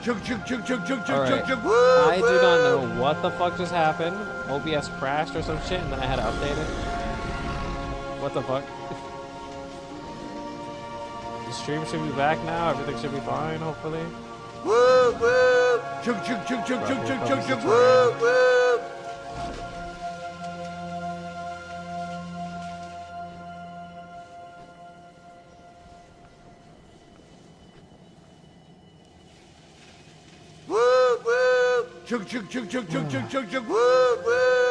Alright, I do not know what the fuck just happened. OBS crashed or some shit and then I had to update it. What the fuck? The stream should be back now, everything should be fine, hopefully.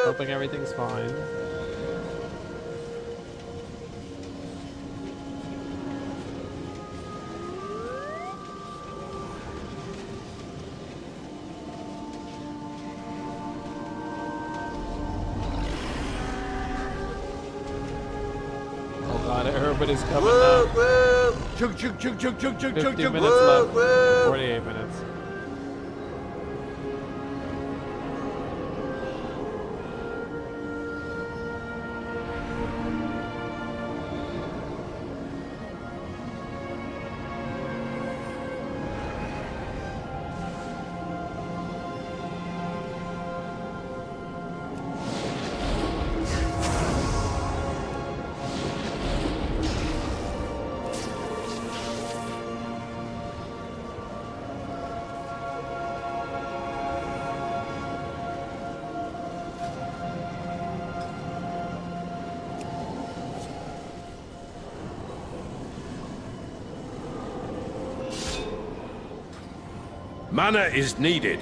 Hoping everything's fine. Oh god, everybody's coming now. 50 minutes left. 48 minutes. Mana is needed.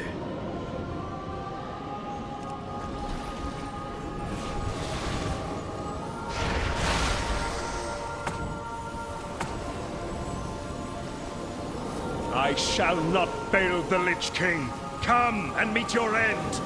I shall not fail the Lich King. Come and meet your end.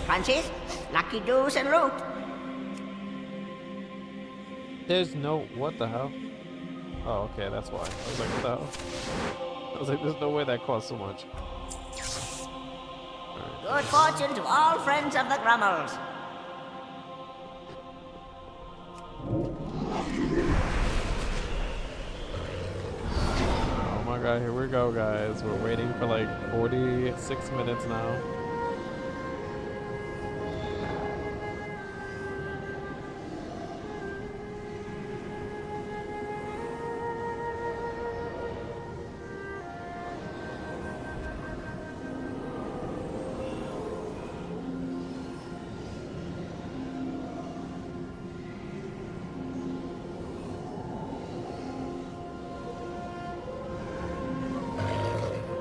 Punches, lucky doos and root. There's no... what the hell? Oh, okay, that's why. I was like, what the hell? I was like, there's no way that cost so much. Good fortune to all friends of the Grummels. Oh my god, here we go, guys. We're waiting for like 46 minutes now.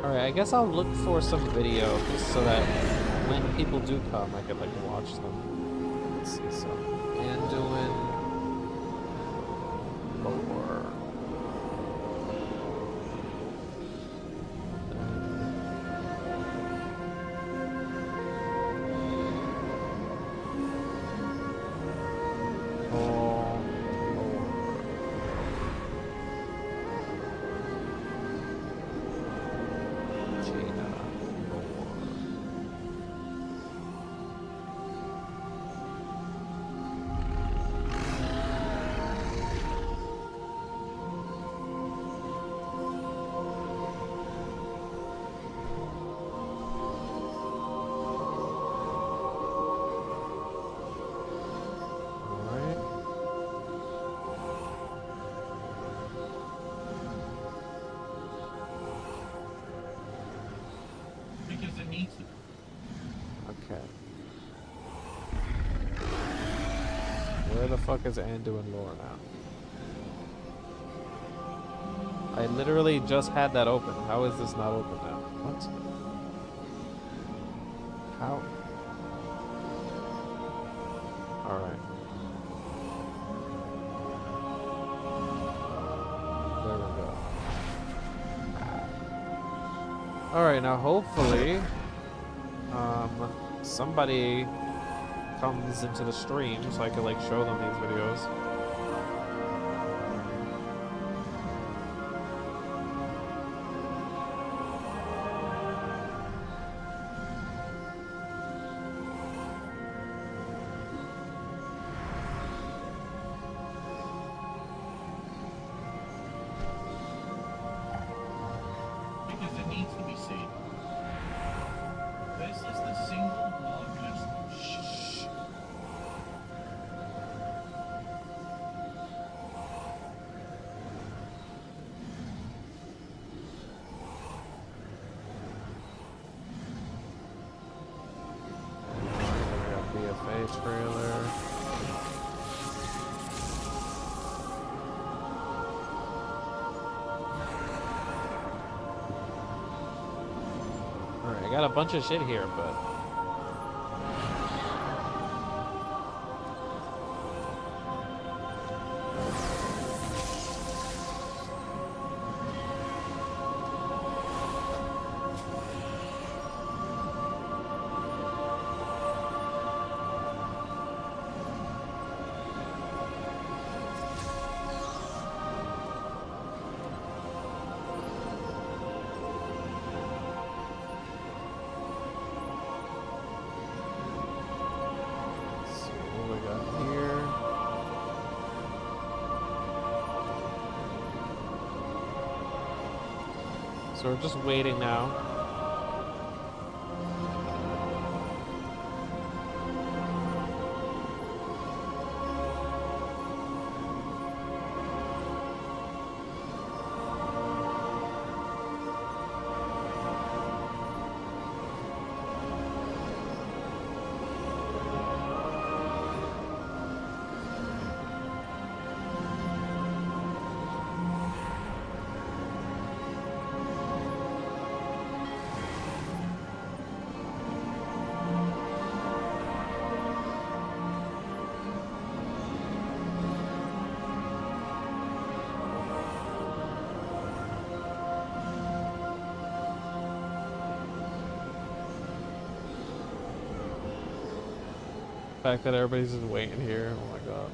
Alright, I guess I'll look for some video so that when people do come, I can like watch them. Let's see, so Anduin lore. Okay. Where the fuck is Anduin lore now? I literally just had that open. How is this not open now? What? How? Alright. Alright, now hopefully, somebody comes into the stream so I can like show them these videos. Because it needs to be seen. This is the single largest. Shh. BFA trailer. Alright, I got a bunch of shit here, but let's see what we got here. So we're just waiting now. The fact that everybody's just waiting here, oh my god.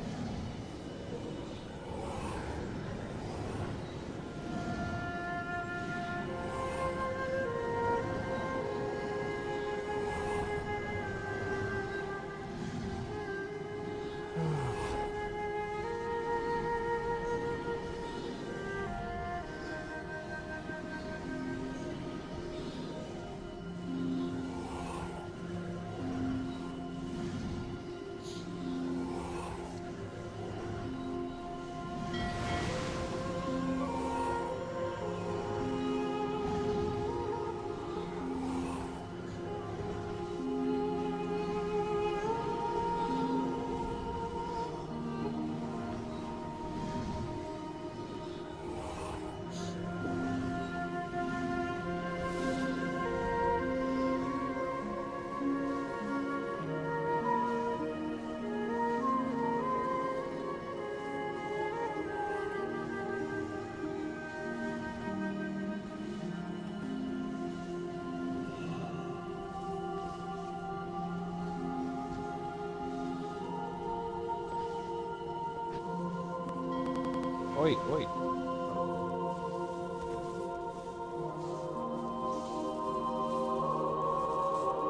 Wait, wait.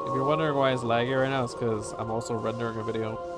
If you're wondering why it's laggy right now, it's because I'm also rendering a video.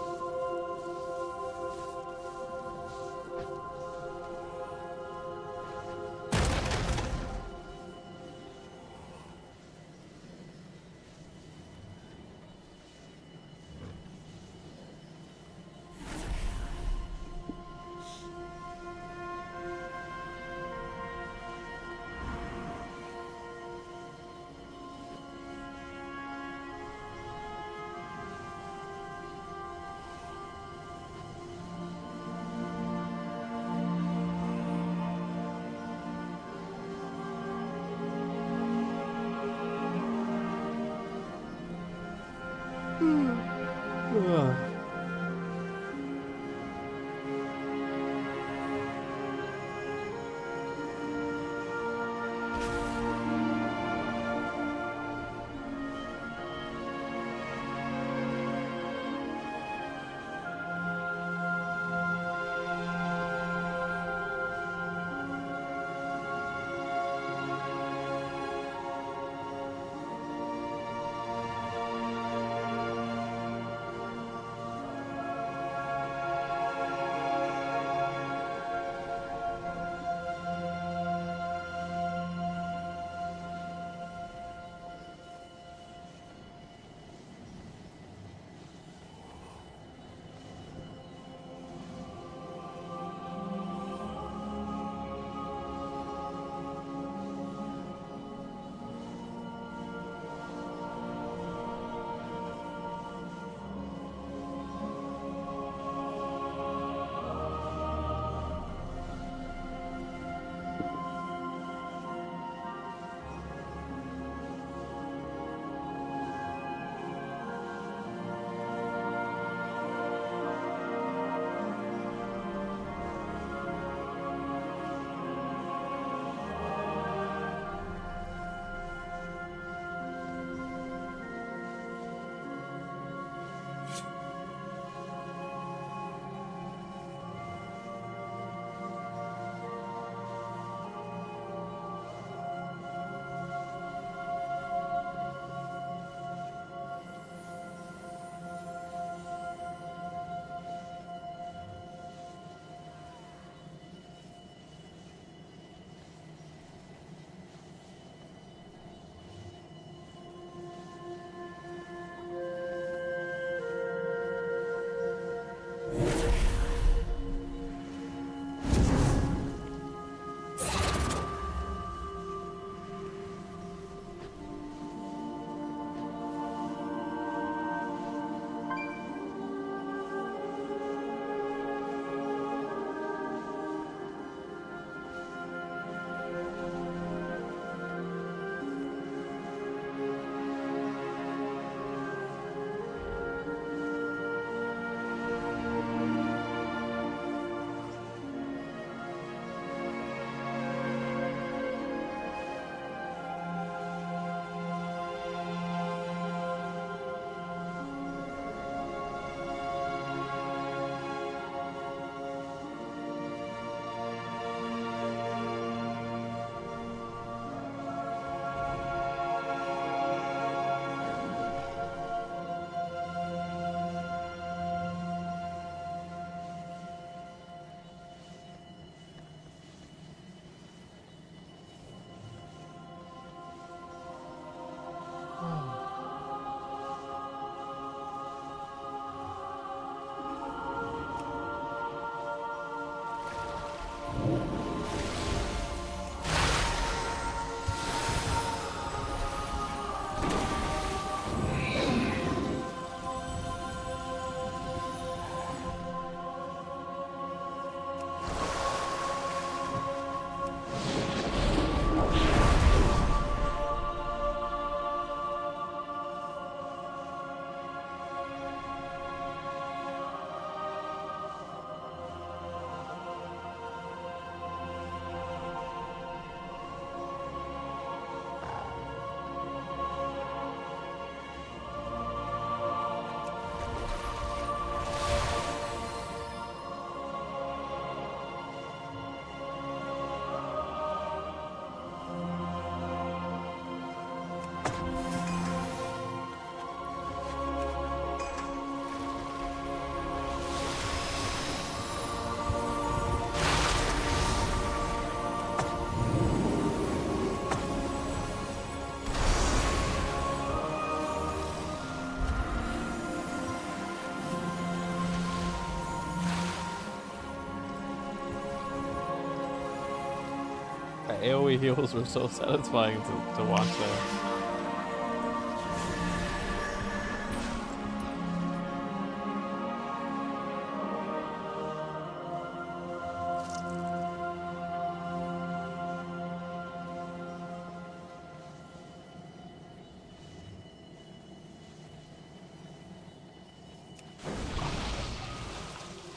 AoE heals were so satisfying to watch there.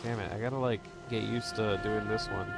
Damn it, I gotta like get used to doing this one.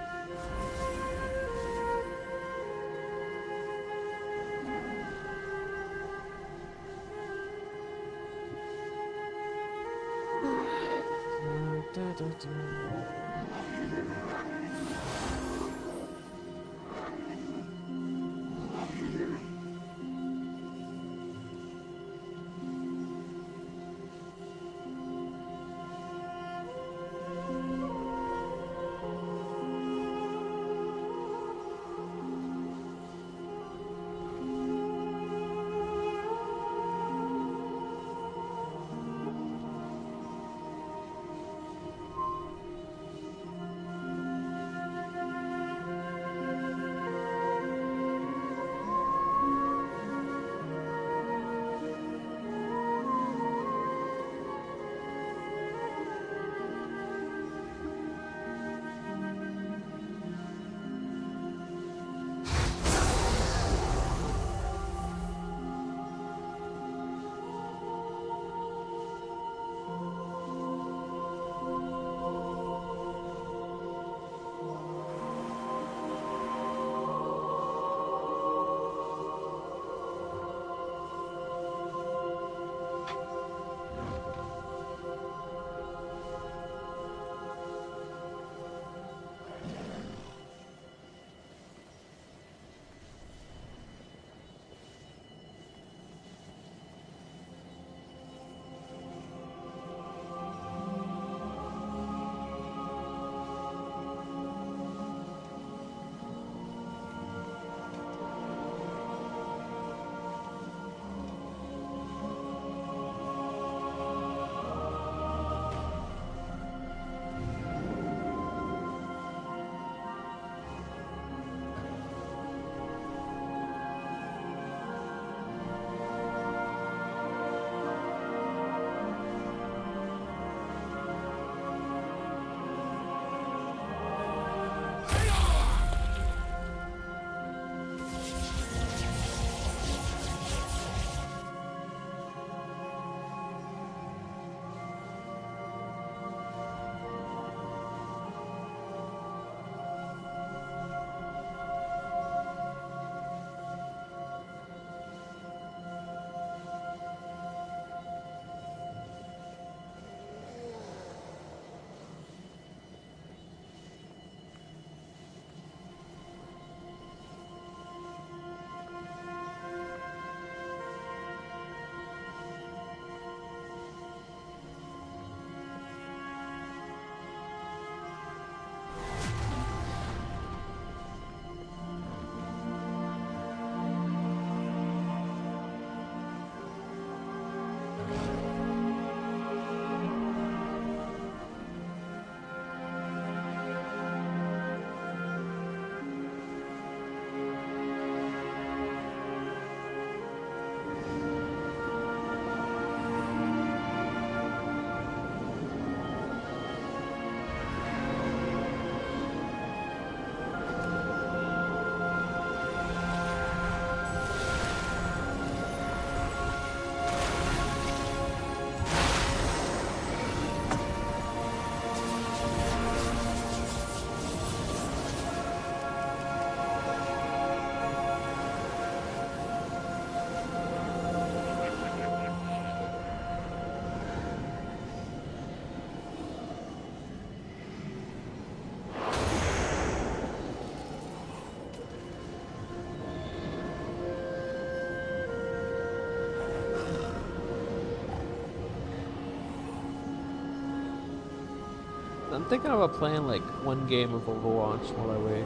I'm thinking about playing like one game of Overwatch while I wait.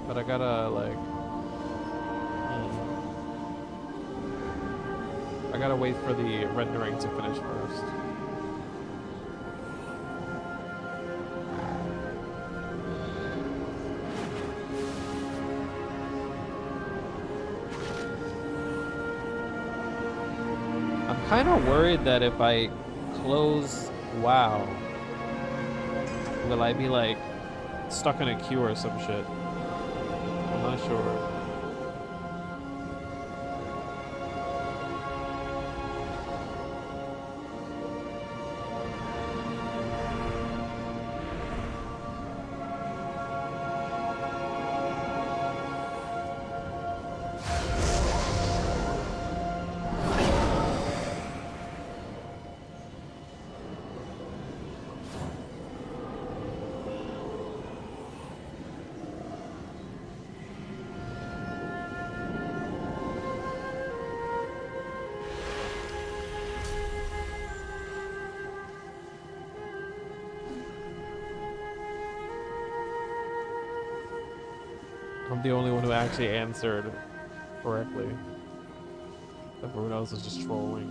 But I gotta like... I gotta wait for the rendering to finish first. kind of worried that if I close WoW, will I be like stuck in a queue or some shit? I'm not sure. I'm the only one who actually answered correctly. Everyone else is just trolling.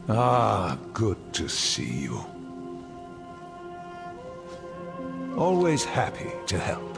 Ah, good to see you. Always happy to help.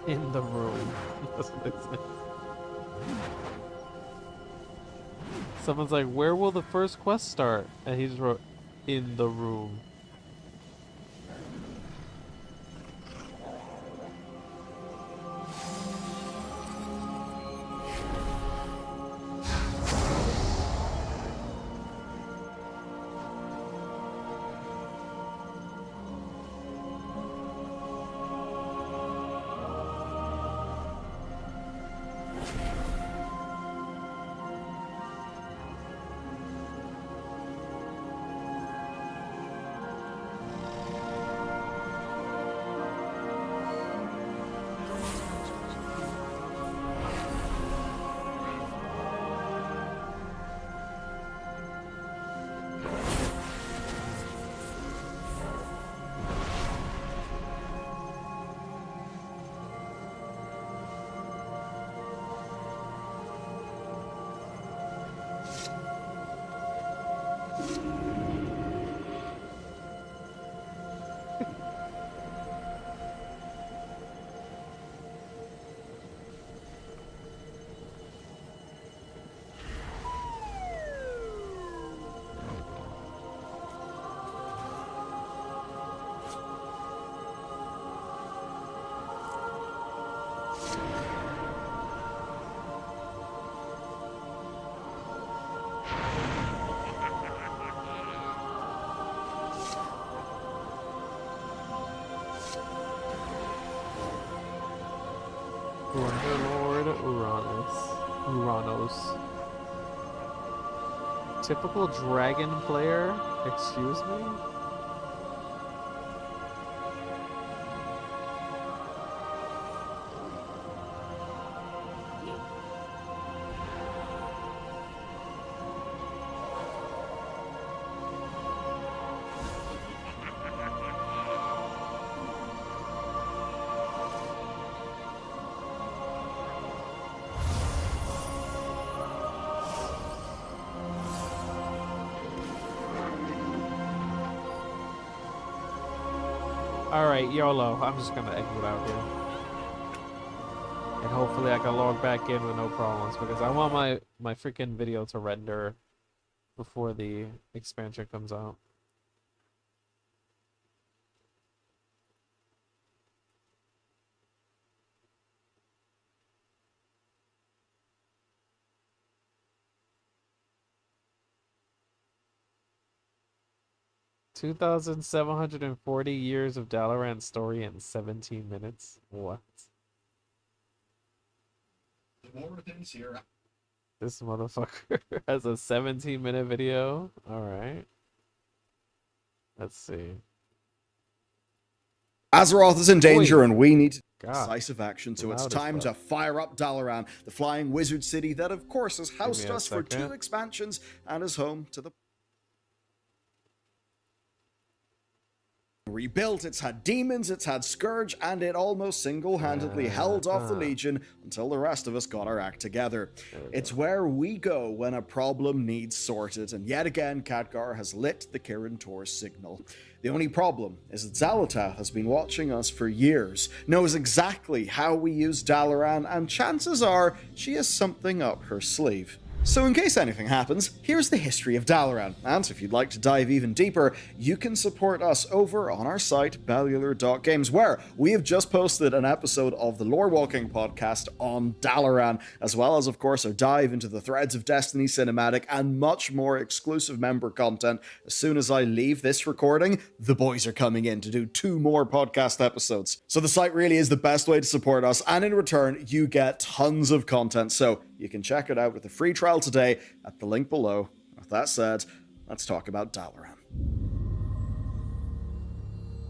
In the room. That's what they say. Someone's like, where will the first quest start? And he just wrote, in the room. Underlord Uranos. Typical dragon player? Excuse me? Alright, YOLO. I'm just gonna exit out here. And hopefully I can log back in with no problems, because I want my freaking video to render before the expansion comes out. 2,740 years of Dalaran story in 17 minutes. What? There's more things here. This motherfucker has a 17-minute video. All right. Let's see. Azeroth is in danger, Oi. and we need God. decisive action, so it's Loud as time to fuck. fire up Dalaran, the flying wizard city that, of course, has housed a us for 2 second. expansions and is home to the rebuilt. It's had demons, it's had Scourge, and it almost single-handedly held off the Legion until the rest of us got our act together. It's where we go when a problem needs sorted, and yet again Khadgar has lit the Kirin Tor signal. The only problem is that Xal'atath has been watching us for years, knows exactly how we use Dalaran, and chances are she has something up her sleeve. So in case anything happens, here's the history of Dalaran, and if you'd like to dive even deeper, you can support us over on our site, bellular.games, where we have just posted an episode of the Lore Walking podcast on Dalaran, as well as, of course, our dive into the Threads of Destiny cinematic and much more exclusive member content. As soon as I leave this recording, the boys are coming in to do 2 more podcast episodes. So the site really is the best way to support us, and in return, you get tons of content, so you can check it out with a free trial today at the link below. With that said, let's talk about Dalaran.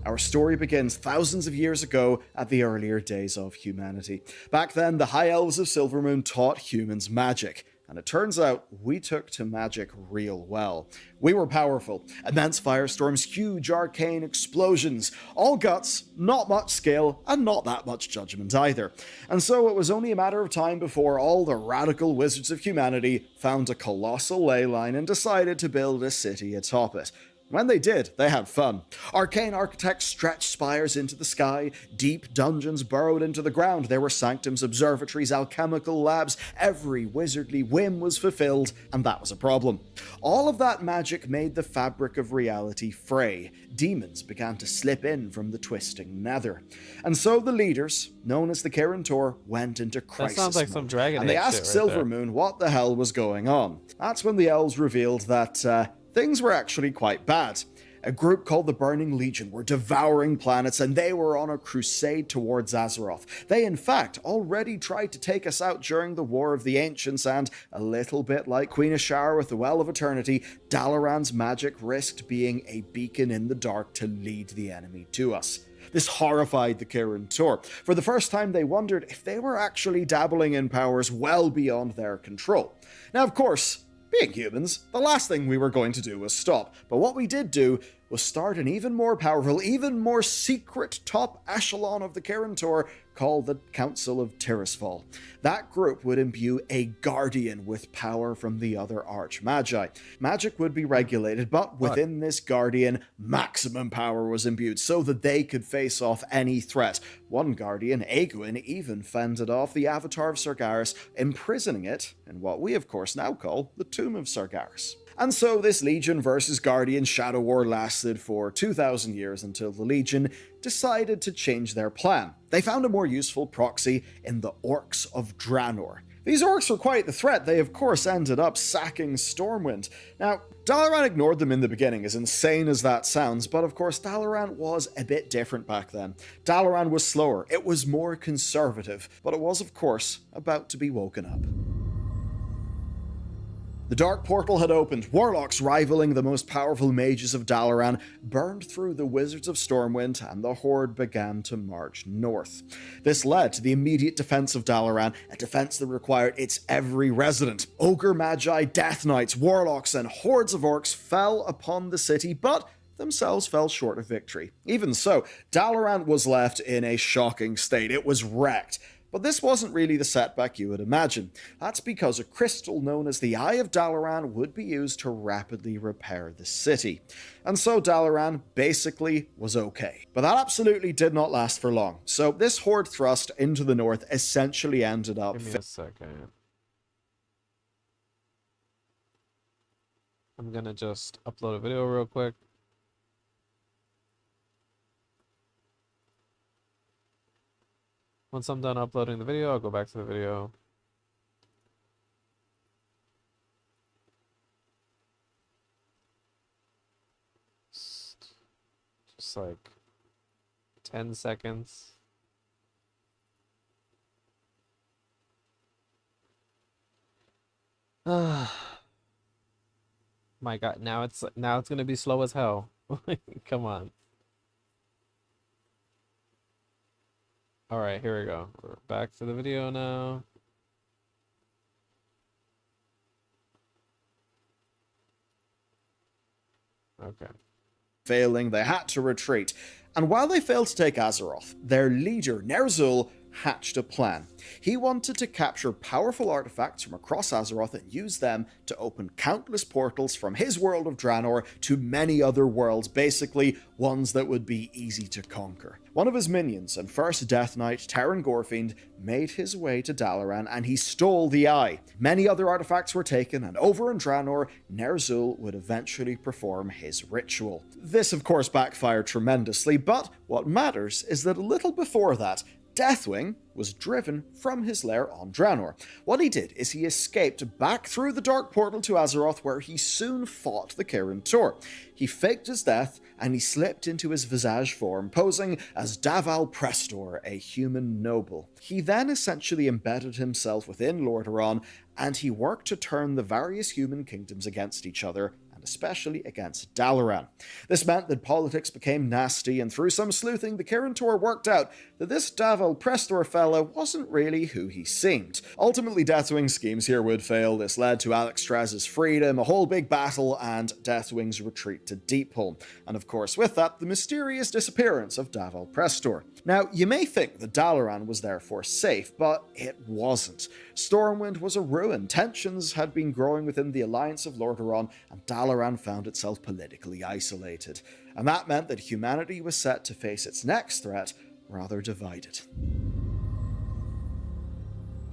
Our story begins thousands of years ago at the earlier days of humanity. Back then, the High Elves of Silvermoon taught humans magic. And it turns out we took to magic real well. We were powerful. Immense firestorms, huge arcane explosions. All guts, not much skill, and not that much judgment either. And so it was only a matter of time before all the radical wizards of humanity found a colossal ley line and decided to build a city atop it. When they did, they had fun. Arcane architects stretched spires into the sky, deep dungeons burrowed into the ground, there were sanctums, observatories, alchemical labs, every wizardly whim was fulfilled, and that was a problem. All of that magic made the fabric of reality fray. Demons began to slip in from the twisting nether. And so the leaders, known as the Kirin Tor, went into crisis sounds like mode, some Dragon and they Age asked shit right there. Silvermoon what the hell was going on. That's when the elves revealed that, things were actually quite bad. A group called the Burning Legion were devouring planets, and they were on a crusade towards Azeroth. They, in fact, already tried to take us out during the War of the Ancients, and, a little bit like Queen Ashara with the Well of Eternity, Dalaran's magic risked being a beacon in the dark to lead the enemy to us. This horrified the Kirin Tor. For the first time, they wondered if they were actually dabbling in powers well beyond their control. Now, of course, being humans, the last thing we were going to do was stop. But what we did do was start an even more powerful, even more secret top echelon of the Kirin Tor called the Council of Tirisfal. That group would imbue a guardian with power from the other Archmagi. Magic would be regulated, but within this guardian, maximum power was imbued so that they could face off any threat. One guardian, Aegwin, even fended off the Avatar of Sargeras, imprisoning it in what we of course now call the Tomb of Sargeras. And so this Legion versus Guardian Shadow War lasted for 2,000 years until the Legion decided to change their plan. They found a more useful proxy in the Orcs of Draenor. These orcs were quite the threat. They of course ended up sacking Stormwind. Now, Dalaran ignored them in the beginning, as insane as that sounds, but of course Dalaran was a bit different back then. Dalaran was slower, it was more conservative, but it was of course about to be woken up. The Dark Portal had opened, warlocks rivaling the most powerful mages of Dalaran burned through the Wizards of Stormwind, and the Horde began to march north. This led to the immediate defense of Dalaran, a defense that required its every resident. Ogre Magi, Death Knights, warlocks, and hordes of orcs fell upon the city, but themselves fell short of victory. Even so, Dalaran was left in a shocking state. It was wrecked. But this wasn't really the setback you would imagine. That's because a crystal known as the Eye of Dalaran would be used to rapidly repair the city. And so Dalaran basically was okay. But that absolutely did not last for long. So this horde thrust into the north essentially ended up... Give me a second. I'm gonna just upload a video real quick. Once I'm done uploading the video, I'll go back to the video. this? Like 10 seconds. My God, now it's gonna be slow as hell. Come on. All right, here we go. We're back to the video now. Okay. Failing, they had to retreat. And while they failed to take Azeroth, their leader, Ner'zhul, hatched a plan. He wanted to capture powerful artifacts from across Azeroth and use them to open countless portals from his world of Draenor to many other worlds, basically ones that would be easy to conquer. One of his minions and first Death Knight, Terran Gorefiend, made his way to Dalaran and he stole the Eye. Many other artifacts were taken, and over in Draenor, Ner'zhul would eventually perform his ritual. This of course backfired tremendously, but what matters is that a little before that, Deathwing was driven from his lair on Draenor. What he did is he escaped back through the Dark Portal to Azeroth, where he soon fought the Kirin Tor. He faked his death, and he slipped into his Visage form, posing as Daval Prestor, a human noble. He then essentially embedded himself within Lordaeron, and he worked to turn the various human kingdoms against each other, especially against Dalaran. This meant that politics became nasty, and through some sleuthing, the Kirin Tor worked out that this Daval Prestor fella wasn't really who he seemed. Ultimately, Deathwing's schemes here would fail. This led to Alexstras's freedom, a whole big battle, and Deathwing's retreat to Deepholm. And of course, with that, the mysterious disappearance of Daval Prestor. Now, you may think that Dalaran was therefore safe, but it wasn't. Stormwind was a ruin. Tensions had been growing within the Alliance of Lordaeron, and Dalaran found itself politically isolated. And that meant that humanity was set to face its next threat, rather divided.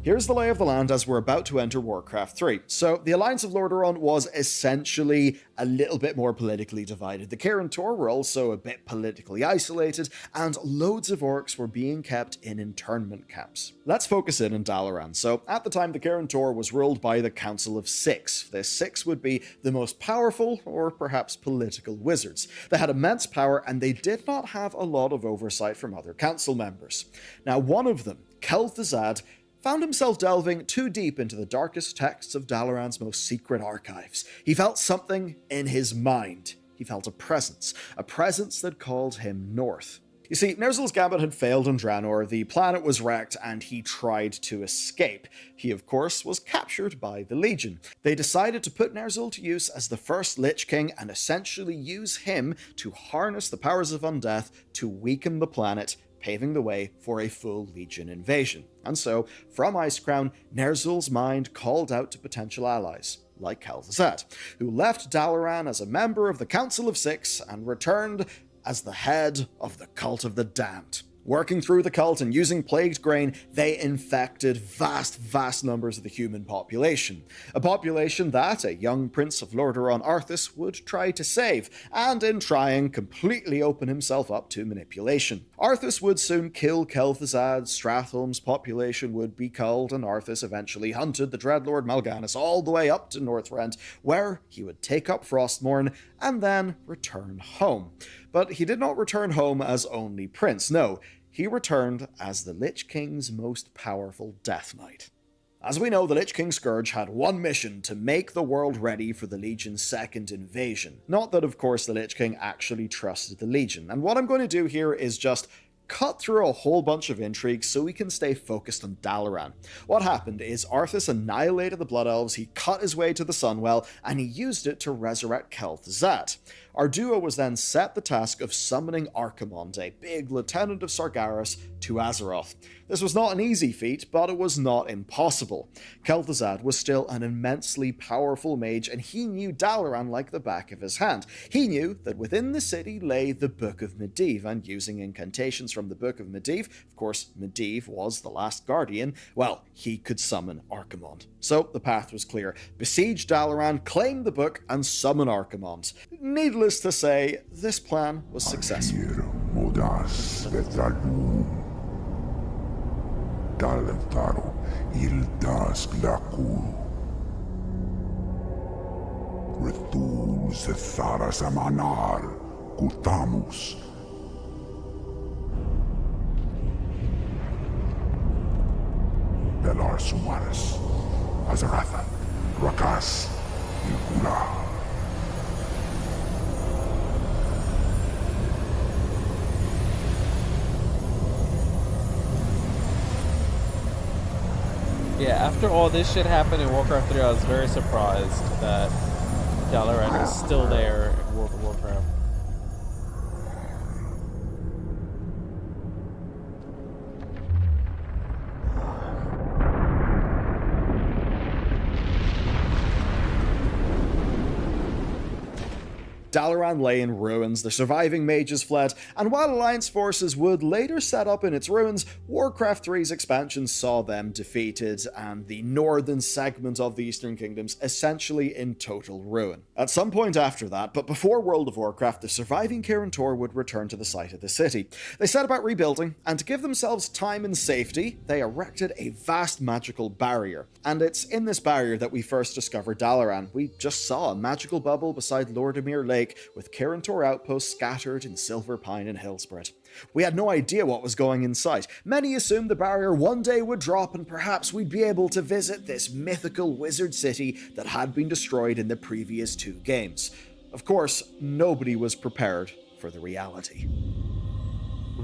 Here's the lay of the land as we're about to enter Warcraft 3. So, the Alliance of Lordaeron was essentially a little bit more politically divided. The Kirin Tor were also a bit politically isolated, and loads of orcs were being kept in internment camps. Let's focus in on Dalaran. So, at the time, the Kirin Tor was ruled by the Council of Six. The Six would be the most powerful, or perhaps political wizards. They had immense power, and they did not have a lot of oversight from other council members. Now, one of them, Kel'Thuzad, found himself delving too deep into the darkest texts of Dalaran's most secret archives. He felt something in his mind. He felt a presence that called him north. You see, Ner'zhul's gambit had failed on Draenor, the planet was wrecked, and he tried to escape. He, of course, was captured by the Legion. They decided to put Ner'zhul to use as the first Lich King and essentially use him to harness the powers of undeath to weaken the planet, paving the way for a full Legion invasion. And so, from Icecrown, Ner'zhul's mind called out to potential allies, like Kel'Thuzad, who left Dalaran as a member of the Council of Six and returned as the head of the Cult of the Damned. Working through the cult and using plagued grain, they infected vast numbers of the human population. A population that a young prince of Lordaeron, Arthas, would try to save, and in trying, completely open himself up to manipulation. Arthas would soon kill Kel'Thuzad, Stratholme's population would be culled, and Arthas eventually hunted the Dreadlord Mal'Ganis all the way up to Northrend, where he would take up Frostmourne and then return home. But he did not return home as only prince, no, he returned as the Lich King's most powerful Death Knight. As we know, the Lich King Scourge had one mission: to make the world ready for the Legion's second invasion. Not that, of course, the Lich King actually trusted the Legion, and what I'm going to do here is just cut through a whole bunch of intrigue so we can stay focused on Dalaran. What happened is Arthas annihilated the Blood Elves, he cut his way to the Sunwell, and he used it to resurrect Kel'Thuzad. Our duo was then set the task of summoning Archimonde, a big lieutenant of Sargeras, to Azeroth. This was not an easy feat, but it was not impossible. Kel'Thuzad was still an immensely powerful mage, and he knew Dalaran like the back of his hand. He knew that within the city lay the Book of Medivh, and using incantations from the Book of Medivh, of course, Medivh was the last guardian, well, he could summon Archimonde. So the path was clear. Besiege Dalaran, claim the book, and summon Archimonde. Needless to say, this plan was successful. Sumaris, Azarathan, Rakas, Ilkula. Yeah, after all this shit happened in Warcraft 3, I was very surprised that Dalaran is still there in World of Warcraft. Dalaran lay in ruins, the surviving mages fled, and while Alliance forces would later set up in its ruins, Warcraft 3's expansion saw them defeated, and the northern segment of the Eastern Kingdoms essentially in total ruin. At some point after that, but before World of Warcraft, the surviving Kirin Tor would return to the site of the city. They set about rebuilding, and to give themselves time and safety, they erected a vast magical barrier. And it's in this barrier that we first discovered Dalaran. We just saw a magical bubble beside Lordimir Lake, with Kirin Tor outposts scattered in Silver Pine and Hillspread. We had no idea what was going inside. Many assumed the barrier one day would drop and perhaps we'd be able to visit this mythical wizard city that had been destroyed in the previous 2 games. Of course, nobody was prepared for the reality.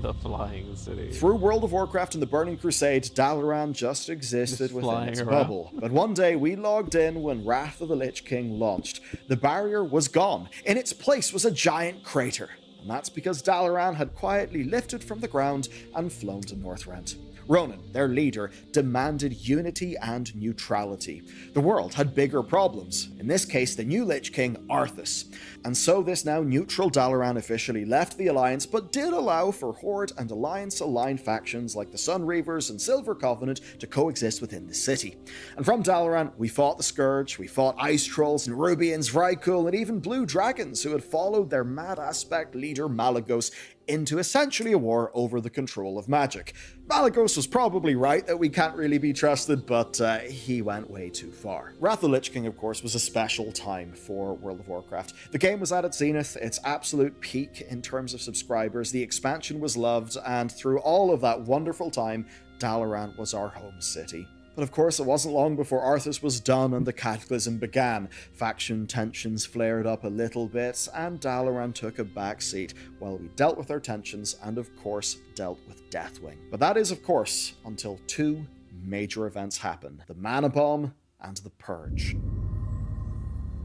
The flying city. Through World of Warcraft and the Burning Crusade, Dalaran just existed within its bubble. But one day we logged in when Wrath of the Lich King launched. The barrier was gone. In its place was a giant crater. And that's because Dalaran had quietly lifted from the ground and flown to Northrend. Ronan, their leader, demanded unity and neutrality. The world had bigger problems, in this case the new Lich King, Arthas. And so this now neutral Dalaran officially left the Alliance, but did allow for Horde and Alliance-aligned factions like the Sunreavers and Silver Covenant to coexist within the city. And from Dalaran, we fought the Scourge, we fought Ice Trolls and Rubians, Vrykul, and even Blue Dragons who had followed their mad aspect leader Malygos into essentially a war over the control of magic. Malygos was probably right that we can't really be trusted, but he went way too far. Wrath of the Lich King, of course, was a special time for World of Warcraft. The game was at its zenith, its absolute peak in terms of subscribers, the expansion was loved, and through all of that wonderful time, Dalaran was our home city. But of course, it wasn't long before Arthas was done and the Cataclysm began. Faction tensions flared up a little bit, and Dalaran took a back seat while we dealt with our tensions and, of course, dealt with Deathwing. But that is, of course, until 2 major events happen. The Mana Bomb and the Purge.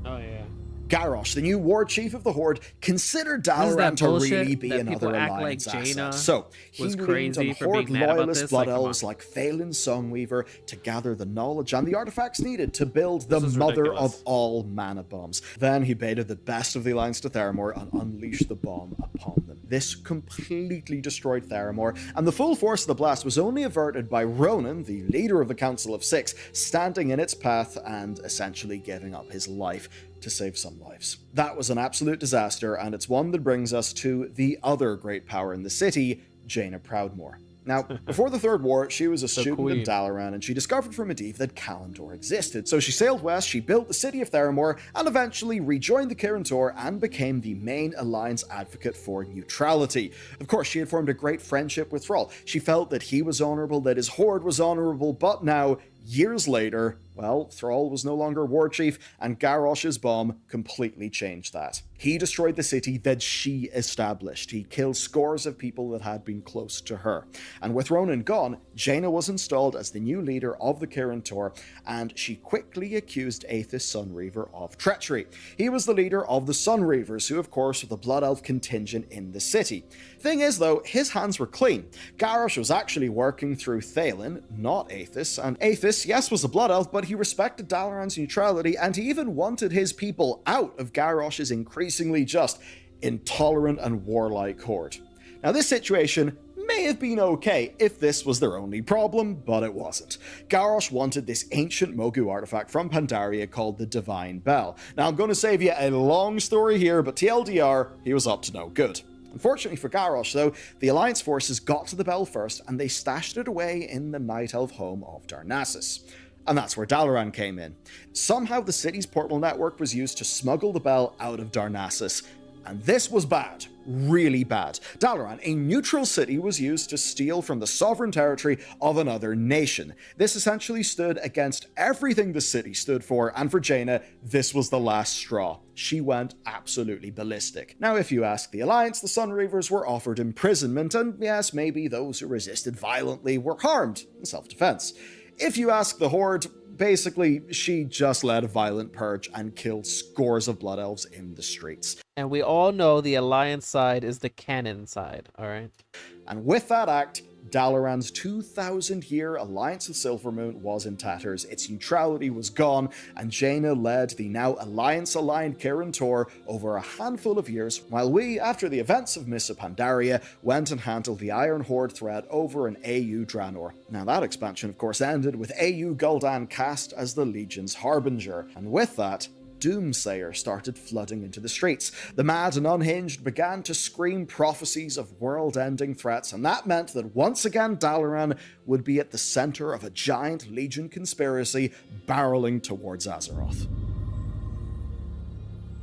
Oh, yeah. Garrosh, the new war chief of the Horde, considered Dalaran to really be another alliance asset. So he leaned on Horde loyalist blood elves like Phelan Songweaver to gather the knowledge and the artifacts needed to build the mother of all mana bombs. Then he baited the best of the alliance to Theramore and unleashed the bomb upon them. This completely destroyed Theramore, and the full force of the blast was only averted by Ronan, the leader of the Council of Six, standing in its path and essentially giving up his life to save some lives. That was an absolute disaster, and it's one that brings us to the other great power in the city, Jaina Proudmoore. Now, before the Third War, she was a student in Dalaran, and she discovered from Medivh that Kalimdor existed. So she sailed west, she built the city of Theramore, and eventually rejoined the Kirin Tor and became the main alliance advocate for neutrality. Of course, she had formed a great friendship with Thrall. She felt that he was honorable, that his horde was honorable, but now, years later, well, Thrall was no longer war chief, and Garrosh's bomb completely changed that. He destroyed the city that she established. He killed scores of people that had been close to her. And with Ronan gone, Jaina was installed as the new leader of the Kirin Tor, and she quickly accused Aethys Sunreaver of treachery. He was the leader of the Sunreavers, who of course were the Blood Elf contingent in the city. Thing is though, his hands were clean. Garrosh was actually working through Thaylen, not Aethys, and Aethys, yes, was a Blood Elf, but he respected Dalaran's neutrality, and he even wanted his people out of Garrosh's increasingly just, intolerant and warlike horde. Now this situation may have been okay if this was their only problem, but it wasn't. Garrosh wanted this ancient Mogu artifact from Pandaria called the Divine Bell. Now I'm going to save you a long story here, but TLDR, he was up to no good. Unfortunately for Garrosh, though, the Alliance forces got to the bell first, and they stashed it away in the Night Elf home of Darnassus. And that's where Dalaran came in. Somehow the city's portal network was used to smuggle the bell out of Darnassus. And this was bad. Really bad. Dalaran, a neutral city, was used to steal from the sovereign territory of another nation. This essentially stood against everything the city stood for, and for Jaina, this was the last straw. She went absolutely ballistic. Now, if you ask the Alliance, the Sunreavers were offered imprisonment, and yes, maybe those who resisted violently were harmed in self-defense. If you ask the Horde, basically, she just led a violent purge and killed scores of Blood Elves in the streets. And we all know the Alliance side is the canon side, alright? And with that act, Dalaran's 2,000-year alliance with Silvermoon was in tatters, its neutrality was gone, and Jaina led the now alliance-aligned Kirin Tor over a handful of years, while we, after the events of Mists of Pandaria, went and handled the Iron Horde threat over an AU Draenor. Now that expansion of course ended with AU Gul'dan cast as the Legion's Harbinger, and with that, Doomsayer started flooding into the streets. The mad and unhinged began to scream prophecies of world-ending threats, and that meant that once again Dalaran would be at the center of a giant Legion conspiracy barreling towards Azeroth.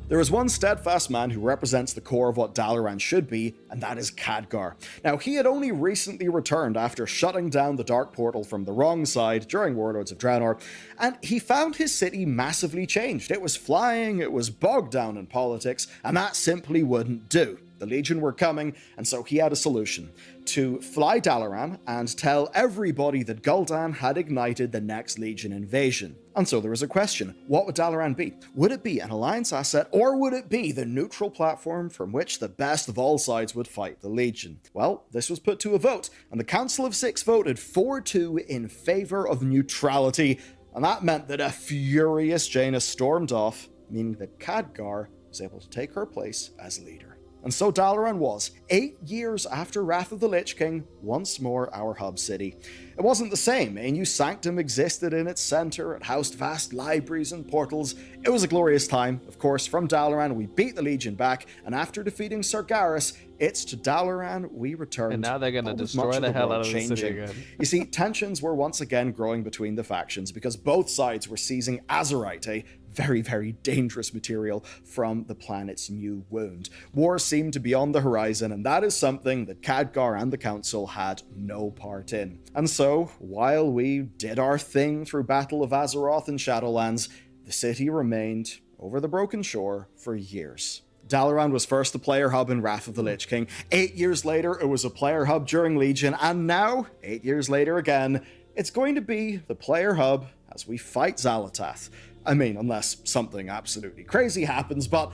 There is one steadfast man who represents the core of what Dalaran should be, and that is Khadgar. Now, he had only recently returned after shutting down the Dark Portal from the wrong side during Warlords of Draenor, and he found his city massively changed. It was flying, it was bogged down in politics, and that simply wouldn't do. The Legion were coming, and so he had a solution: to fly Dalaran and tell everybody that Gul'dan had ignited the next Legion invasion. And so there was a question: what would Dalaran be? Would it be an Alliance asset, or would it be the neutral platform from which the best of all sides would fight the Legion? Well, this was put to a vote, and the Council of Six voted 4-2 in favor of neutrality, and that meant that a furious Jaina stormed off, meaning that Khadgar was able to take her place as leader. And so Dalaran was, 8 years after Wrath of the Lich King, once more our hub city. It wasn't the same. A new sanctum existed in its center, it housed vast libraries and portals. It was a glorious time. Of course, from Dalaran we beat the Legion back, and after defeating Sargeras, it's to Dalaran we returned. And now they're gonna destroy the hell out of the city again. You see, tensions were once again growing between the factions because both sides were seizing Azerite, a very, very dangerous material from the planet's new wound. War seemed to be on the horizon, and that is something that Khadgar and the Council had no part in. And so, while we did our thing through Battle of Azeroth and Shadowlands, the city remained over the Broken Shore for years. Dalaran was first a player hub in Wrath of the Lich King. 8 years later, it was a player hub during Legion, and now, 8 years later again, it's going to be the player hub as we fight Xal'atath. I mean, unless something absolutely crazy happens, but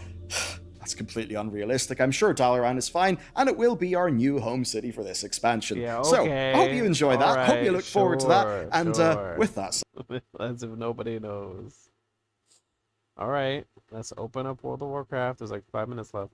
that's completely unrealistic. I'm sure Dalaran is fine, and it will be our new home city for this expansion. Yeah, okay. So, I hope you enjoy that. Right, Hope you look forward to that. And sure. With that, As if nobody knows. Alright, let's open up World of Warcraft. There's like 5 minutes left.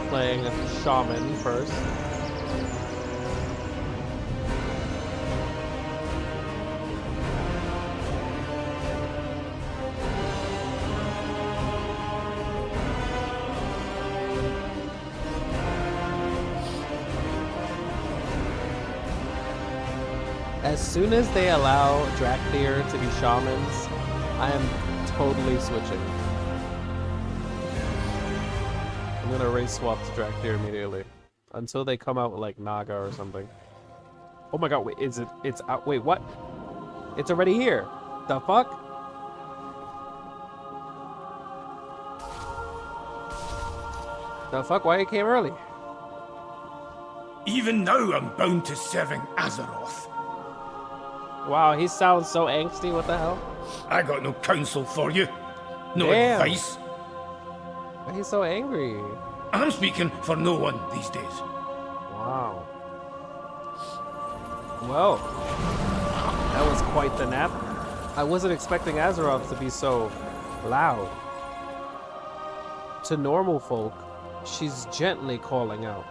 Playing a shaman first. As soon as they allow Drakthir to be shamans, I am totally switching. I'm gonna race swap to Drakthir immediately. Until they come out with like Naga or something. Oh my god, wait, is it? It's out. Wait, what? It's already here. The fuck? The fuck? Why it came early? Even now I'm bound to serving Azeroth. Wow, he sounds so angsty. What the hell? I got no counsel for you. No Damn. advice. Why he's so angry? I'm speaking for no one these days. Wow. Well, that was quite the nap. I wasn't expecting Azeroth to be so loud. To normal folk, she's gently calling out.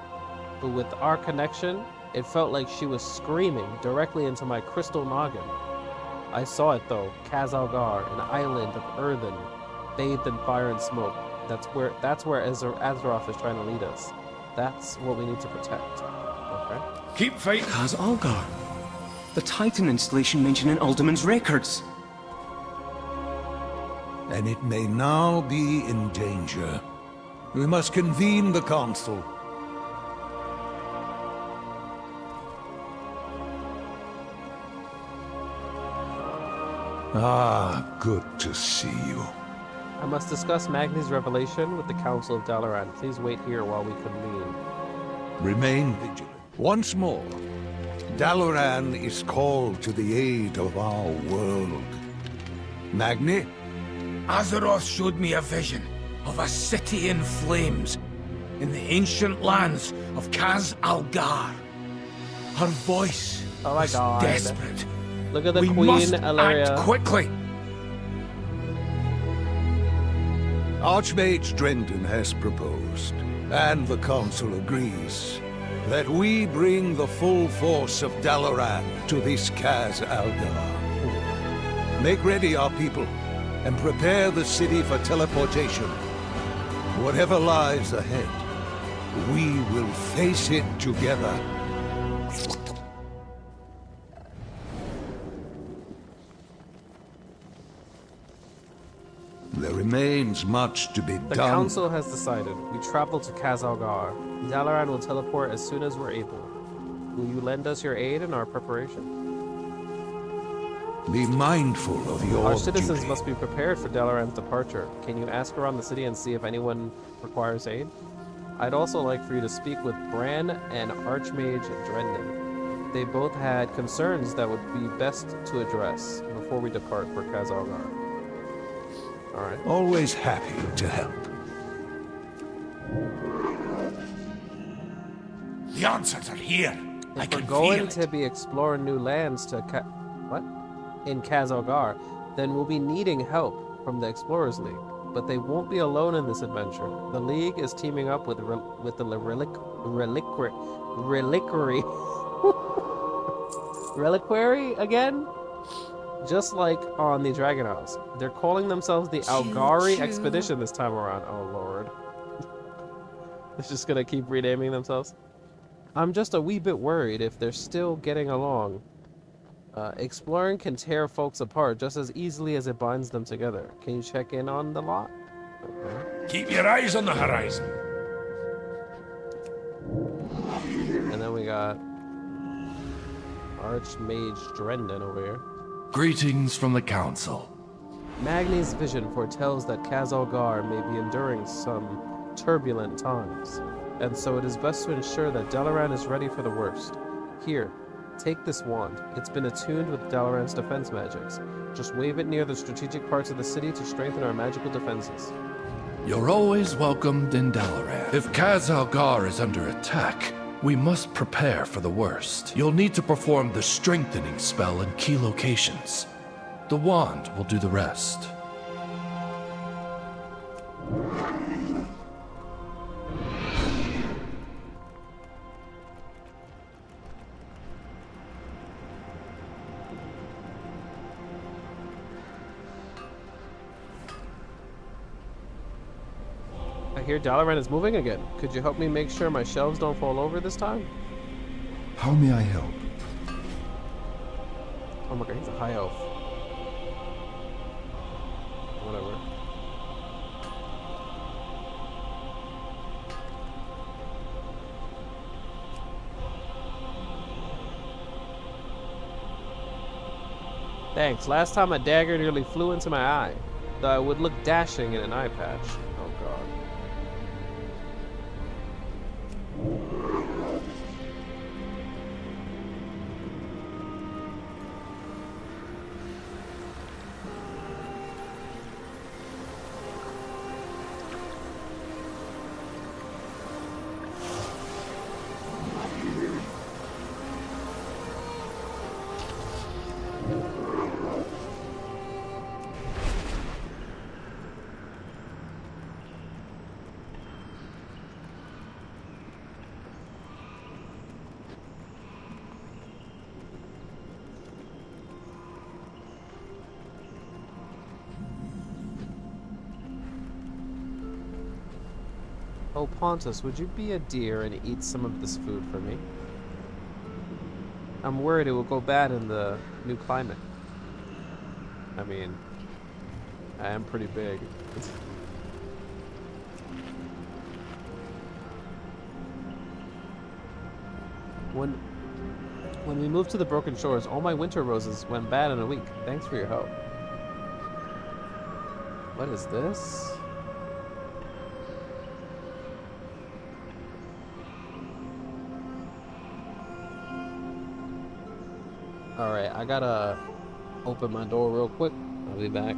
But with our connection, it felt like she was screaming directly into my crystal noggin. I saw it though, Kaz Algar, an island of earthen, bathed in fire and smoke. That's where Azeroth is trying to lead us. That's what we need to protect. Okay. Keep fighting. Kaz Algar. The Titan installation mentioned in Alderman's records. And it may now be in danger. We must convene the council. Ah, good to see you. I must discuss Magni's revelation with the Council of Dalaran. Please wait here while we convene. Remain vigilant. Once more, Dalaran is called to the aid of our world. Magni? Azeroth showed me a vision of a city in flames in the ancient lands of Kaz Algar. Her voice Oh my was God. desperate. Look at the We Queen must Ilaria. act quickly. Archmage Drendon has proposed, and the council agrees, that we bring the full force of Dalaran to this Kaz Algar. Make ready, our people, and prepare the city for teleportation. Whatever lies ahead, we will face it together. There remains much to be The done. Council has decided. We travel to Kaz Algar. Dalaran will teleport as soon as we're able. Will you lend us your aid in our preparation? Be mindful of your Our citizens duty. must be prepared for Dalaran's departure. Can you ask around the city and see if anyone requires aid? I'd also like for you to speak with Bran and Archmage Drendon. They both had concerns that would be best to address before we depart for Kaz Algar. Alright. Always happy to help. The answers are here. I If we're can going feel to it. be exploring new lands in Kaz Algar, then we'll be needing help from the Explorers League. But they won't be alone in this adventure. The League is teaming up with the Reliquary again? Just like on the Dragon Isles. They're calling themselves the Algari Expedition this time around. Oh lord. They're just gonna keep renaming themselves. I'm just a wee bit worried if they're still getting along. Exploring can tear folks apart just as easily as it binds them together. Can you check in on the lot? Okay. Keep your eyes on the horizon. And then we got Archmage Drendon over here. Greetings from the council. Magni's vision foretells that Kaz Algar may be enduring some turbulent times, and so it is best to ensure that Dalaran is ready for the worst. Here, take this wand. It's been attuned with Dalaran's defense magics. Just wave it near the strategic parts of the city to strengthen our magical defenses. You're always welcomed in Dalaran. If Kaz Algar is under attack, we must prepare for the worst. You'll need to perform the strengthening spell in key locations. The wand will do the rest. I hear Dalaran is moving again. Could you help me make sure my shelves don't fall over this time? How may I help? Oh my god, he's a high elf. Whatever. Thanks. Last time a dagger nearly flew into my eye, though I would look dashing in an eye patch. Oh god. Oh, Pontus, would you be a dear and eat some of this food for me? I'm worried it will go bad in the new climate. I mean, I am pretty big. When we moved to the Broken Shores, all my winter roses went bad in a week. Thanks for your help. What is this? Alright, I gotta open my door real quick. I'll be back.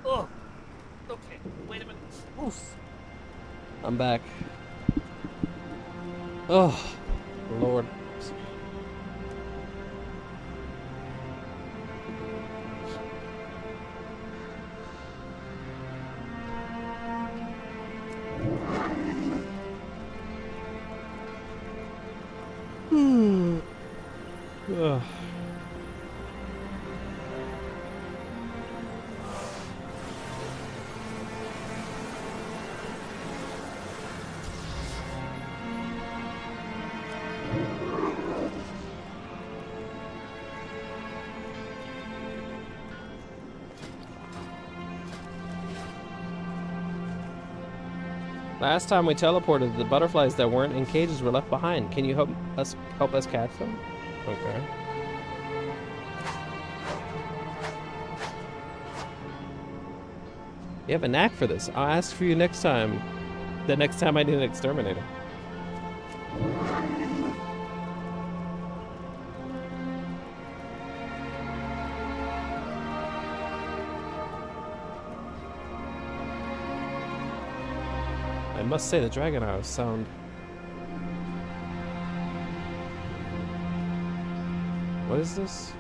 Oh, okay. Wait a minute. Oof. I'm back. Oh, Lord. Ugh. Last time we teleported, the butterflies that weren't in cages were left behind. Can you help us catch them? Okay. You have a knack for this. I'll ask for you next time. The next time I need an exterminator. I must say the dragon arrows sound... What is this?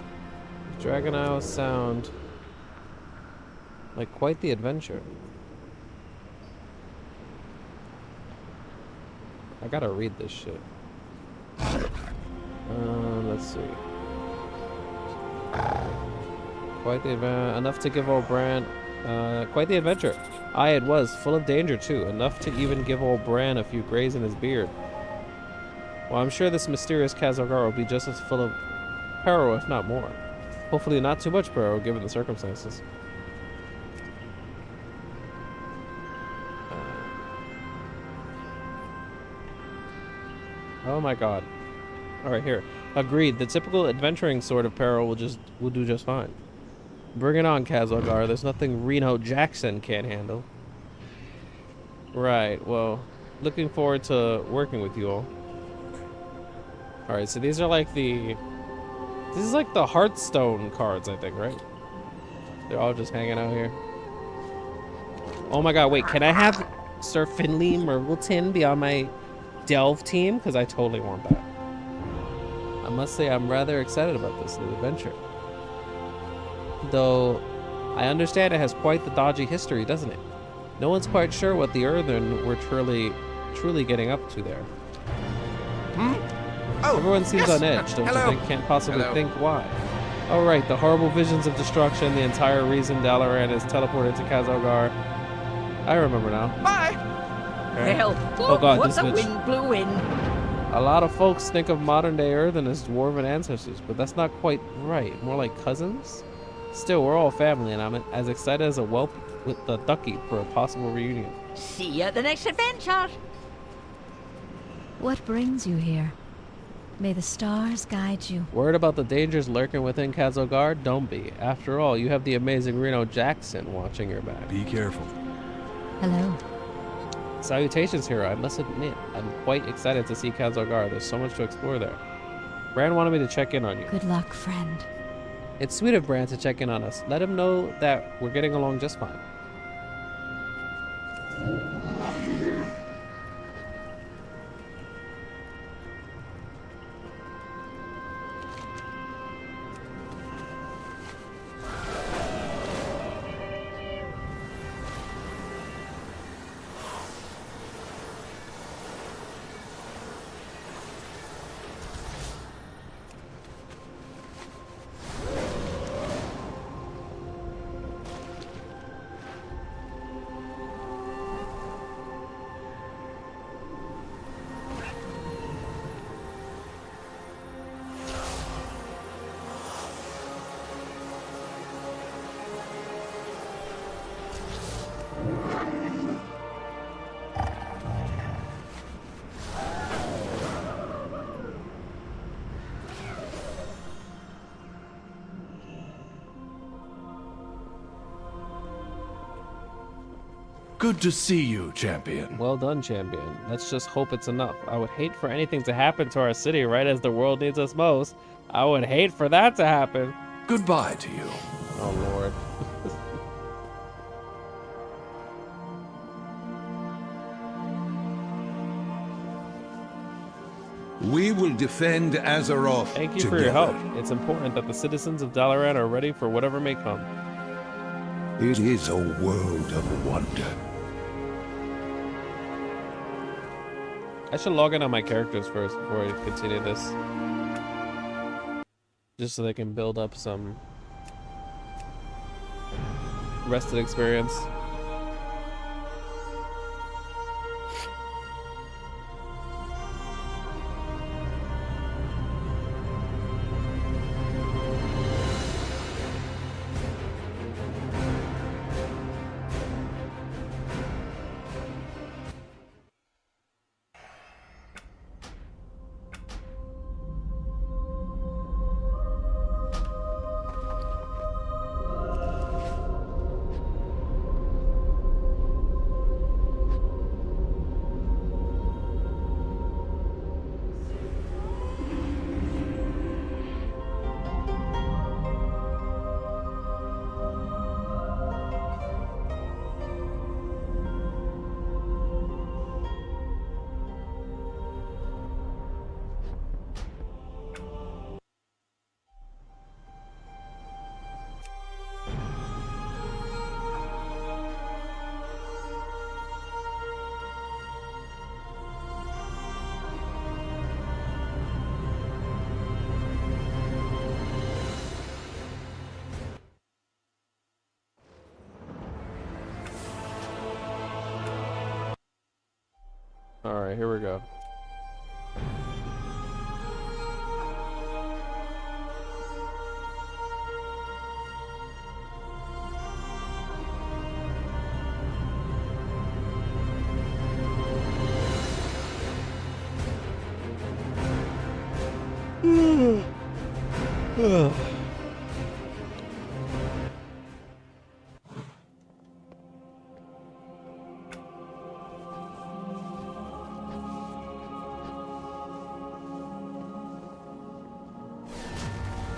Dragon arrows sound like quite the adventure. I gotta read this shit. Let's see. Quite the adventure. Enough to give old Bran. Quite the adventure. Aye, it was. Full of danger, too. Enough to even give old Bran a few grays in his beard. Well, I'm sure this mysterious Khazar will be just as full of peril, if not more. Hopefully not too much peril, given the circumstances. Oh my god. Alright, here. Agreed. The typical adventuring sort of peril will do just fine. Bring it on, Khazar. There's nothing Reno Jackson can't handle. Right, well, looking forward to working with you all. Alright, so these are like the... This is like the Hearthstone cards, I think, right? They're all just hanging out here. Oh my god, wait, can I have Sir Finley Mergleton be on my Delve team? Because I totally want that. I must say I'm rather excited about this new adventure. Though, I understand it has quite the dodgy history, doesn't it? No one's quite sure what the Earthen were truly getting up to there. Oh, everyone seems yes. on edge, don't you think? Can't possibly think why. Oh right, the horrible visions of destruction, the entire reason Dalaran is teleported to Khazar. I remember now. Bye! Okay. Well, oh god, what this the bitch. wind blew in. A lot of folks think of modern-day Earthen as dwarven ancestors, but that's not quite right. More like cousins? Still, we're all family, and I'm as excited as a whelp with the ducky for a possible reunion. See you at the next adventure. What brings you here? May the stars guide you. Worried about the dangers lurking within Khazar? Don't be. After all, you have the amazing Reno Jackson watching your back. Be careful. Hello. Salutations, hero. I must admit, I'm quite excited to see Khazar. There's so much to explore there. Bran wanted me to check in on you. Good luck, friend. It's sweet of Bran to check in on us. Let him know that we're getting along just fine. Good to see you, champion. Well done, champion. Let's just hope it's enough. I would hate for anything to happen to our city right as the world needs us most. I would hate for that to happen. Goodbye to you. Oh, Lord. We will defend Azeroth Thank you together. for your help. It's important that the citizens of Dalaran are ready for whatever may come. It is a world of wonder. I should log in on my characters first before I continue this. Just so they can build up some rested experience. Alright, here we go.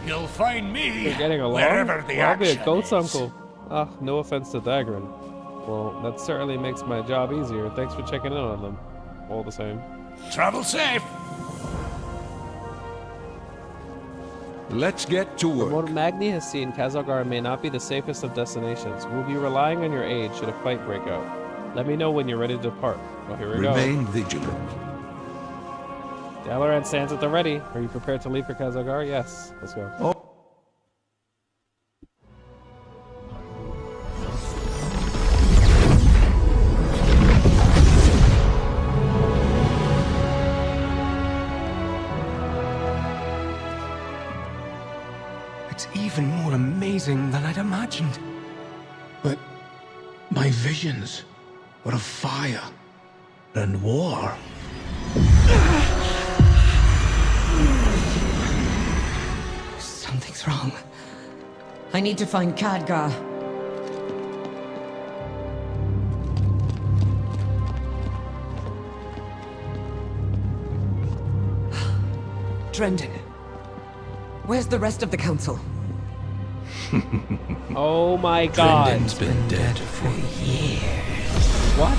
You'll find me We're getting along? wherever the Well, I'll be a action goat's is. uncle. Ah, no offense to Dagran. Well, that certainly makes my job easier. Thanks for checking in on them. All the same. Travel safe. Let's get to From work. what Magni has seen, Kazalgar may not be the safest of destinations. We'll be relying on your aid should a fight break out. Let me know when you're ready to depart. Well, here we Remain vigilant. go. Dalaran stands at the ready. Are you prepared to leave for Kazalgar? Yes. Let's go. Oh. It's even more amazing than I'd imagined. But my visions were of fire and war. Something's wrong. I need to find Khadgar. Drendon, Where's the rest of the council? Oh my god. Brendan's been dead For years. What?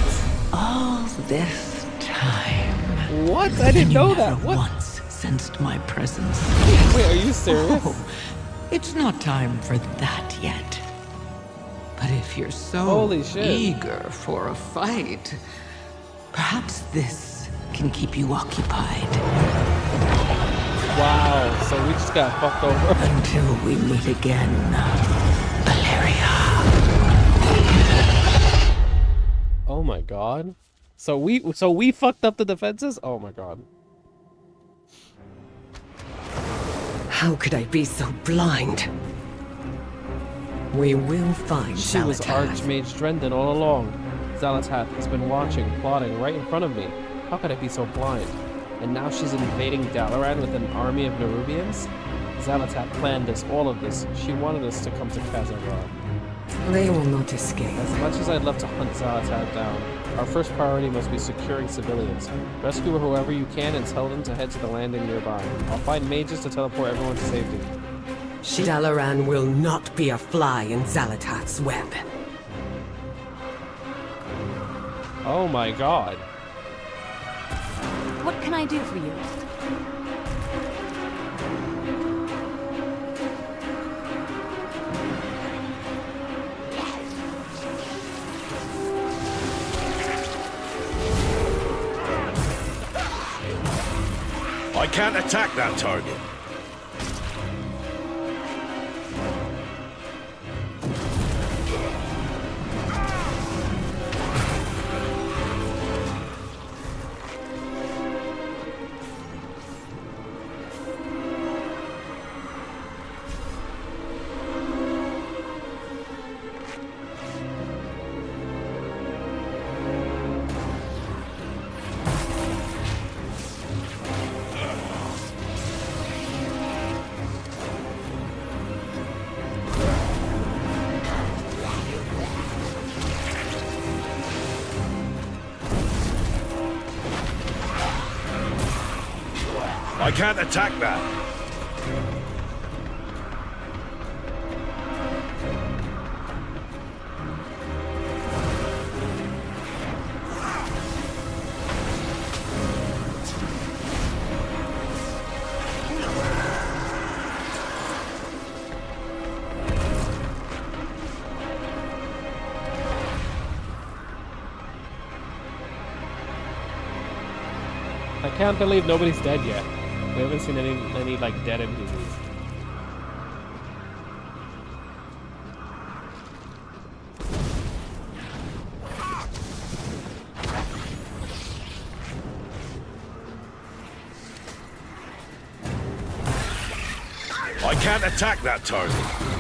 All this time. What? I didn't You know never that. What? once sensed my presence. Wait, are you serious? Oh, it's not time for that yet. But if you're so Holy shit. eager for a fight, perhaps this can keep you occupied Wow, so we just got fucked over. until we meet again, Valeria. Oh my god. So we fucked up the defenses? Oh my god. How could I be so blind? We will find She was Archmage Drendon all along. Zalatath has been watching, plotting right in front of me. How could I be so blind? And now she's invading Dalaran with an army of Nerubians? Zalatath planned this, all of this. She wanted us to come to Khazar. They will not escape. As much as I'd love to hunt Zalatath down, our first priority must be securing civilians. Rescue whoever you can and tell them to head to the landing nearby. I'll find mages to teleport everyone to safety. Dalaran will not be a fly in Zalatath's web. Oh my god. What can I do for you? I can't attack that target. I can't attack that. I can't believe nobody's dead yet. We haven't seen any like dead NPCs. I can't attack that target.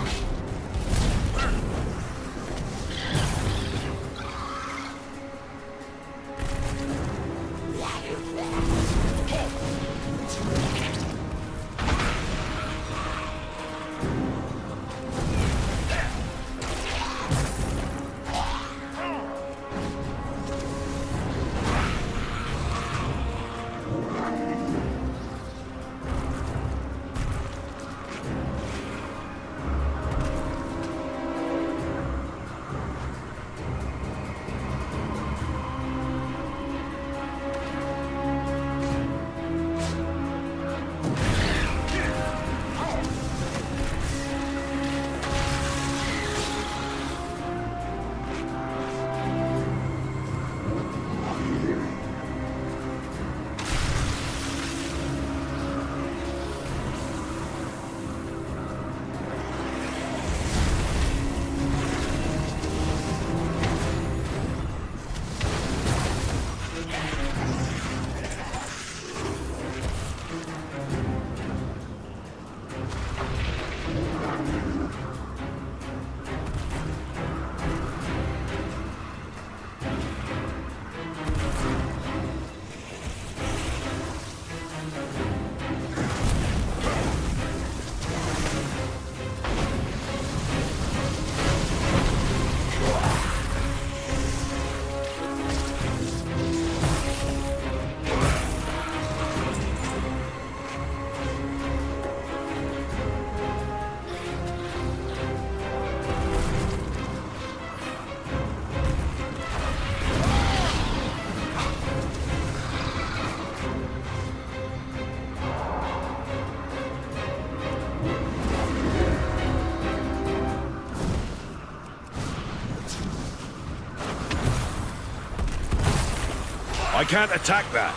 I can't attack that.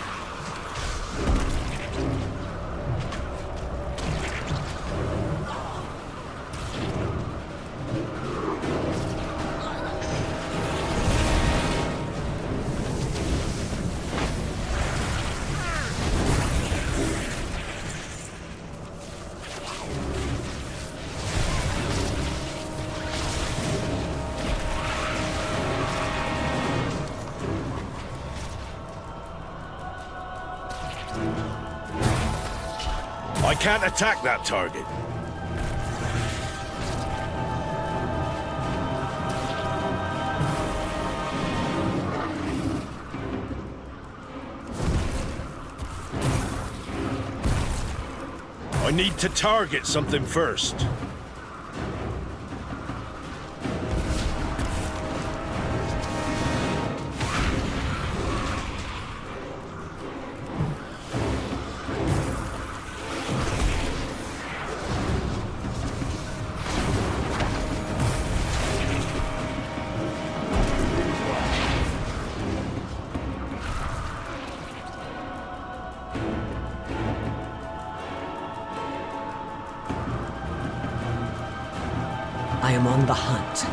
I can't attack that target. I need to target something first. I am on the hunt.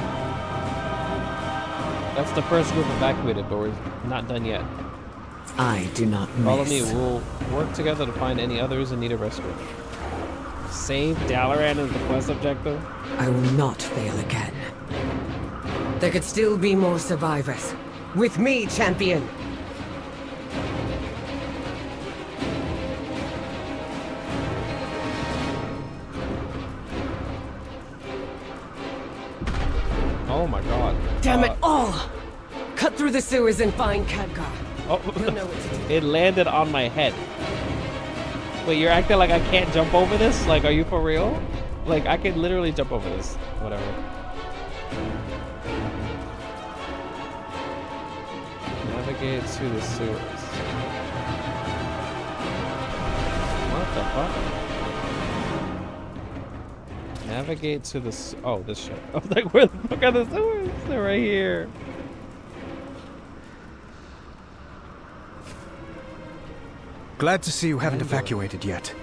That's the first group evacuated, but we're not done yet. I do not miss. Follow me. We'll work together to find any others in need of rescue. Save Dalaran is the quest objective. I will not fail again. There could still be more survivors. With me, champion! Oh my god. Damn it all! Cut through the sewers and find Khadgar. Oh, He'll know what to do. it landed on my head. Wait, you're acting like I can't jump over this? Like, are you for real? Like, I could literally jump over this. Whatever. Navigate to the sewers. What the fuck? Navigate to the oh, this shit. I was like, where the fuck are the sewers? They're right here. Glad to see you haven't evacuated yet.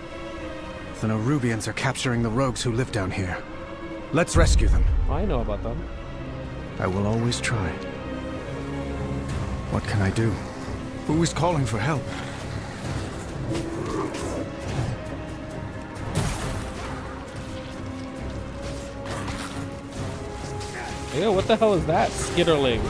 The Nerubians are capturing the rogues who live down here. Let's rescue them. I know about them. I will always try. What can I do? Who is calling for help? Ew, what the hell is that? Skitterling.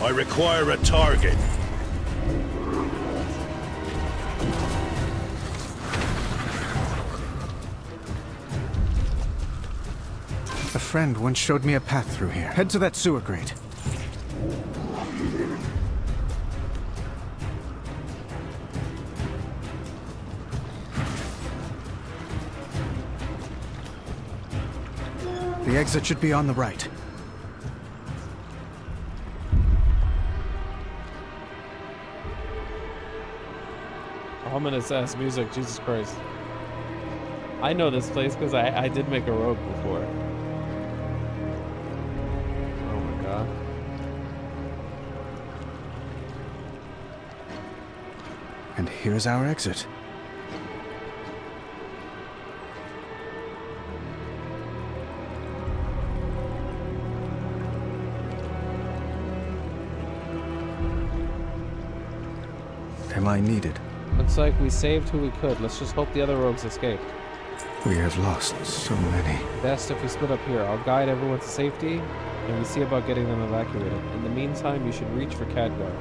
I require a target. A friend once showed me a path through here. Head to that sewer grate. The exit should be on the right. Ominous ass music, Jesus Christ. I know this place because I did make a rogue before. Oh my god. And here's our exit. Am I needed? Looks like we saved who we could. Let's just hope the other rogues escaped. We have lost so many. Best if we split up here. I'll guide everyone to safety, and we see about getting them evacuated. In the meantime, you should reach for Khadgar.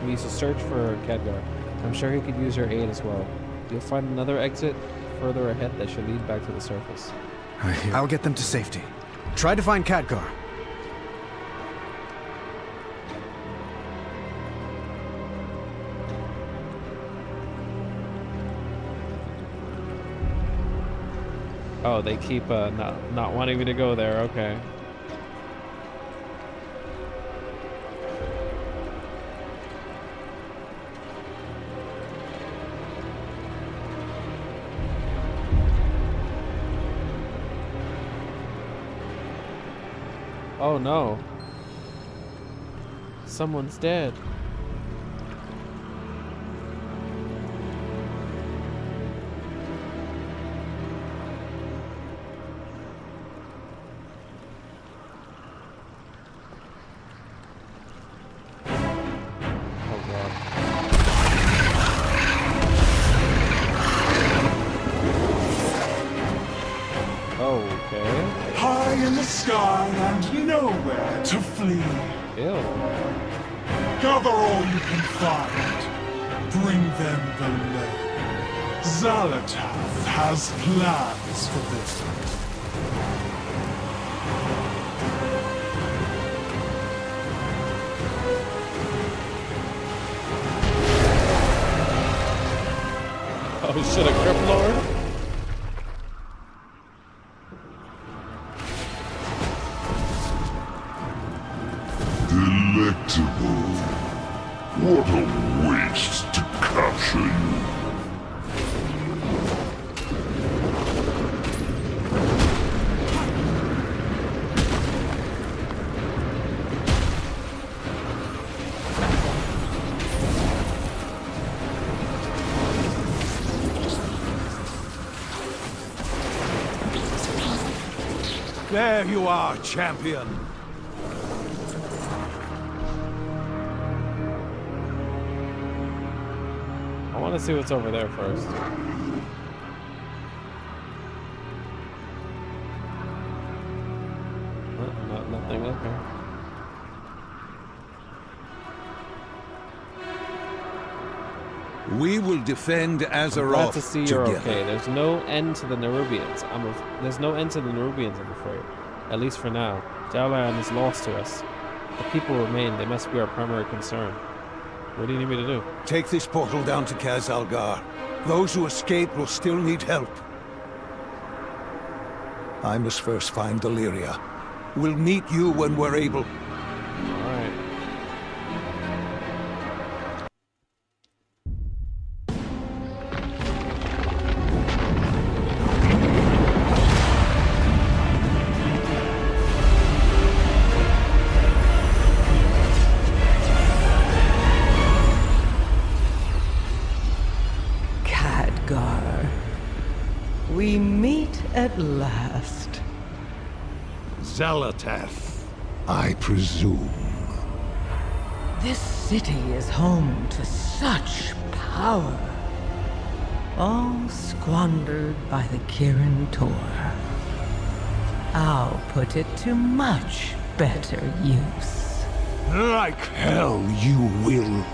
We used to search for Khadgar. I'm sure he could use your aid as well. You'll find another exit further ahead that should lead back to the surface. I'll get them to safety. Try to find Khadgar. Oh, they keep not wanting me to go there. Okay. Oh no. Someone's dead. High in the sky and nowhere to flee. Ew. Gather all you can find. Bring them below. Xalatath has plans for this. Oh shit, a Crypt Lord? Delectable. What a waste to capture you. There you are, champion. I want to see what's over there first. Nothing. Okay. We will defend Azeroth Glad to see you're together. okay. There's no end to the Nerubians. There's no end to the Nerubians, I'm afraid. At least for now. Dalaran is lost to us. The people remain. They must be our primary concern. What do you need me to do? Take this portal down to Kaz Algar. Those who escape will still need help. I must first find Deliria. We'll meet you when we're able. Alright. Khadgar. We meet at last. Xalatath, I presume. This city is home to such power. All squandered by the Kirin Tor. I'll put it to much better use. Like hell you will.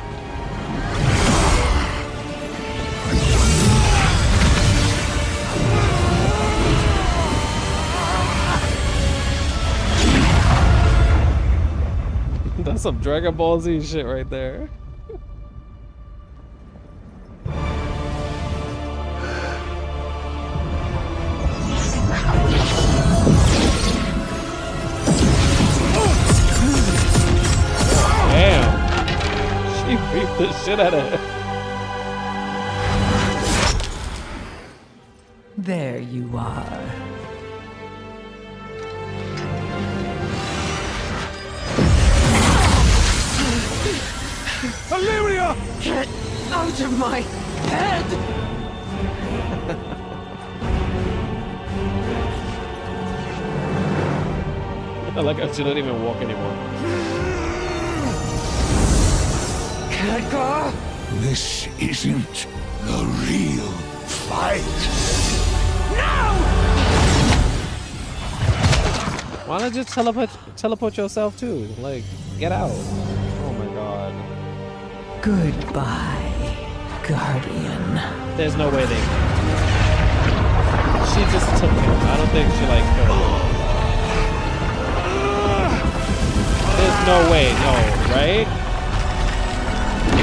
That's some Dragon Ball Z shit right there. Damn. She beat the shit out of him. There you are. Deliria! Get out of my head! I like how she don't even walk anymore. Khadgar! This isn't the real fight. No! Why not just teleport yourself too? Like, get out. Oh my god. Goodbye, Guardian. There's no way they. She just took him. I don't think she like killed him. There's no way, no, right?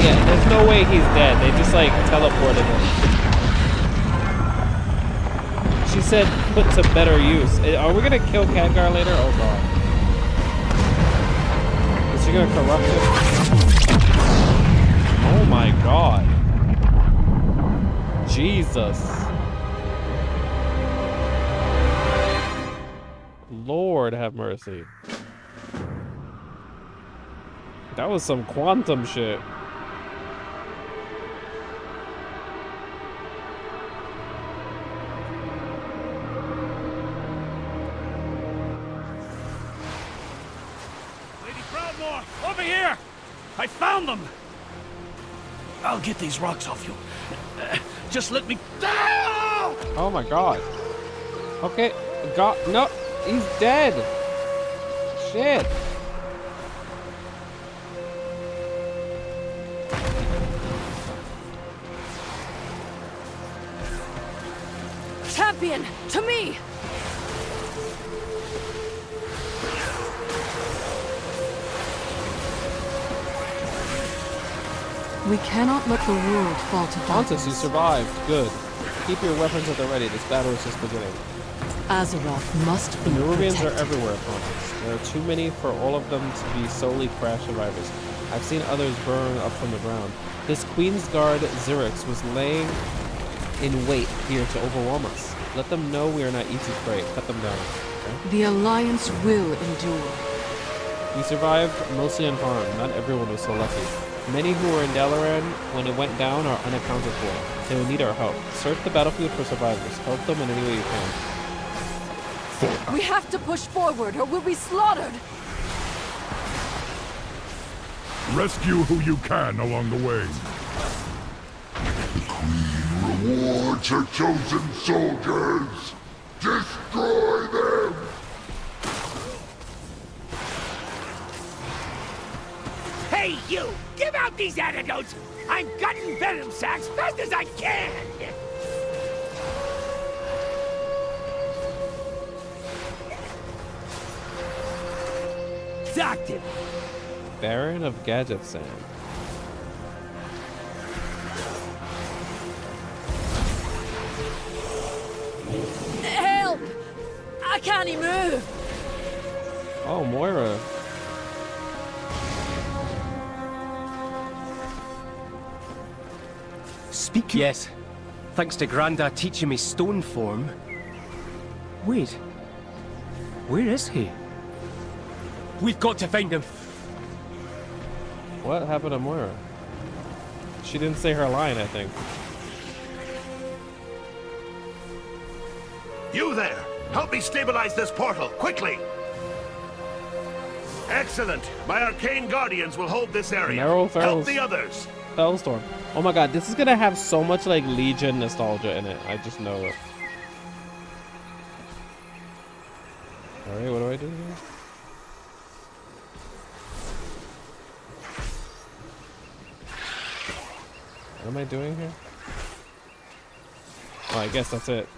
Yeah, there's no way he's dead. They just like teleported him. She said put to better use. Are we gonna kill Khadgar later? Oh god. Is she gonna corrupt him? Oh my god. Jesus. Lord have mercy. That was some quantum shit. Lady Proudmoore, over here! I found them! I'll get these rocks off you. Just let me... Oh my god. Okay, god, no, he's dead. Shit. Champion, to me! We cannot let the world fall to Pontus, darkness. you survived. Good. Keep your weapons at the ready. This battle is just beginning. Azeroth must be The Nerubians are protected. everywhere, Pontus. There are too many for all of them to be solely crash survivors. I've seen others burn up from the ground. This Queen's Guard Xerix was laying in wait here to overwhelm us. Let them know we are not easy prey. Cut them down. Okay? The Alliance will endure. We survived mostly unharmed. Not everyone was so lucky. Many who were in Dalaran when it went down are unaccounted for. They will need our help. Search the battlefield for survivors. Help them in any way you can. We have to push forward or we'll be slaughtered! Rescue who you can along the way. The Queen rewards her chosen soldiers. Destroy them! Hey, you! Give out these antidotes! I'm gutting venom sacs fast as I can! Doctor! Baron of Gadgetzan. Help! I can't even move! Oh, Moira. Speak. Yes. Thanks to Granda teaching me stone form. Wait. Where is he? We've got to find him. What happened to Moira? She didn't say her line, I think. You there! Help me stabilize this portal, quickly! Excellent! My arcane guardians will hold this area. Help the others! Hellstorm. Oh my god, this is gonna have so much like Legion nostalgia in it. I just know it. Alright, what do I do here? What am I doing here? Oh, I guess that's it.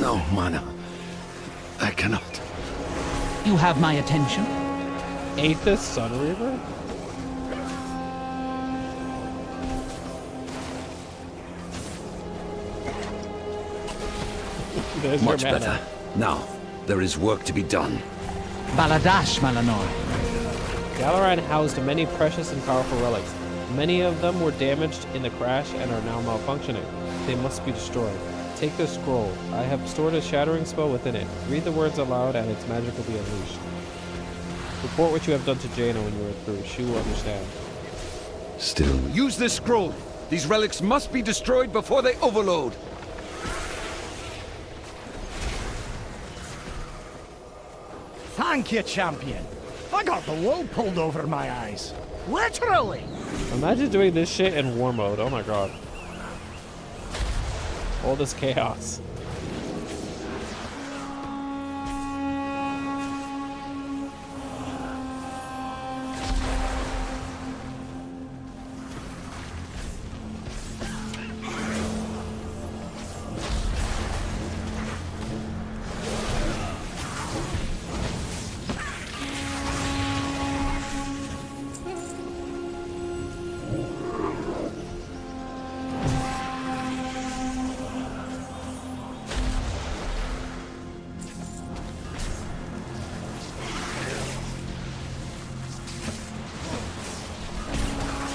No, Mana. I cannot. You have my attention. Aethys Sunreaver? There's Much your mana. better. Now, there is work to be done. Baladash, Malanor. Dalaran housed many precious and powerful relics. Many of them were damaged in the crash and are now malfunctioning. They must be destroyed. Take this scroll. I have stored a shattering spell within it. Read the words aloud and its magic will be unleashed. Report what you have done to Jaina when you are through. She will understand. Still. Use this scroll. These relics must be destroyed before they overload. Thank you, champion. I got the wool pulled over my eyes. Literally. Imagine doing this shit in war mode. Oh my god. All this chaos.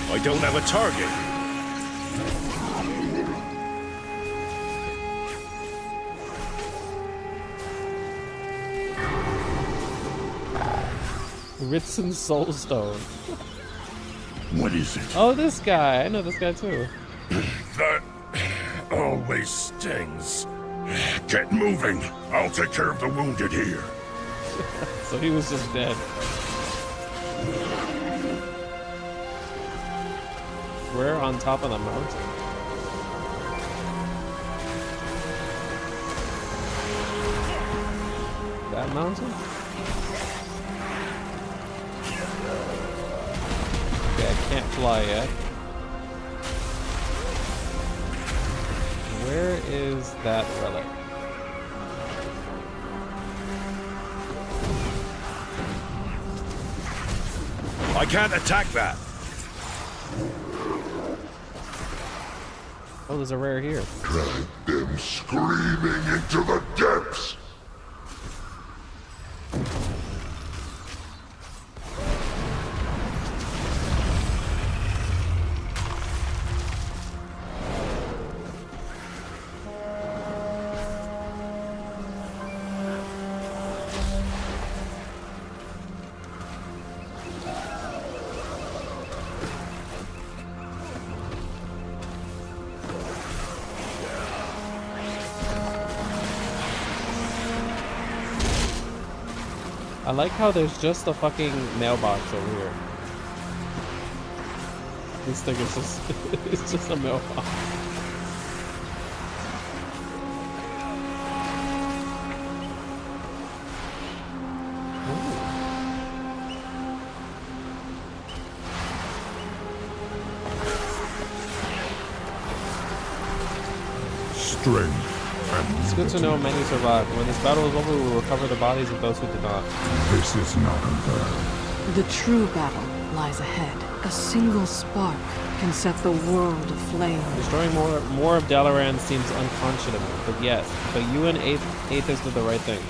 I don't have a target. Ritson Soulstone. What is it? Oh, this guy. I know this guy too. That always stings. Get moving. I'll take care of the wounded here. So he was just dead. We're on top of the mountain. That mountain? Okay, I can't fly yet. Where is that relic? I can't attack that. Oh, there's a rare here. Drag them screaming into the depths. I like how there's just a fucking mailbox over here. This thing is just, it's just a mailbox. Strength. It's good to know many survived. When this battle is over, we will recover the bodies of those who did not. This is not over. The true battle lies ahead. A single spark can set the world aflame. Destroying more of Dalaran seems unconscionable, but yes. But you and Aethys did the right thing.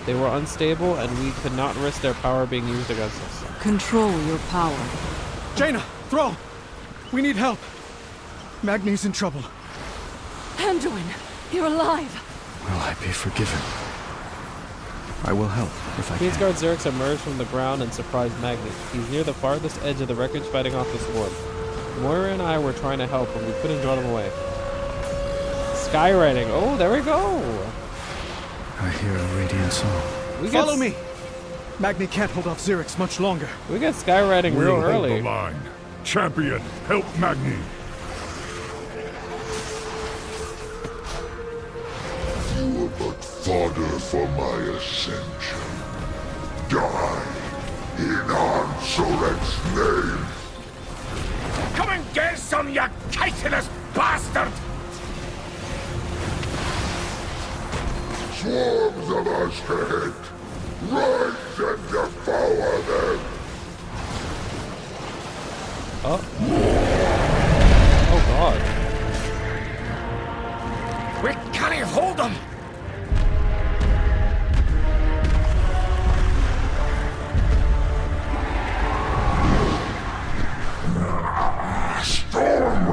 They were unstable, and we could not risk their power being used against us. Control your power. Jaina! Thrall! We need help! Magni's in trouble. Anduin, you're alive! Will I be forgiven? I will help if I can. Queensguard Xerx emerged from the ground and surprised Magni. He's near the farthest edge of the wreckage fighting off the swarm. Moira and I were trying to help, but we couldn't draw them away. Skywriting. Oh, there we go! I hear a radiant song. Follow me! Magni can't hold off Xerx much longer. We get skywriting real We'll early. hold the line. Champion, help Magni. You were but fodder for my ascension. Die in Ansoret's name. Come and get some, you chitinous bastard! Swarms of us ahead. Rise and devour them. Oh. Oh god. We can't hold them! Storm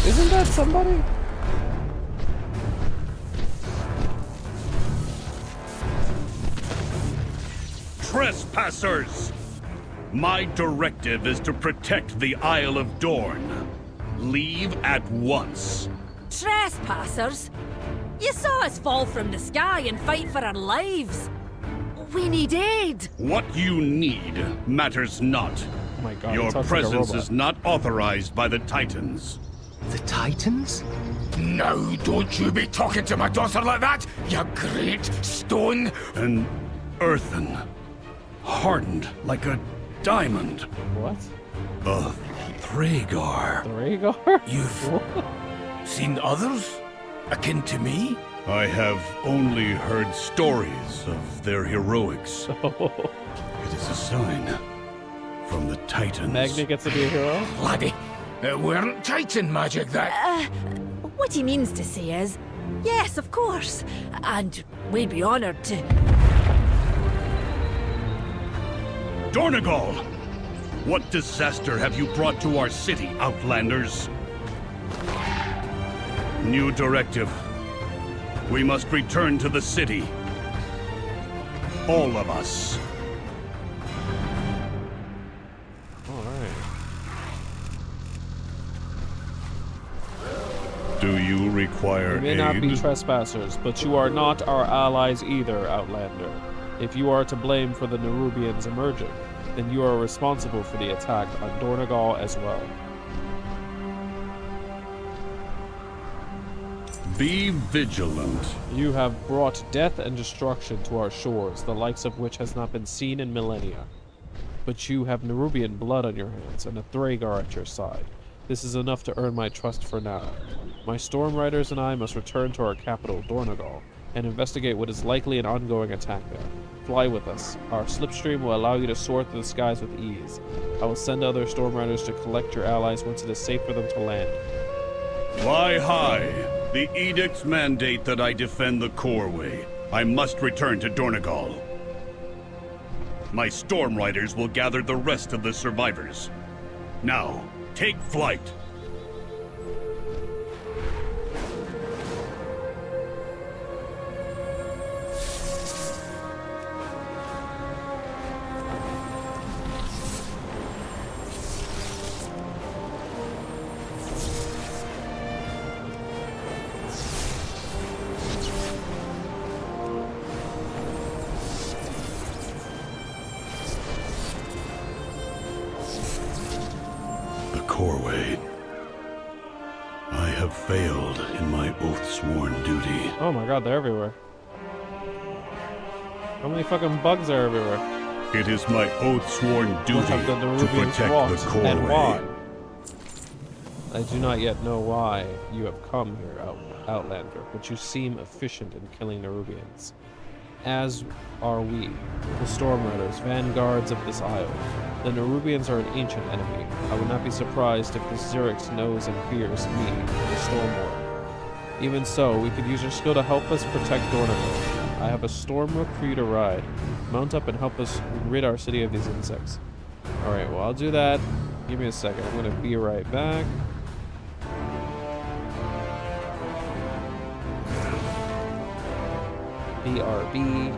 Isn't that somebody? Trespassers! My directive is to protect the Isle of Dorne. Leave at once. Trespassers? You saw us fall from the sky and fight for our lives. We need aid. What you need matters not. Oh my God, Your it sounds presence like a is not authorized by the Titans. The Titans? Now don't you be talking to my daughter like that, you great stone! An earthen, hardened like a diamond. What? A Thragar. Thragar? You've seen others akin to me? I have only heard stories of their heroics. It is a sign from the Titans. Magna gets to be a hero? Laddie, it weren't Titan magic that... What he means to say is, yes, of course. And we'd be honored to... Dornegal! What disaster have you brought to our city, Outlanders? New directive. We must return to the city. All of us. Alright. Do you require You may aid? not be trespassers, but you are not our allies either, Outlander. If you are to blame for the Nerubians emerging, then you are responsible for the attack on Dornegal as well. Be vigilant. You have brought death and destruction to our shores, the likes of which has not been seen in millennia. But you have Nerubian blood on your hands and a Thragar at your side. This is enough to earn my trust for now. My Storm Riders and I must return to our capital, Dornegal, and investigate what is likely an ongoing attack there. Fly with us. Our slipstream will allow you to soar through the skies with ease. I will send other Storm Riders to collect your allies once it is safe for them to land. Fly high. The edicts mandate that I defend the Coreway. I must return to Dornegal. My Storm Riders will gather the rest of the survivors. Now, take flight. Coreway. I have failed in my oath-sworn duty. Oh my god, they're everywhere. How many fucking bugs are everywhere? It is my oath-sworn duty to protect the Coreway. And why? I do not yet know why you have come here, Outlander, but you seem efficient in killing Nerubians. As are we, the Storm Riders, vanguards of this isle. The Nerubians are an ancient enemy. I would not be surprised if the Xerix knows and fears me, the Storm Lord. Even so, we could use your skill to help us protect Dornegal. I have a Stormrook for you to ride. Mount up and help us rid our city of these insects. Alright, well I'll do that. Give me a second. I'm gonna be right back. BRB.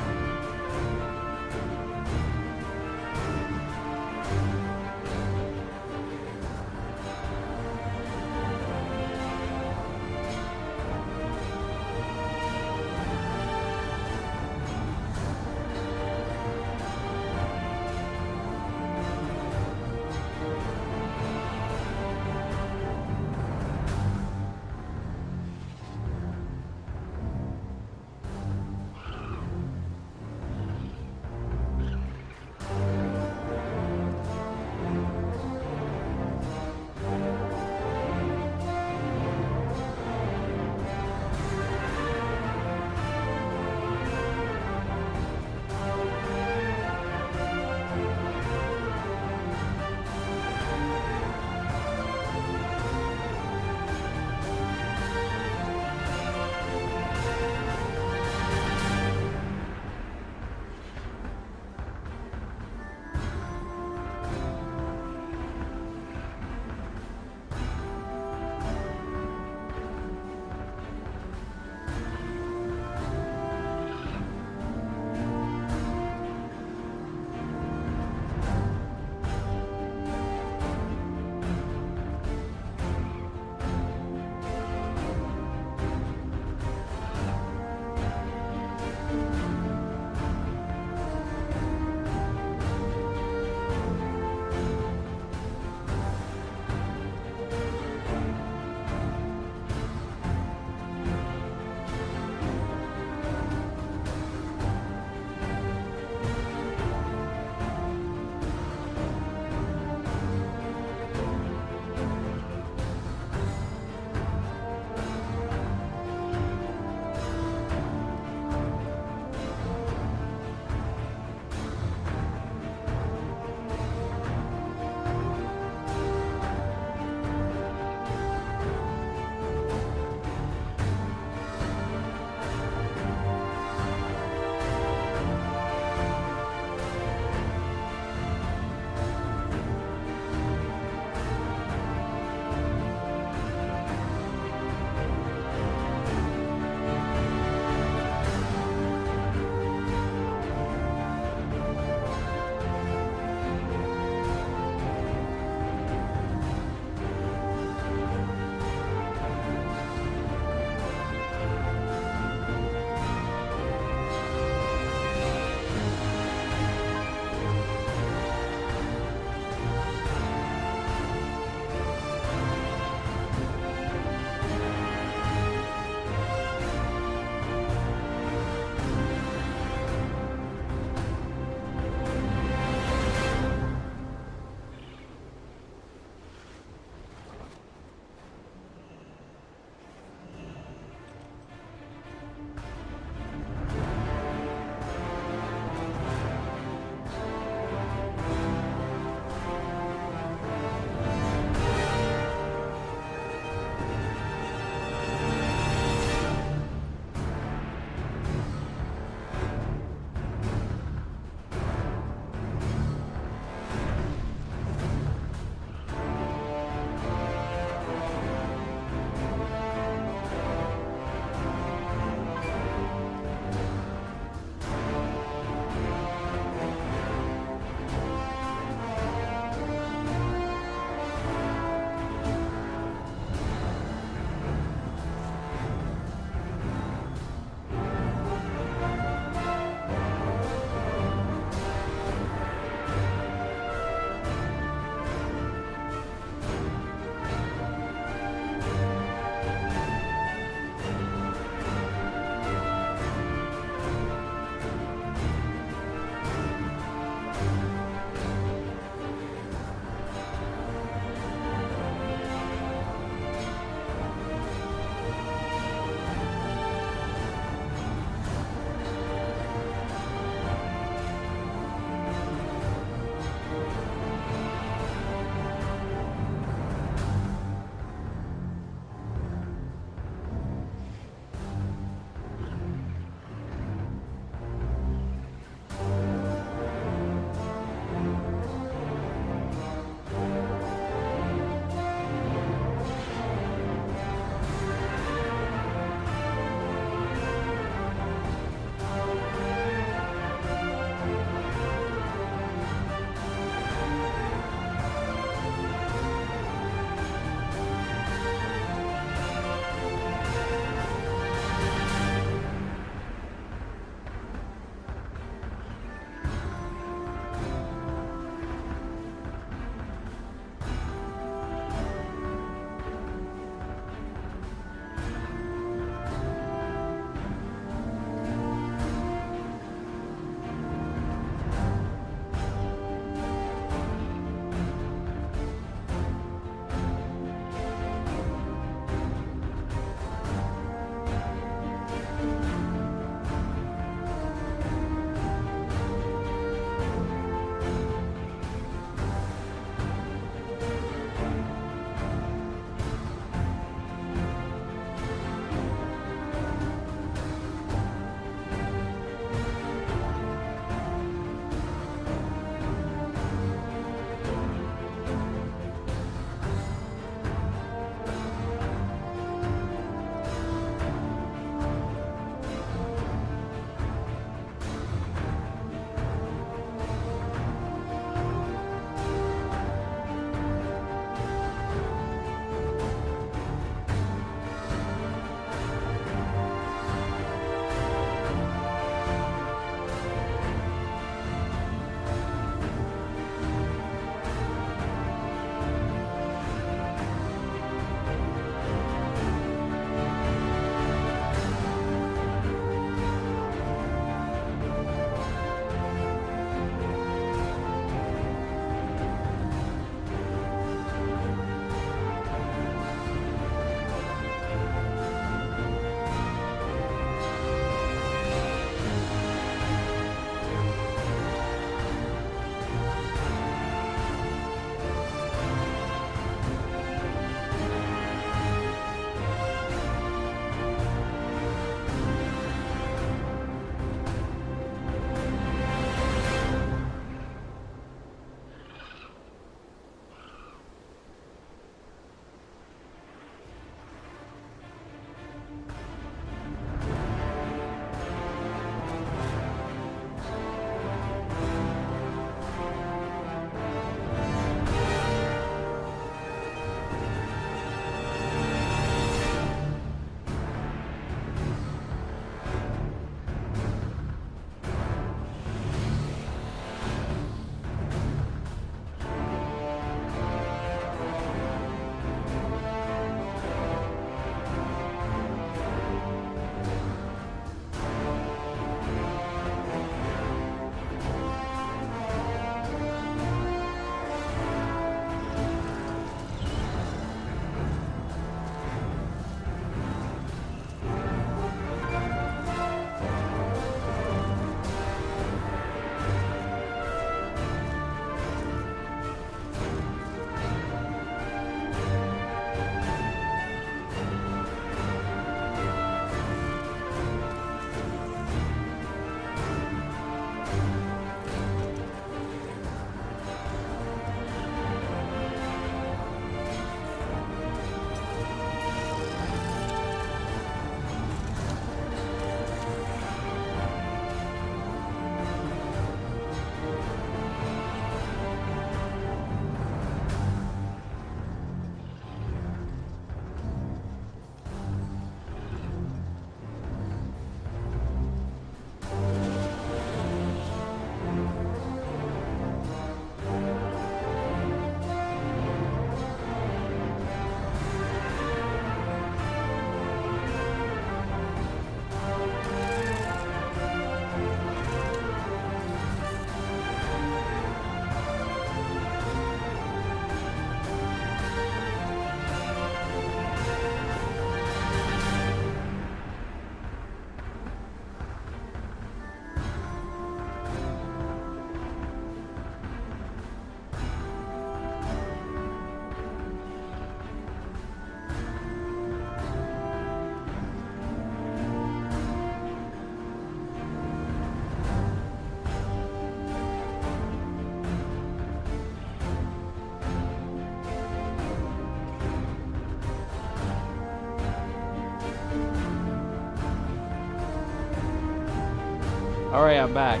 Alright, I'm back.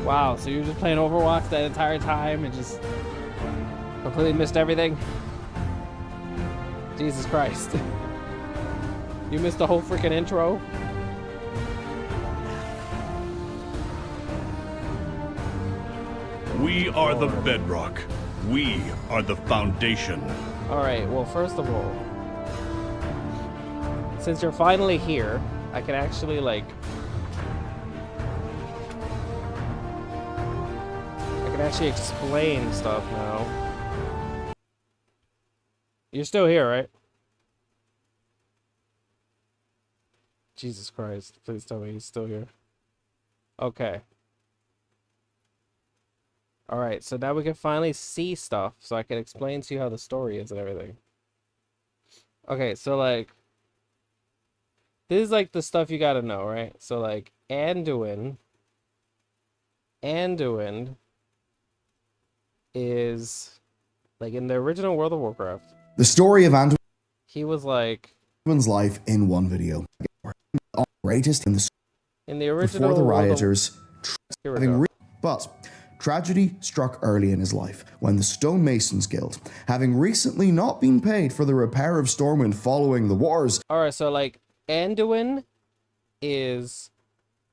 Wow, so you're just playing Overwatch that entire time and just completely missed everything? Jesus Christ. You missed the whole freaking intro? We are the bedrock. We are the foundation. Alright, well, first of all, since you're finally here, I can actually like explain stuff now. You're still here, right? Jesus Christ, please tell me he's still here. Okay. Alright, so now we can finally see stuff, so I can explain to you how the story is and everything. Okay, so like, this is like the stuff you gotta know, right? So like, Anduin is, like in the original World of Warcraft, The story of Anduin's he was like, life in one video. Greatest in the original before the World of- rioters Here we having go. but tragedy struck early in his life when the Stonemasons Guild, having recently not been paid for the repair of Stormwind following the wars. Alright, so like, Anduin is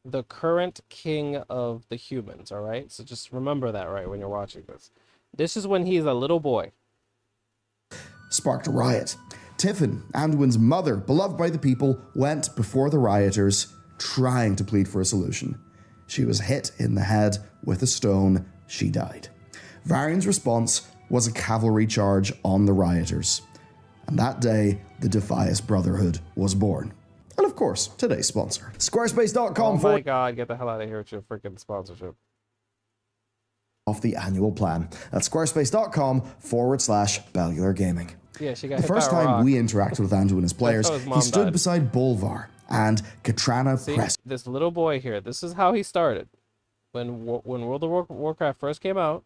the current king of the humans, alright? So just remember that, right, when you're watching this. This is when he's a little boy. Sparked a riot. Tiffin, Anduin's mother, beloved by the people, went before the rioters, trying to plead for a solution. She was hit in the head with a stone. She died. Varian's response was a cavalry charge on the rioters. And that day, the Defias Brotherhood was born. And of course, today's sponsor, Squarespace.com. Oh my god, get the hell out of here with your freaking sponsorship. Off the annual plan at squarespace.com/Bellular Gaming. Yeah, she got The hit by first a time rock. we interacted with Anduin as players, how his he mom stood died. beside Bolvar and Katrana See, Press. this little boy here, this is how he started. When World of Warcraft first came out,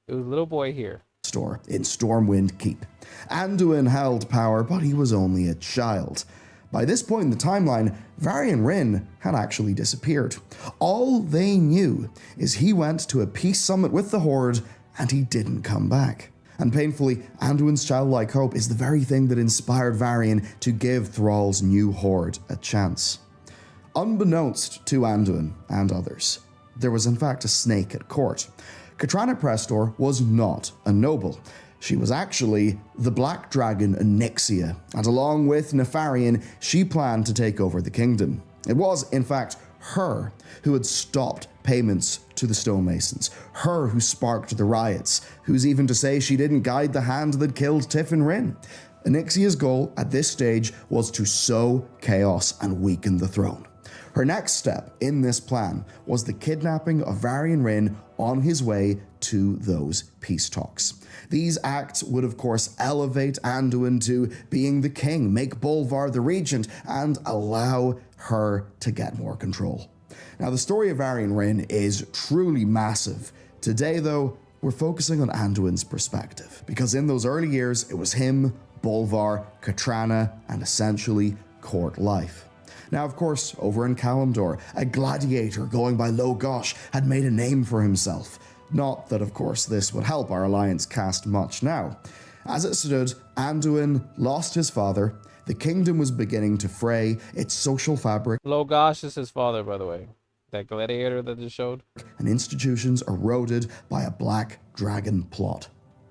it was a little boy here. Store in Stormwind Keep. Anduin held power, but he was only a child. By this point in the timeline, Varian Wrynn had actually disappeared. All they knew is he went to a peace summit with the Horde and he didn't come back. And painfully, Anduin's childlike hope is the very thing that inspired Varian to give Thrall's new Horde a chance. Unbeknownst to Anduin and others, there was in fact a snake at court. Katrana Prestor was not a noble. She was actually the Black Dragon Onyxia, and along with Nefarian, she planned to take over the kingdom. It was, in fact, her who had stopped payments to the stonemasons, her who sparked the riots, who's even to say she didn't guide the hand that killed Tiffin Wrynn. Onyxia's goal at this stage was to sow chaos and weaken the throne. Her next step in this plan was the kidnapping of Varian Wrynn on his way to those peace talks. These acts would of course elevate Anduin to being the king, make Bolvar the regent, and allow her to get more control. Now the story of Varian Wrynn is truly massive. Today though, we're focusing on Anduin's perspective, because in those early years it was him, Bolvar, Katrana, and essentially court life. Now, of course, over in Kalimdor, a gladiator going by Logosh had made a name for himself. Not that, of course, this would help our alliance cast much now. As it stood, Anduin lost his father, the kingdom was beginning to fray its social fabric. Logosh is his father, by the way. That gladiator that just showed. And institutions eroded by a black dragon plot.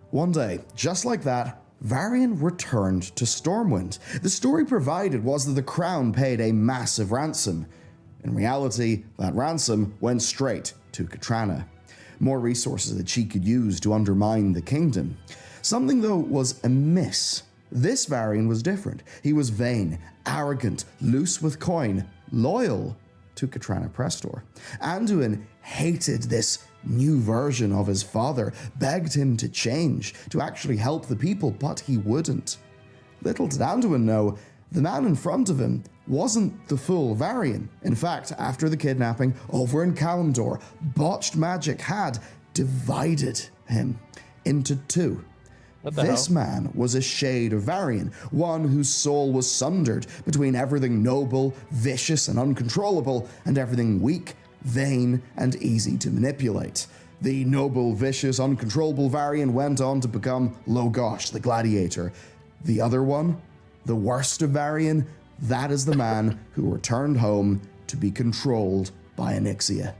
One day, just like that, Varian returned to Stormwind. The story provided was that the crown paid a massive ransom. In reality, that ransom went straight to Katrana. More resources that she could use to undermine the kingdom. Something, though, was amiss. This Varian was different. He was vain, arrogant, loose with coin, loyal to Katrana Prestor. Anduin hated this new version of his father, begged him to change, to actually help the people, but he wouldn't. Little did Anduin know, the man in front of him wasn't the full Varian. In fact, after the kidnapping over in Kalimdor, botched magic had divided him into two. This man was a shade of Varian, one whose soul was sundered between everything noble, vicious, and uncontrollable, and everything weak, vain, and easy to manipulate. The noble, vicious, uncontrollable Varian went on to become Logosh, the gladiator. The other one, the worst of Varian, that is the man who returned home to be controlled by Onyxia.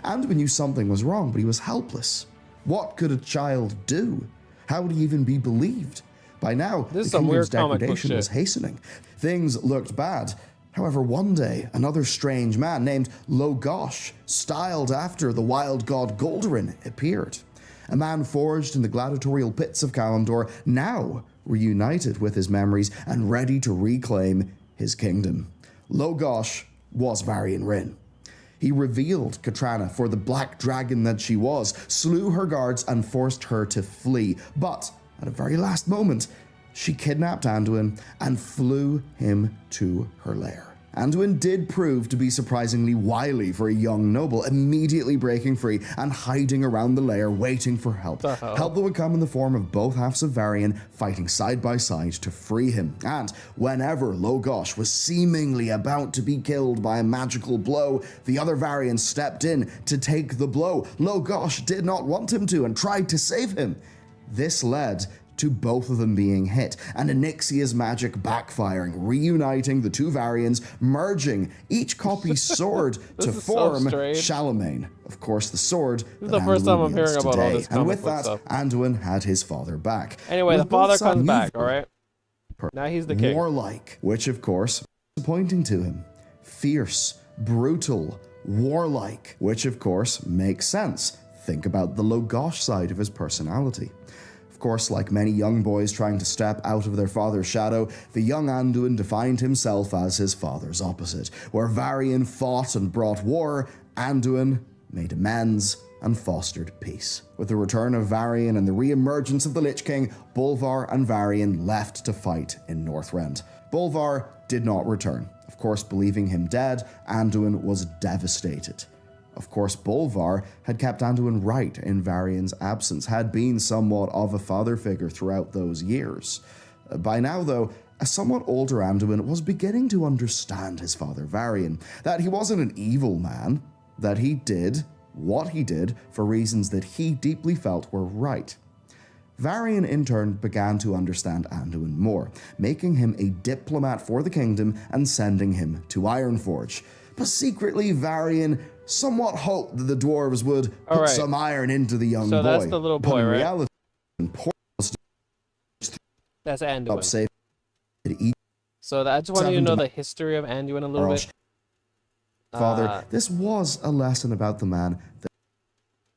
Anduin knew something was wrong, but he was helpless. What could a child do? How would he even be believed? By now, This is the some kingdom's weird comic book degradation was shit. hastening. Things looked bad. However, one day, another strange man named Logosh, styled after the wild god Goldarin, appeared. A man forged in the gladiatorial pits of Kalimdor, now reunited with his memories and ready to reclaim his kingdom. Logosh was Varian Wrynn. He revealed Katrana for the black dragon that she was, slew her guards, and forced her to flee. But at a very last moment, she kidnapped Anduin and flew him to her lair. Anduin did prove to be surprisingly wily for a young noble, immediately breaking free and hiding around the lair waiting for help. Help that would come in the form of both halves of Varian fighting side by side to free him. And whenever Logosh was seemingly about to be killed by a magical blow, the other Varian stepped in to take the blow. Logosh did not want him to and tried to save him. This led to both of them being hit, and Onyxia's magic backfiring, reuniting the two Varians, merging each copy's sword to form Charlemagne. Of course, the sword This is the first time I'm hearing about all this and with comic that, book stuff. Anduin had his father back. Anyway, With the father both sides comes back, alright? Now he's the king. Warlike, which of course is pointing to him. Fierce, brutal, warlike, which of course makes sense. Think about the Logosh side of his personality. Of course, like many young boys trying to step out of their father's shadow, the young Anduin defined himself as his father's opposite. Where Varian fought and brought war, Anduin made amends and fostered peace. With the return of Varian and the re-emergence of the Lich King, Bolvar and Varian left to fight in Northrend. Bolvar did not return. Of course, believing him dead, Anduin was devastated. Of course, Bolvar had kept Anduin right in Varian's absence, had been somewhat of a father figure throughout those years. By now, though, a somewhat older Anduin was beginning to understand his father Varian, that he wasn't an evil man, that he did what he did for reasons that he deeply felt were right. Varian in turn began to understand Anduin more, making him a diplomat for the kingdom and sending him to Ironforge. But secretly, Varian somewhat hoped that the dwarves would put some iron into the young boy. So that's the little boy, but in right? reality, That's Anduin. Each So I just wanted you to know the history of Anduin a little bit. Father, this was a lesson about the man that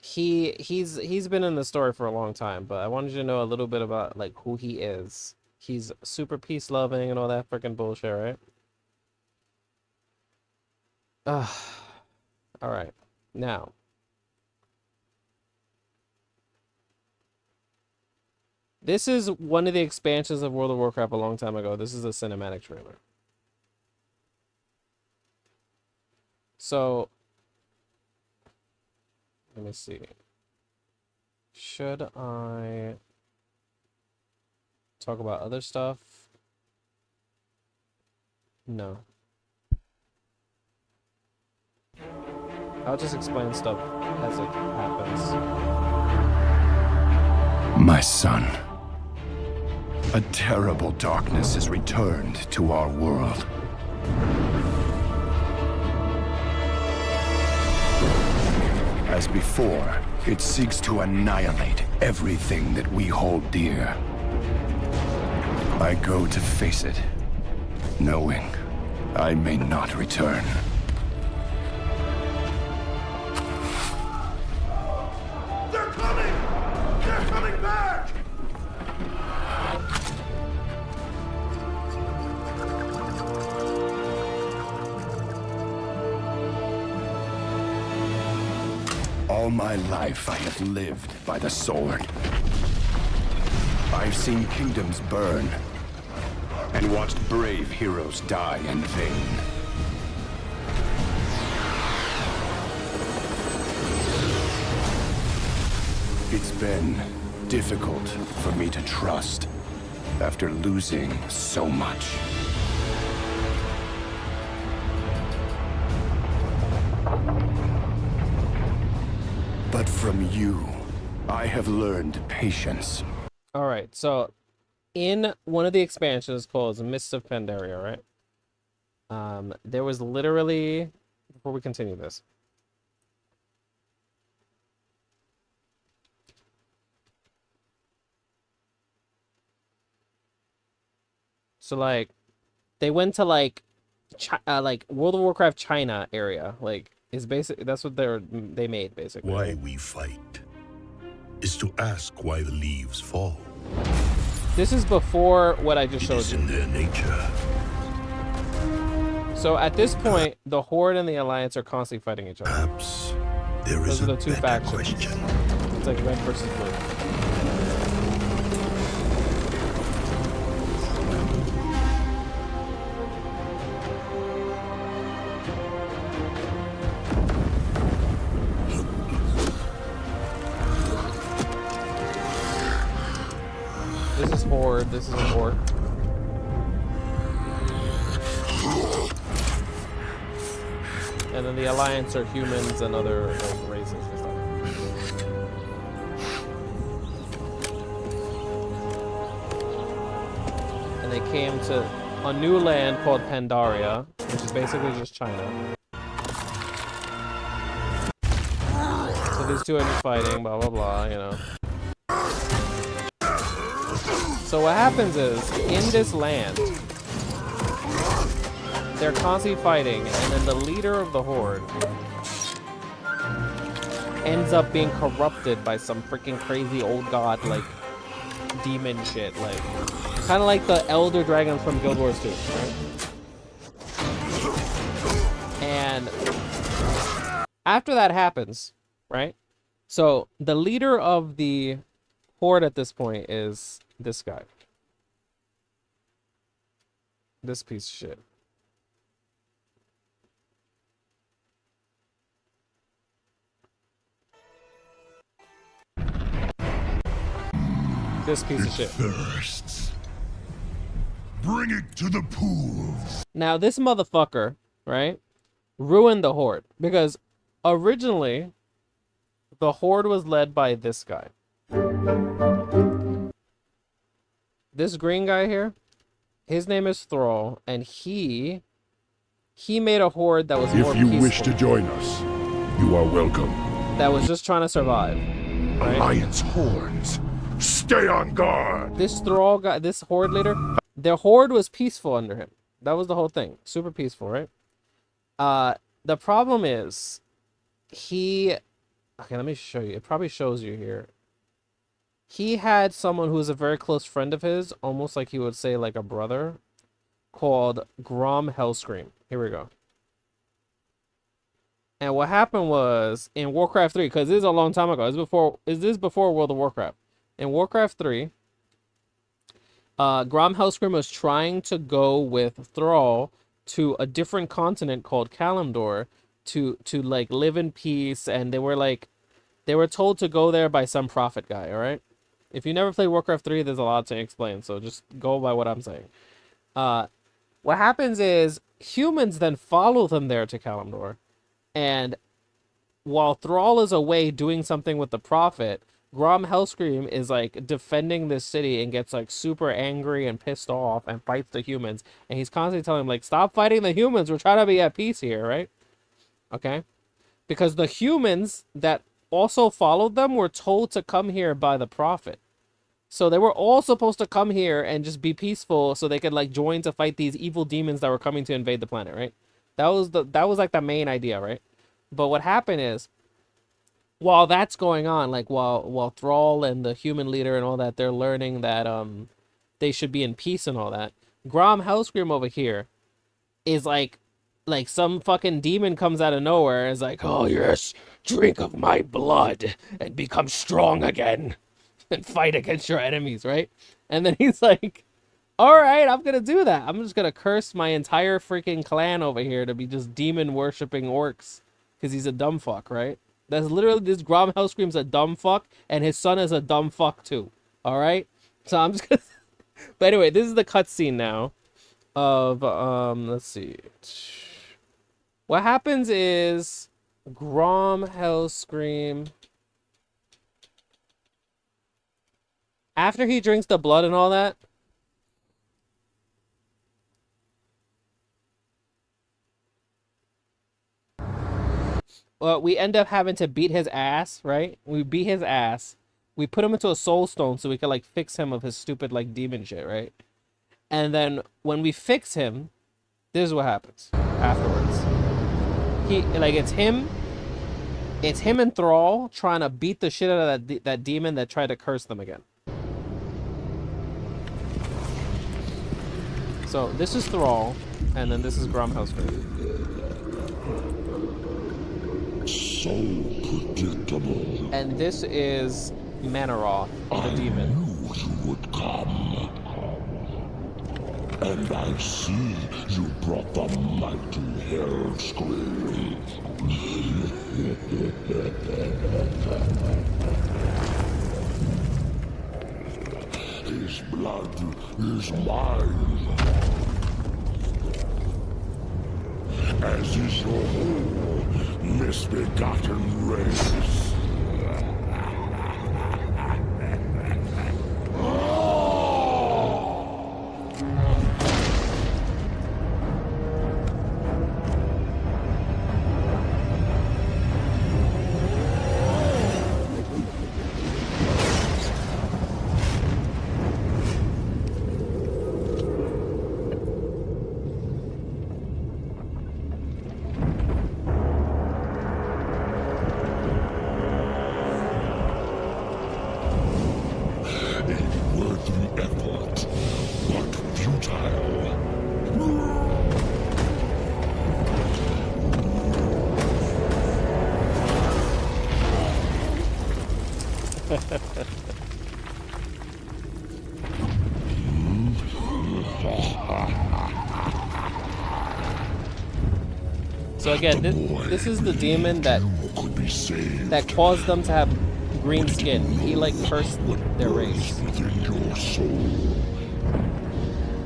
he's been in the story for a long time, but I wanted you to know a little bit about like who he is. He's super peace loving and all that freaking bullshit, right? All right. Now, this is one of the expansions of World of Warcraft a long time ago. This is a cinematic trailer. So, let me see. Should I talk about other stuff? No. I'll just explain stuff as it happens. My son, a terrible darkness has returned to our world. As before, it seeks to annihilate everything that we hold dear. I go to face it, knowing I may not return. They're coming! They're coming back! All my life I have lived by the sword. I've seen kingdoms burn and watched brave heroes die in vain. It's been difficult for me to trust after losing so much. But from you, I have learned patience. All right, so in one of the expansions called Mists of Pandaria, right? There was literally, before we continue this, So like, they went to like World of Warcraft China area. Like, is basically that's what they made basically. Why we fight is to ask why the leaves fall. This is before what I just showed you. In their nature. So at this point, the Horde and the Alliance are constantly fighting each other. Perhaps there Those is are the a two better factions. question. It's like red versus blue. This is Horde, this is an Orc. And then the Alliance are humans and other like, races and stuff. And they came to a new land called Pandaria, which is basically just China. So these two are just fighting, blah blah blah, you know. So what happens is, in this land, they're constantly fighting, and then the leader of the Horde ends up being corrupted by some freaking crazy old god, like, demon shit, like, kind of like the Elder Dragons from Guild Wars 2, right? And after that happens, right? So, the leader of the Horde at this point is this guy. This piece of shit. This piece of shit. Thirsts. Bring it to the pools. Now, this motherfucker, right, ruined the Horde. Because originally, the Horde was led by this guy. This green guy here, his name is Thrall, and he made a Horde that was more peaceful. If you wish to join us, you are welcome. That was just trying to survive. Right? Alliance hordes, stay on guard. This Thrall guy, this Horde leader, their Horde was peaceful under him. That was the whole thing. Super peaceful, right? The problem is, okay, let me show you. It probably shows you here. He had someone who was a very close friend of his, almost like he would say like a brother, called Grom Hellscream. Here we go. And what happened was, in Warcraft 3, because this is a long time ago, this is before World of Warcraft. In Warcraft 3, Grom Hellscream was trying to go with Thrall to a different continent called Kalimdor to like live in peace, and they were told to go there by some prophet guy, alright? If you never played Warcraft 3, there's a lot to explain, so just go by what I'm saying. What happens is, humans then follow them there to Kalimdor, and while Thrall is away doing something with the prophet, Grom Hellscream is like defending this city and gets like super angry and pissed off and fights the humans, and he's constantly telling them like, stop fighting the humans, we're trying to be at peace here, right? Okay? Because the humans that also followed them were told to come here by the prophet. So they were all supposed to come here and just be peaceful so they could like join to fight these evil demons that were coming to invade the planet, right? That was like the main idea, right? But what happened is, while that's going on, like while Thrall and the human leader and all that, they're learning that they should be in peace and all that, Grom Hellscream over here is like some fucking demon comes out of nowhere and is like, oh yes, drink of my blood and become strong again and fight against your enemies, right? And then he's like, all right, I'm gonna do that. I'm just gonna curse my entire freaking clan over here to be just demon worshipping orcs because he's a dumb fuck, right? That's literally, this Grom Hellscream's a dumb fuck, and his son is a dumb fuck too. All right, so I'm just gonna. But anyway, this is the cutscene now of let's see. What happens is Grom Hellscream, after he drinks the blood and all that, well, we end up having to beat his ass, right? We beat his ass. We put him into a soul stone so we could like fix him of his stupid like demon shit, right? And then when we fix him, this is what happens afterwards. It's him and Thrall trying to beat the shit out of that demon that tried to curse them again. So this is Thrall, and then this is Gromhellscream. So predictable. And this is Manaroth, the demon. I knew you would come. And I see you brought the mighty Hellscream. His blood is mine. As is your whole misbegotten race. So again, this is the demon that caused them to have green skin. He like cursed their race. Within your soul,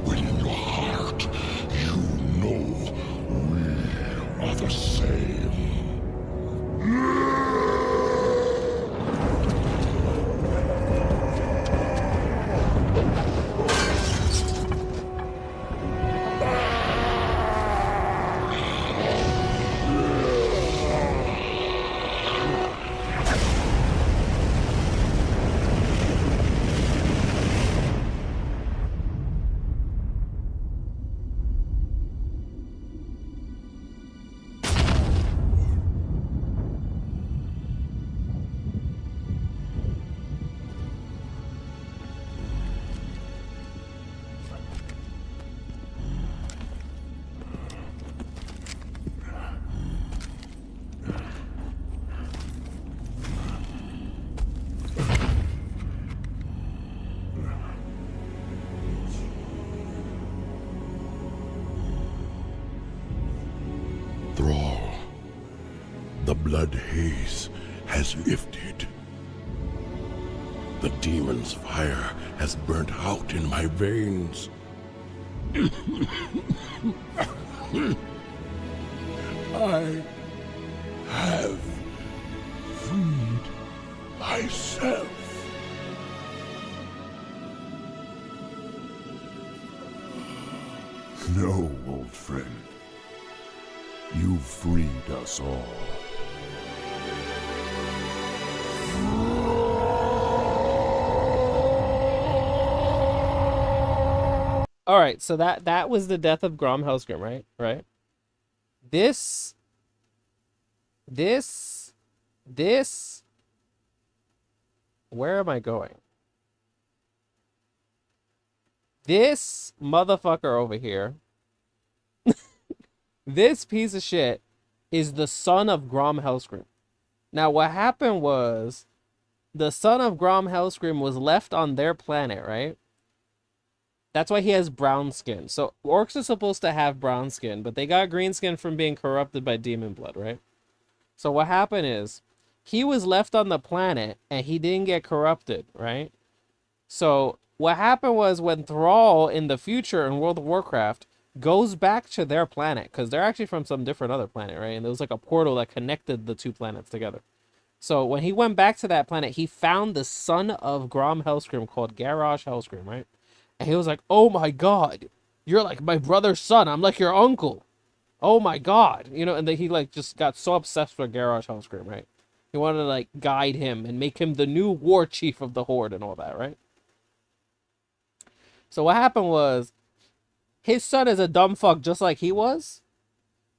within your heart, you know we are the same. Thrall, the blood haze has lifted. The demon's fire has burnt out in my veins. I have freed myself. No, old friend. You freed us all. All right, so that was the death of Gromhellscream, right? Right. This. Where am I going? This motherfucker over here. This piece of shit is the son of Gromhellscream. Now, what happened was the son of Gromhellscream was left on their planet, right? That's why he has brown skin. So orcs are supposed to have brown skin, but they got green skin from being corrupted by demon blood, right? So what happened is he was left on the planet and he didn't get corrupted, right? So what happened was when Thrall in the future in World of Warcraft goes back to their planet, because they're actually from some different other planet, right? And there was like a portal that connected the two planets together. So when he went back to that planet, he found the son of Gromhellscream called Garrosh Hellscream, right? And he was like, oh my god, you're like my brother's son. I'm like your uncle. Oh my god. You know, and then he like just got so obsessed with Garrosh Hellscream, right? He wanted to like guide him and make him the new war chief of the Horde and all that, right? So what happened was his son is a dumb fuck just like he was.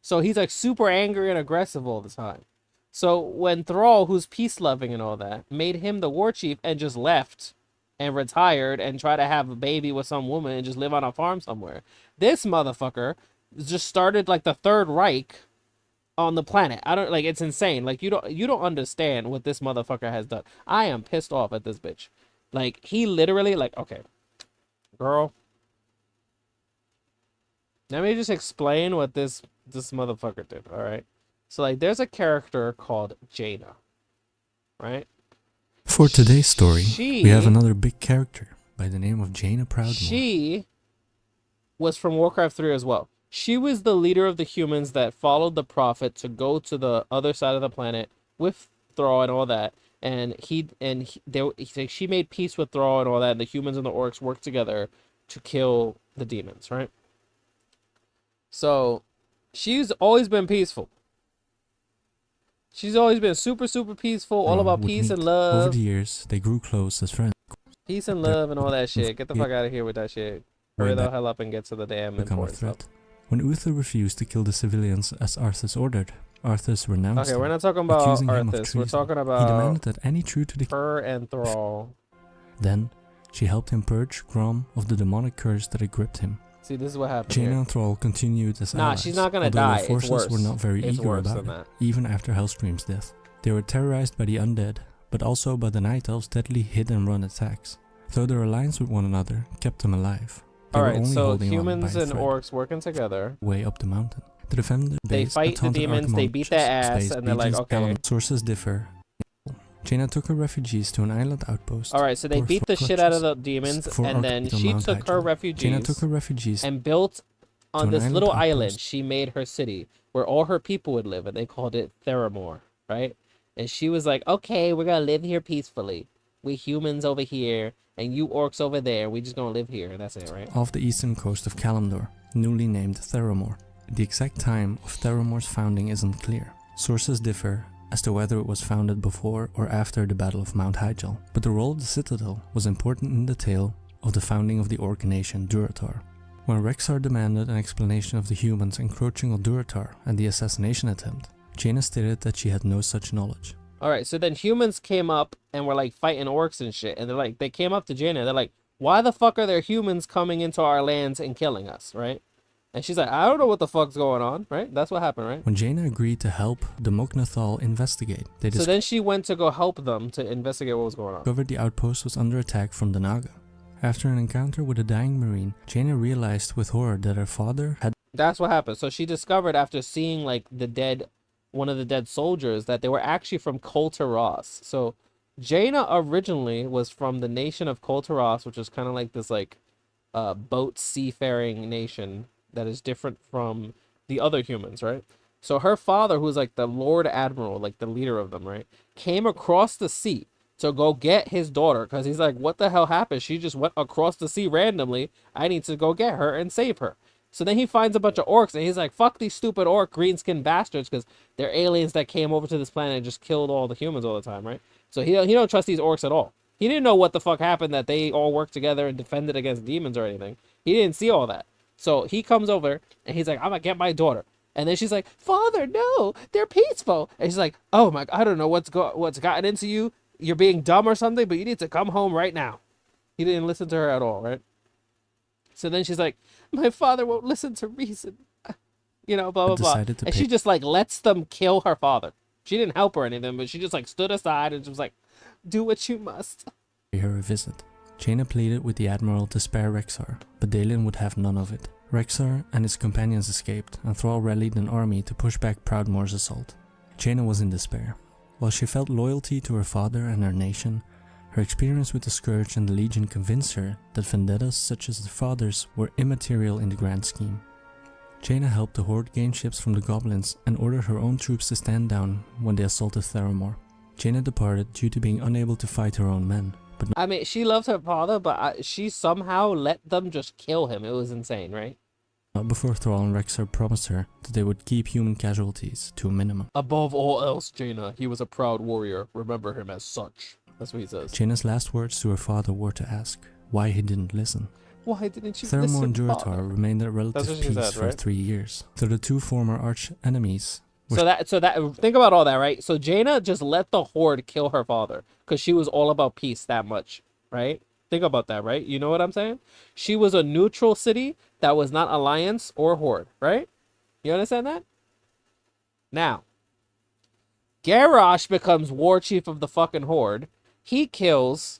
So he's like super angry and aggressive all the time. So when Thrall, who's peace loving and all that, made him the war chief and just left and retired and tried to have a baby with some woman and just live on a farm somewhere, this motherfucker just started like the Third Reich on the planet. I don't like, it's insane. Like you don't understand what this motherfucker has done. I am pissed off at this bitch. Like he literally like, okay, girl, let me just explain what this motherfucker did. All right, so like there's a character called Jaina, right? For today's story, we have another big character by the name of Jaina Proudmoore. She was from Warcraft 3 as well. She was the leader of the humans that followed the prophet to go to the other side of the planet with Thrall and all that. And she made peace with Thrall and all that. And the humans and the orcs worked together to kill the demons, right? So she's always been peaceful. She's always been super, super peaceful, all about peace and love. Over the years, they grew close as friends. Peace and love and all that shit. Get the fuck out of here with that shit. Hurry the hell up and get to the damn important stuff. When Uther refused to kill the civilians as Arthas ordered, Arthas renounced Okay, him, we're not talking about accusing him of Arthas. We're treason. talking about He demanded that any true to the her and Thrall. Then, she helped him purge Grom of the demonic curse that had gripped him. See, this is what happened Jaina here. and Thrall continued as Nah, allies, she's not gonna although die. their forces It's worse. were not very It's eager worse about than it, that. even after Hellscream's death. They were terrorized by the undead, but also by the Night Elves' deadly hit-and-run attacks. Though their alliance with one another kept them alive, they were Alright, only so holding on humans by a and thread. orcs working together. Way up the mountain. To defend their They base, fight the taunted demons, they beat their ass, and they're like, okay. Sources differ. Jaina took her refugees to an island outpost. Alright, so they or beat the shit out of the demons, and then she took her refugees and built on an this island little outpost. island. She made her city where all her people would live, and they called it Theramore, right? And she was like, okay, we're gonna live here peacefully. We humans over here, and you orcs over there. We just gonna live here, and that's it, right? Off the eastern coast of Kalimdor, newly named Theramore. The exact time of Theramore's founding isn't clear. Sources differ as to whether it was founded before or after the Battle of Mount Hyjal, but the role of the Citadel was important in the tale of the founding of the Orc nation Durotar. When Rexxar demanded an explanation of the humans encroaching on Durotar and the assassination attempt, Jaina stated that she had no such knowledge. Alright, so then humans came up and were like fighting orcs and shit, and they came up to Jaina, they're like, why the fuck are there humans coming into our lands and killing us, right? And she's like, I don't know what the fuck's going on, right? That's what happened, right? When Jaina agreed to help the Moknathal investigate, they So then she went to go help them to investigate what was going on. discovered the outpost was under attack from the Naga. After an encounter with a dying marine, Jaina realized with horror that her father had... That's what happened. So she discovered after seeing like one of the dead soldiers, that they were actually from Koltaros. So Jaina originally was from the nation of Koltaros, which is kind of like this like boat seafaring nation that is different from the other humans, right? So her father, who's like the Lord Admiral, like the leader of them, right, came across the sea to go get his daughter, because he's like, what the hell happened? She just went across the sea randomly. I need to go get her and save her. So then he finds a bunch of orcs, and he's like, fuck these stupid orc green-skinned bastards, because they're aliens that came over to this planet and just killed all the humans all the time, right? So he don't trust these orcs at all. He didn't know what the fuck happened, that they all worked together and defended against demons or anything. He didn't see all that. So he comes over, and he's like, I'm gonna get my daughter. And then she's like, Father, no, they're peaceful. And she's like, oh my, I don't know what's gotten into you. You're being dumb or something, but you need to come home right now. He didn't listen to her at all, right? So then she's like, my father won't listen to reason. You know, blah, blah, blah. And she just like lets them kill her father. She didn't help her or anything, but she just like stood aside and was like, do what you must. Pay her a visit. Jaina pleaded with the Admiral to spare Rexxar, but Dalen would have none of it. Rexxar and his companions escaped, and Thrall rallied an army to push back Proudmoore's assault. Jaina was in despair. While she felt loyalty to her father and her nation, her experience with the Scourge and the Legion convinced her that vendettas such as her father's were immaterial in the grand scheme. Jaina helped the Horde gain ships from the goblins and ordered her own troops to stand down when they assaulted Theramore. Jaina departed due to being unable to fight her own men. But I mean, she loved her father, but she somehow let them just kill him. It was insane, right? not before Thrall and Rexxar promised her that they would keep human casualties to a minimum. Above all else, Jaina, he was a proud warrior. Remember him as such. That's what he says. Jaina's last words to her father were to ask why he didn't listen. Why didn't you Theramore listen, and Father? Durotar remained at relative That's what she peace said, for right? 3 years, though the two former arch enemies were So that think about all that, right? So Jaina just let the Horde kill her father because she was all about peace that much, right? Think about that, right? You know what I'm saying? She was a neutral city that was not Alliance or Horde, right? You understand that? Now, Garrosh becomes war chief of the fucking Horde. He kills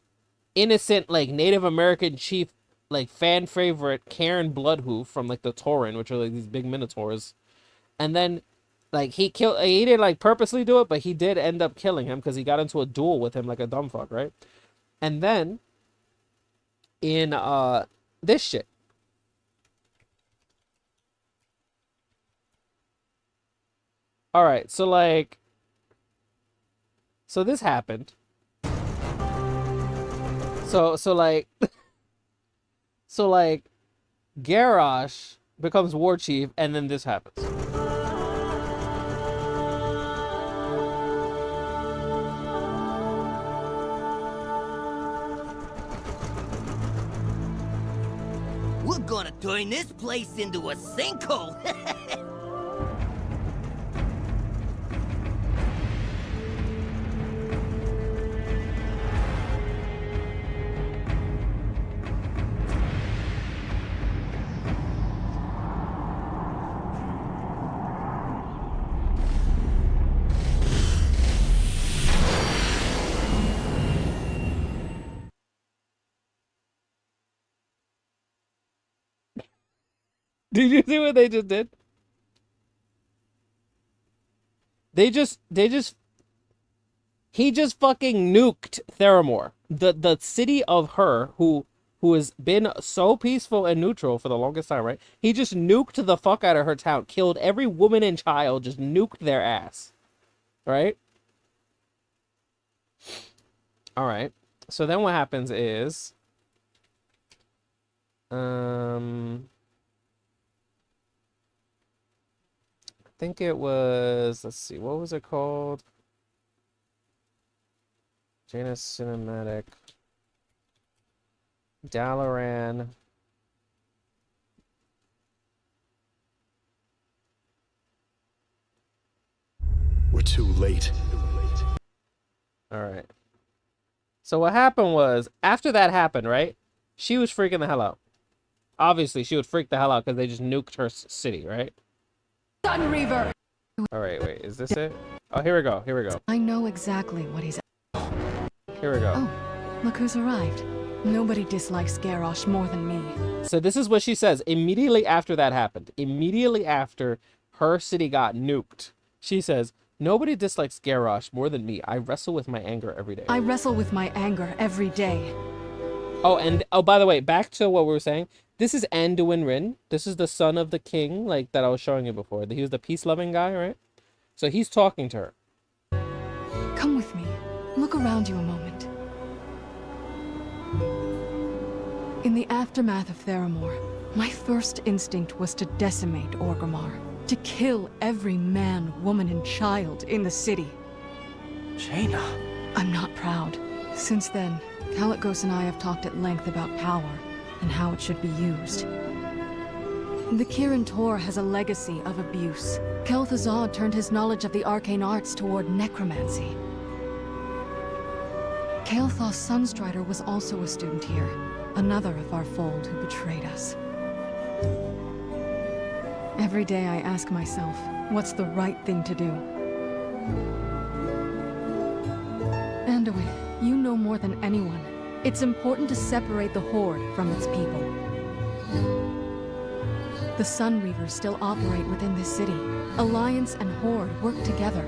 innocent, like, Native American chief, like, fan favorite Karen Bloodhoof from, like, the Tauren, which are, like, these big minotaurs. And then, like, he didn't, like, purposely do it, but he did end up killing him because he got into a duel with him like a dumb fuck, right? And then, in, this shit. Alright, so, like, so this happened. So like, so like, Garrosh becomes war chief, and then this happens. We're gonna turn this place into a sinkhole. Did you see what they just did? He just fucking nuked Theramore, the city of her, who has been so peaceful and neutral for the longest time, right? He just nuked the fuck out of her town, killed every woman and child, just nuked their ass, right? All right. So then what happens is, I think it was, let's see, what was it called? Jaina Cinematic. Dalaran. We're too late. Alright. So what happened was, after that happened, right? She was freaking the hell out. Obviously, she would freak the hell out because they just nuked her city, right? Sunreaver! Alright, wait, is this it? Oh, here we go, here we go. I know exactly what he's... Here we go. Oh, look who's arrived. Nobody dislikes Garrosh more than me. So this is what she says immediately after that happened. Immediately after her city got nuked. She says, nobody dislikes Garrosh more than me. I wrestle with my anger every day. I wrestle with my anger every day. Oh, and, oh, by the way, back to what we were saying. This is Anduin Rin. This is the son of the king, like, that I was showing you before. He was the peace-loving guy, right? So he's talking to her. Come with me. Look around you a moment. In the aftermath of Theramore, my first instinct was to decimate Orgrimmar. To kill every man, woman, and child in the city. Jaina. I'm not proud. Since then, Kalikos and I have talked at length about power and how it should be used. The Kirin Tor has a legacy of abuse. Kel'Thuzad turned his knowledge of the arcane arts toward necromancy. Kael'thas Sunstrider was also a student here, another of our fold who betrayed us. Every day I ask myself, what's the right thing to do? Anduin, you know more than anyone. It's important to separate the Horde from its people. The Sunreavers still operate within this city. Alliance and Horde work together.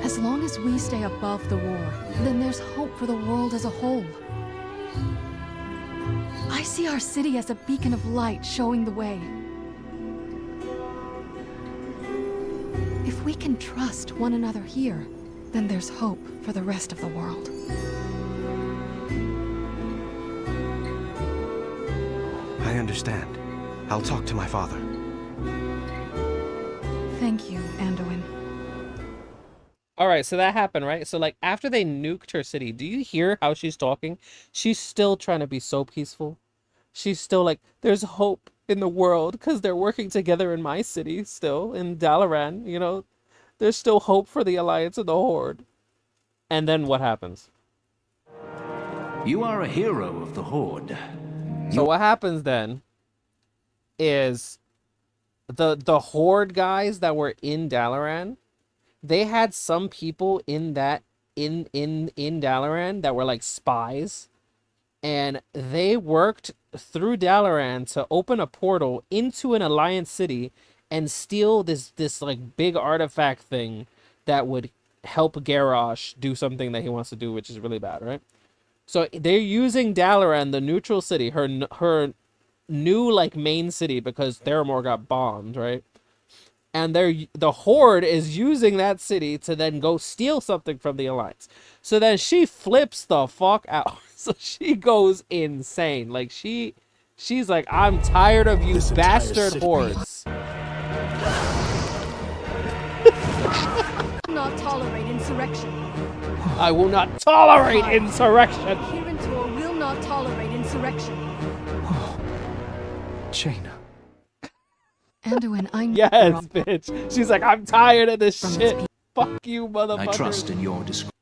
As long as we stay above the war, then there's hope for the world as a whole. I see our city as a beacon of light showing the way. If we can trust one another here, then there's hope for the rest of the world. I understand. I'll talk to my father. Thank you, Anduin. All right, so that happened, right? So like after they nuked her city, do you hear how she's talking? She's still trying to be so peaceful. She's still like, there's hope in the world because they're working together in my city still in Dalaran, you know. There's still hope for the Alliance and the Horde. And then what happens? You are a hero of the Horde. So what happens then is the Horde guys that were in Dalaran, they had some people in that in Dalaran that were like spies, and they worked through Dalaran to open a portal into an Alliance city and steal this like big artifact thing that would help Garrosh do something that he wants to do, which is really bad, right? So they're using Dalaran, the neutral city, her new like main city, because Theramore got bombed, right? And the Horde is using that city to then go steal something from the Alliance. So then she flips the fuck out. So she goes insane. Like she's like, I'm tired of you bastard hordes. Not tolerate insurrection. I will not tolerate insurrection. Kirin Tor will not tolerate insurrection. Jaina. Anduin, I know. Yes, bitch. She's like, I'm tired of this shit. Fuck you, motherfucker. I trust in your discretion.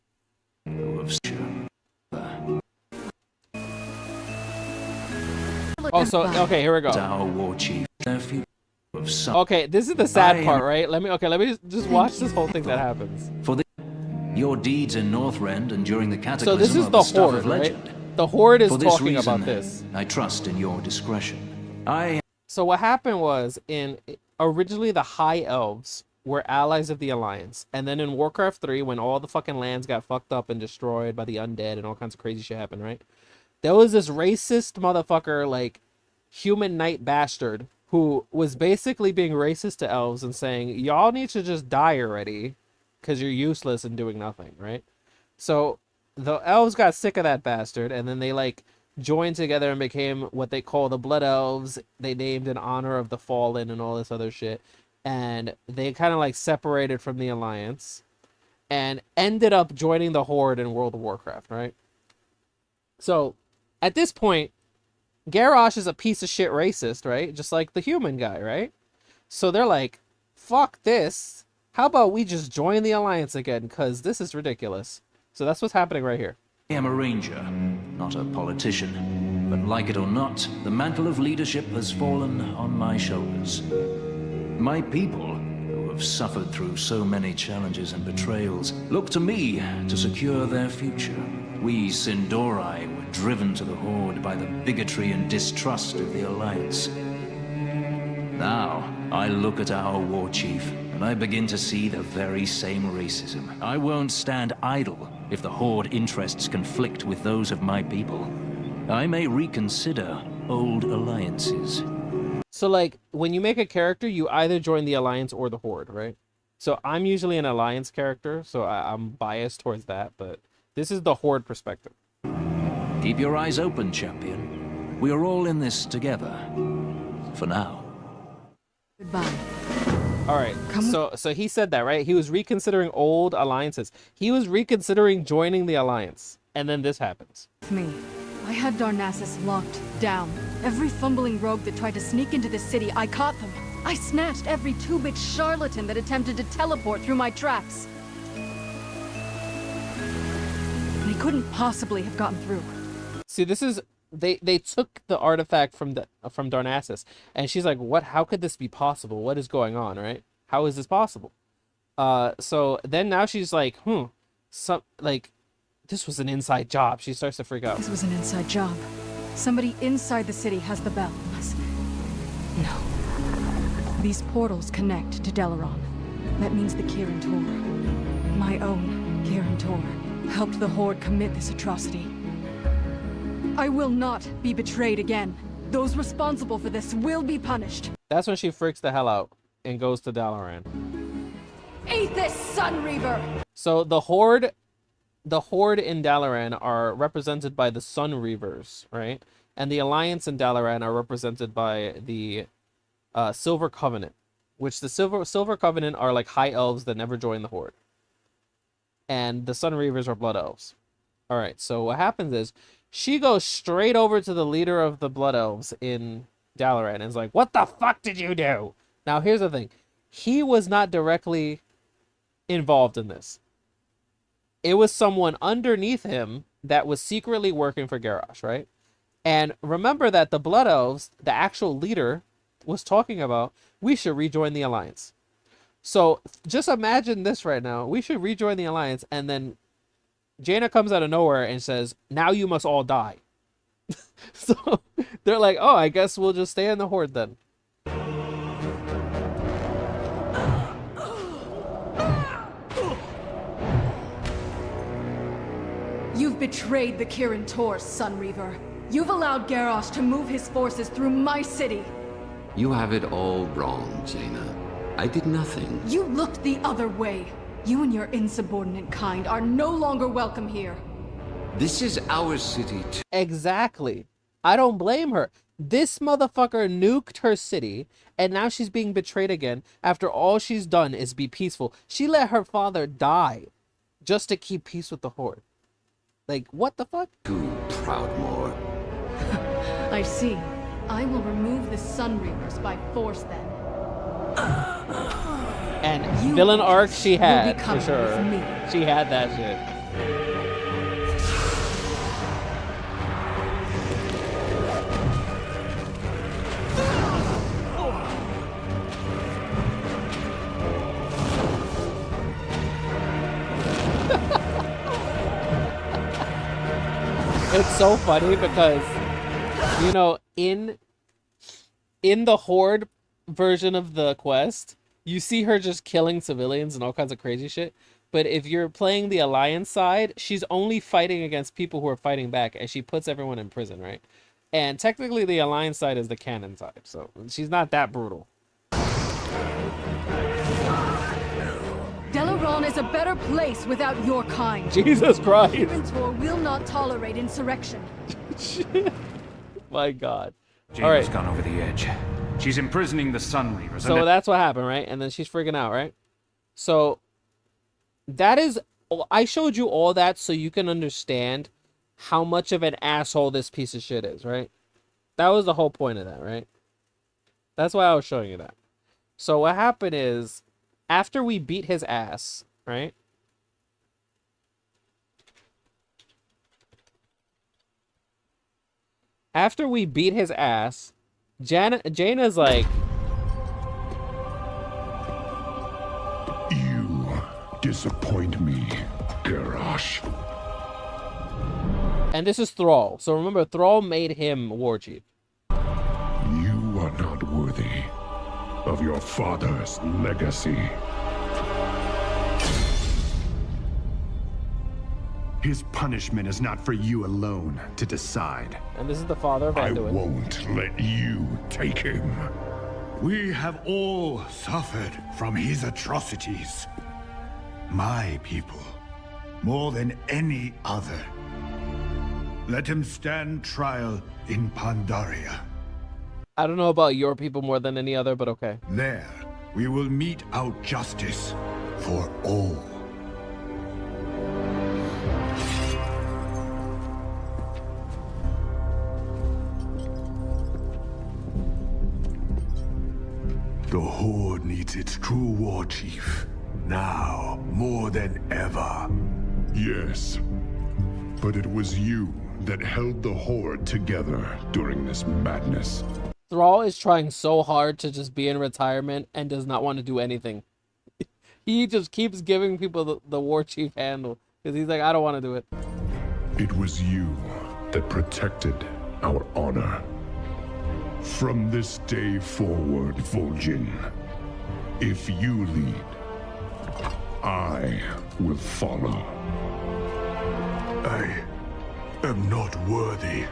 Oh, so okay, here we go. Our war chief. Okay, this is the sad part, right? Let me just watch this whole thing that happens. For your deeds in Northrend and during the Cataclysm. So this is the Horde, right? The Horde is talking about this. I trust in your discretion. So what happened was, originally the High Elves were allies of the Alliance, and then in Warcraft 3, when all the fucking lands got fucked up and destroyed by the undead and all kinds of crazy shit happened, right? There was this racist motherfucker, like human knight bastard, who was basically being racist to elves and saying, y'all need to just die already because you're useless and doing nothing, right? So the elves got sick of that bastard, and then they like joined together and became what they call the Blood Elves. They named in honor of the Fallen and all this other shit. And they kind of like separated from the Alliance and ended up joining the Horde in World of Warcraft, right? So at this point, Garrosh is a piece of shit racist, right? Just like the human guy, right? So they're like, fuck this. How about we just join the Alliance again? Because this is ridiculous. So that's what's happening right here. I am a ranger, not a politician. But like it or not, the mantle of leadership has fallen on my shoulders. My people, who have suffered through so many challenges and betrayals, look to me to secure their future. We Sindori were driven to the Horde by the bigotry and distrust of the Alliance. Now, I look at our war chief, and I begin to see the very same racism. I won't stand idle if the Horde interests conflict with those of my people. I may reconsider old alliances. So, like, when you make a character, you either join the Alliance or the Horde, right? So I'm usually an Alliance character, so I'm biased towards that, but this is the Horde perspective. Keep your eyes open, champion. We are all in this together. For now. Goodbye. All right, so he said that, right? He was reconsidering old alliances. He was reconsidering joining the Alliance, and then this happens. Me. I had Darnassus locked down. Every fumbling rogue that tried to sneak into the city, I caught them. I snatched every two-bit charlatan that attempted to teleport through my traps. They couldn't possibly have gotten through. See, this is they took the artifact from Darnassus, and she's like, "What? How could this be possible? What is going on? Right? How is this possible?" So then now she's like, this was an inside job. She starts to freak out. This was an inside job. Somebody inside the city has the bell. No. These portals connect to Dalaran. That means the Kirin Tor, my own Kirin Tor, helped the Horde commit this atrocity. I will not be betrayed again. Those responsible for this will be punished. That's when she freaks the hell out and goes to Dalaran. Eat this, Sun Reaver! So the Horde in Dalaran are represented by the Sun Reavers, right? And the Alliance in Dalaran are represented by the Silver Covenant, which the Silver Covenant are like high elves that never join the Horde. and the Sun Reavers are Blood Elves. All right, so what happens is she goes straight over to the leader of the Blood Elves in Dalaran and is like, "What the fuck did you do?" Now, here's the thing. He was not directly involved in this. It was someone underneath him that was secretly working for Garrosh, right? And remember that the Blood Elves, the actual leader, was talking about, we should rejoin the Alliance. So just imagine this right now. We should rejoin the Alliance, and then Jaina comes out of nowhere and says, "Now you must all die." So they're like, "Oh, I guess we'll just stay in the Horde then." You've betrayed the Kirin Tor, Sunreaver. You've allowed Garrosh to move his forces through my city. You have it all wrong, Jaina. I did nothing. You looked the other way. You and your insubordinate kind are no longer welcome here. This is our city too. Exactly. I don't blame her. This motherfucker nuked her city, and now she's being betrayed again after all she's done is be peaceful. She let her father die just to keep peace with the Horde. Like, what the fuck? Too Proudmoore. I see. I will remove the Sunreavers by force then. And villain arc she had, be for coming sure. with me. She had that shit. It's so funny because, you know, in the Horde version of the quest, you see her just killing civilians and all kinds of crazy shit. But if you're playing the Alliance side, she's only fighting against people who are fighting back, and she puts everyone in prison, right? And technically the Alliance side is the canon side, so she's not that brutal. Dalaran is a better place without your kind. Jesus Christ. Kirin Tor will not tolerate insurrection. My God. Jaina's gone over the edge. She's imprisoning the Sunreavers. So that's what happened, right? And then she's freaking out, right? So that is, I showed you all that so you can understand how much of an asshole this piece of shit is, right? That was the whole point of that, right? That's why I was showing you that. So what happened is, after we beat his ass, right? After we beat his ass, Jaina's like, You disappoint me, Garrosh. and this is Thrall. So remember, Thrall made him war chief. You are not worthy of your father's legacy. His punishment is not for you alone to decide. And this is the father of I Anduin. won't let you take him. We have all suffered from his atrocities. My people, more than any other. Let him stand trial in Pandaria. I don't know about your people more than any other, but okay. There, we will mete out justice for all. The Horde needs its true war chief. Now, more than ever. Yes, but it was you that held the Horde together during this madness. Thrall is trying so hard to just be in retirement and does not want to do anything. He just keeps giving people the war chief handle because he's like, I don't want to do it. It was you that protected our honor. From this day forward, Vol'jin, if you lead, I will follow. I am not worthy.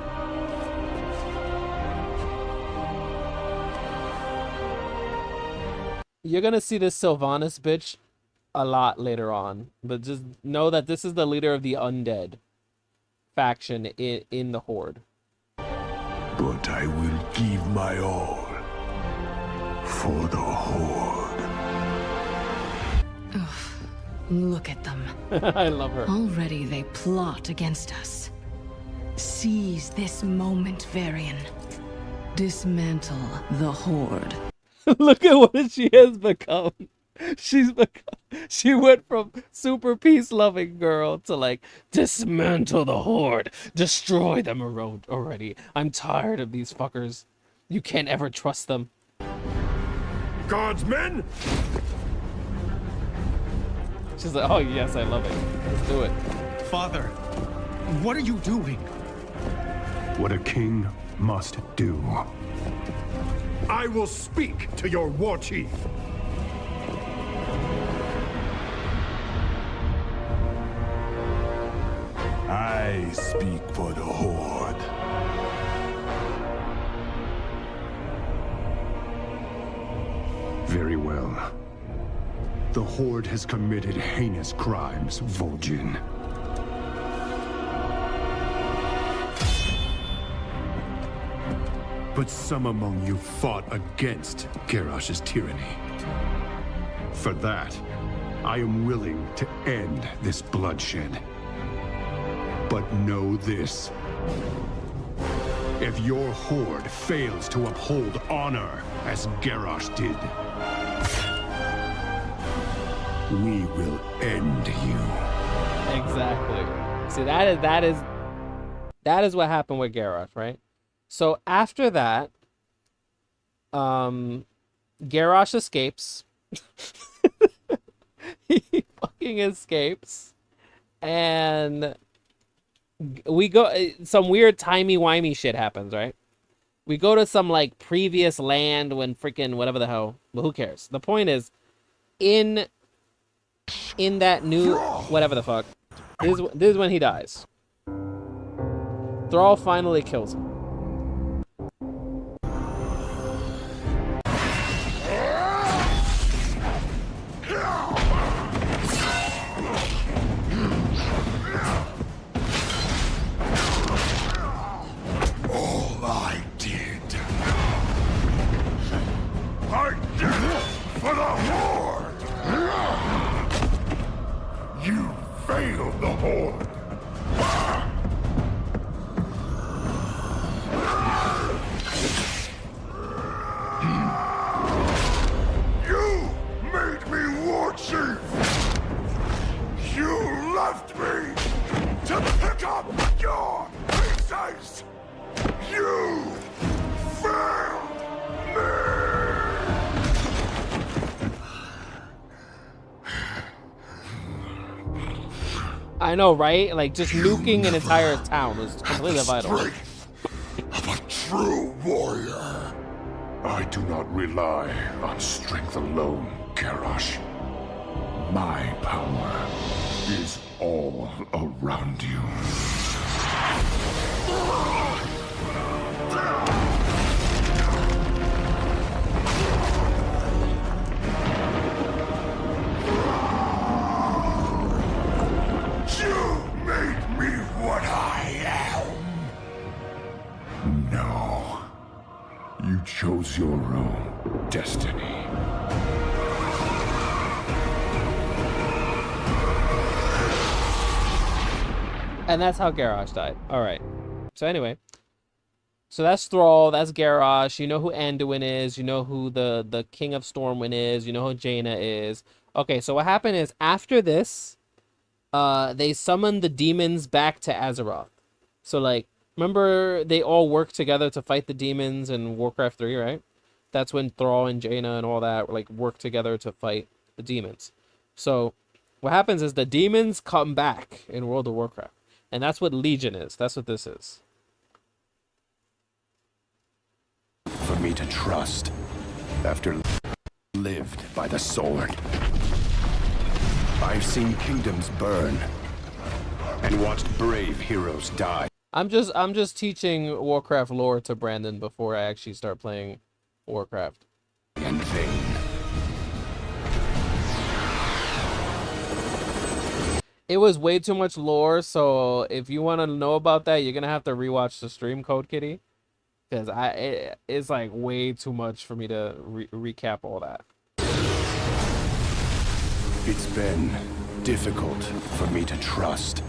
You're gonna see this Sylvanas bitch a lot later on, but just know that this is the leader of the undead faction in the Horde. But I will give my all for the Horde. Look at them. I love her. Already they plot against us. Seize this moment, Varian. Dismantle the Horde. Look at what she has become. She went from super peace-loving girl to like, dismantle the Horde. Destroy them already. I'm tired of these fuckers. You can't ever trust them. God's men? She's like, oh yes, I love it. Let's do it. Father, what are you doing? What a king must do. I will speak to your war chief. I speak for the Horde. Very well. The Horde has committed heinous crimes, Vol'jin. But some among you fought against Garrosh's tyranny. For that, I am willing to end this bloodshed. But know this. If your Horde fails to uphold honor as Garrosh did, we will end you. Exactly. See, that is what happened with Garrosh, right? So after that, Garrosh escapes. He fucking escapes, and we go. Some weird timey-wimey shit happens, right? We go to some like previous land when freaking whatever the hell. But who cares? The point is, in that new whatever the fuck, this is when he dies. Thrall finally kills him. All I did. I did it for the Horde! You failed the Horde! You made me war chief! You left me to pick up your pieces! You failed me! I know, right? Like, just nuking an entire town was completely vital. Strength of a true warrior. I do not rely on strength alone, Garrosh. My power is all around you. You made me what I am. No. You chose your own destiny. And that's how Garrosh died. Alright. So anyway. So that's Thrall, that's Garrosh. You know who Anduin is. You know who the King of Stormwind is. You know who Jaina is. Okay, so what happened is, after this, they summoned the demons back to Azeroth. So, like, remember they all worked together to fight the demons in Warcraft 3, right? That's when Thrall and Jaina and all that, like, worked together to fight the demons. So, what happens is the demons come back in World of Warcraft. And that's what Legion is. That's what this is. For me to trust, after lived by the sword. I've seen kingdoms burn, and watched brave heroes die. I'm just teaching Warcraft lore to Brandon before I actually start playing Warcraft. In vain. It was way too much lore, so if you want to know about that, you're gonna have to rewatch the stream, Code Kitty, because it's like way too much for me to recap all that. It's been difficult for me to trust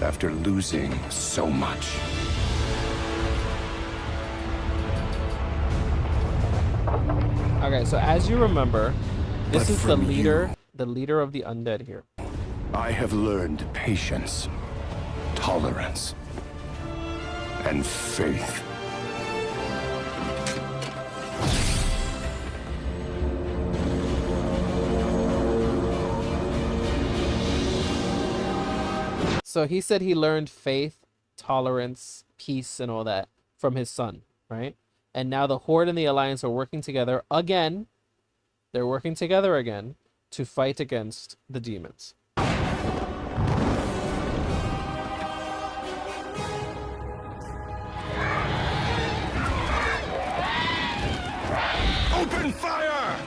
after losing so much. Okay, so as you remember, this is the leader of the undead here. I have learned patience, tolerance, and faith. So he said he learned faith, tolerance, peace, and all that from his son, right? And now the Horde and the Alliance are working together again. They're working together again to fight against the demons. Open fire!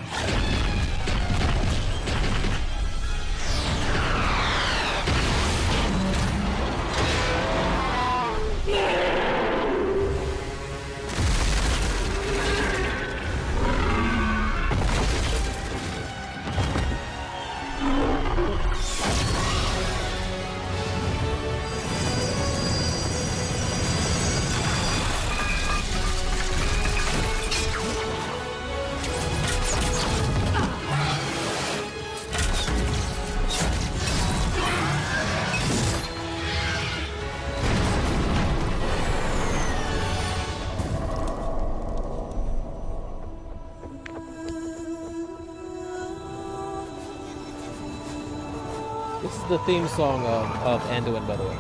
This is the theme song of Anduin, by the way.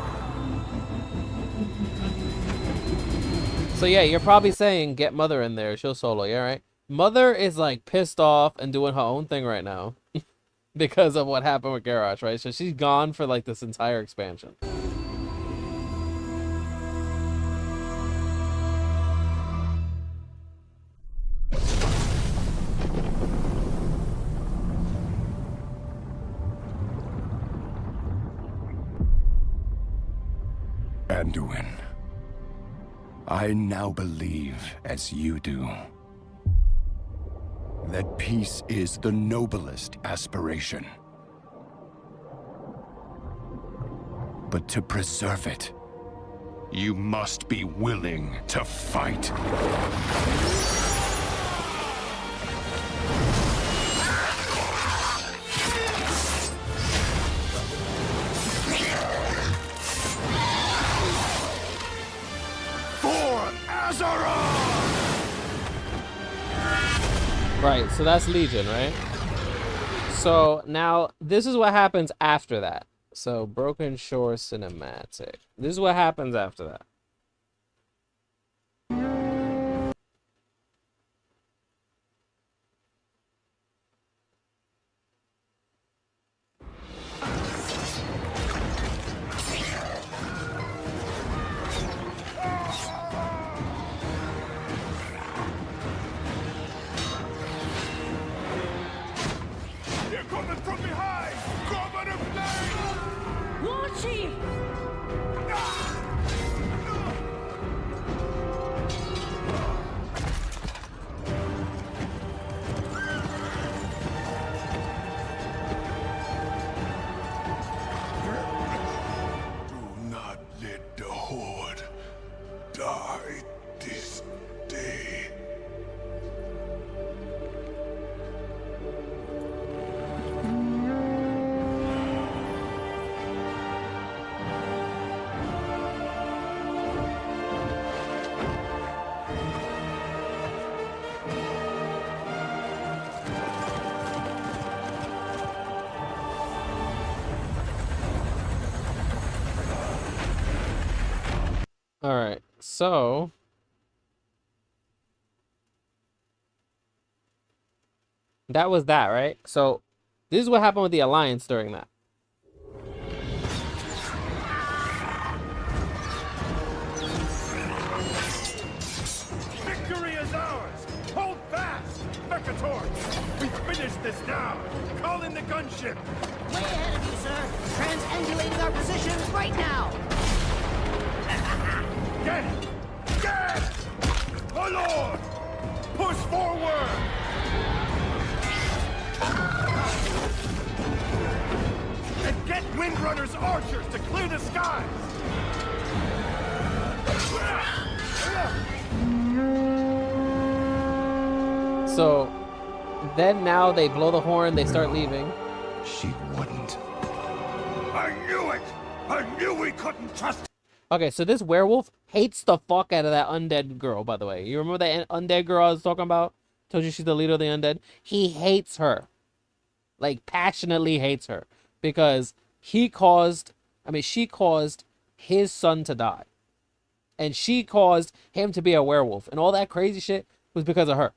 So yeah, you're probably saying, get Mother in there, she'll solo, yeah, right? Mother is like pissed off and doing her own thing right now because of what happened with Garrosh, right? So she's gone for like this entire expansion. Anduin, I now believe, as you do, that peace is the noblest aspiration. But to preserve it, you must be willing to fight. Right, so that's Legion, right? So now this is what happens after that. So Broken Shore Cinematic. This is what happens after that. All right, so that was that, right? So this is what happened with the Alliance during that. Victory is ours! Hold fast! Mechator! We finished this now! Call in the gunship! Way ahead of you, sir! Transangulating our positions right now! Get it! Get it! My lord! Push forward! archers to clear the skies! So then now they blow the horn, they start leaving. She wouldn't. I knew it! I knew we couldn't trust. Okay, so this werewolf hates the fuck out of that undead girl, by the way. You remember that undead girl I was talking about? Told you she's the leader of the undead? He hates her. Like, passionately hates her. Because she caused his son to die. And she caused him to be a werewolf. And all that crazy shit was because of her.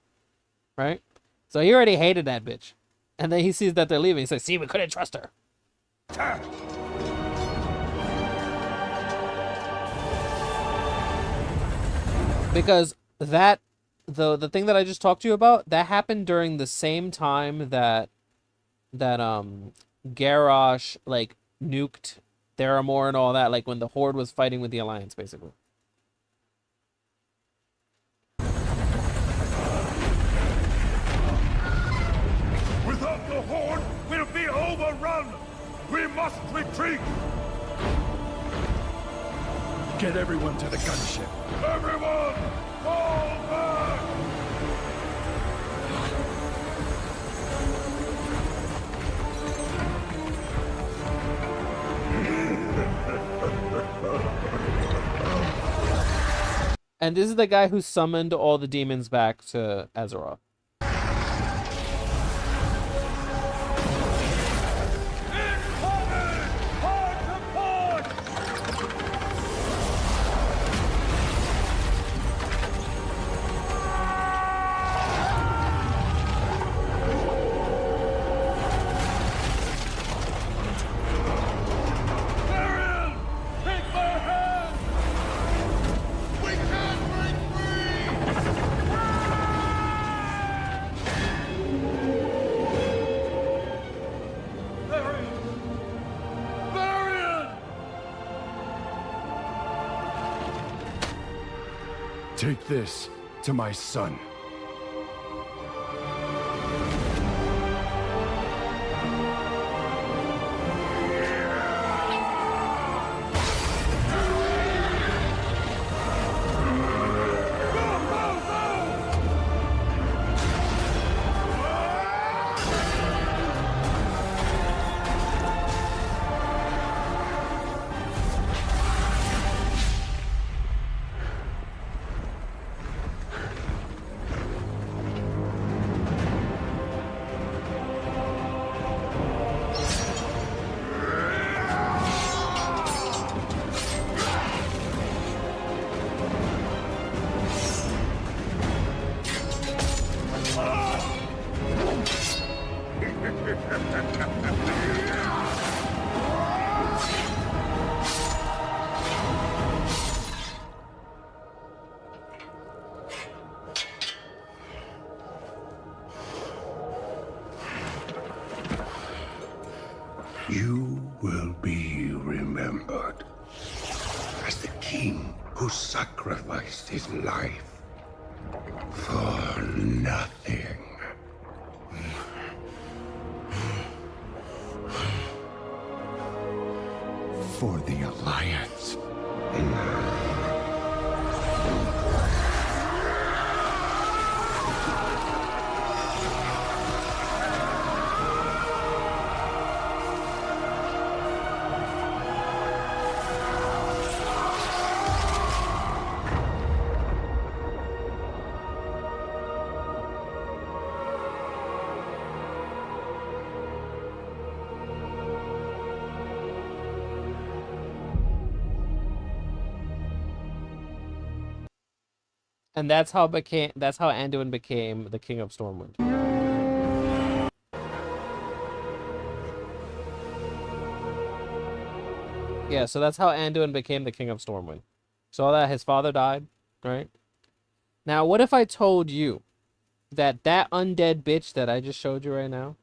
Right? So he already hated that bitch. And then he sees that they're leaving. He says, see, we couldn't trust her. Because that, the thing that I just talked to you about, that happened during the same time that Garrosh, like, nuked Theramore and all that, like, when the Horde was fighting with the Alliance, basically. Without the Horde, we'll be overrun! We must retreat! Get everyone to the gunship. Everyone, fall back! And this is the guy who summoned all the demons back to Azeroth. Take this to my son. You will be remembered as the king who sacrificed his life for nothing. For the Alliance. And that's how Anduin became the King of Stormwind. Yeah, so that's how Anduin became the King of Stormwind. Saw that his father died, right? Now, what if I told you that that undead bitch that I just showed you right now,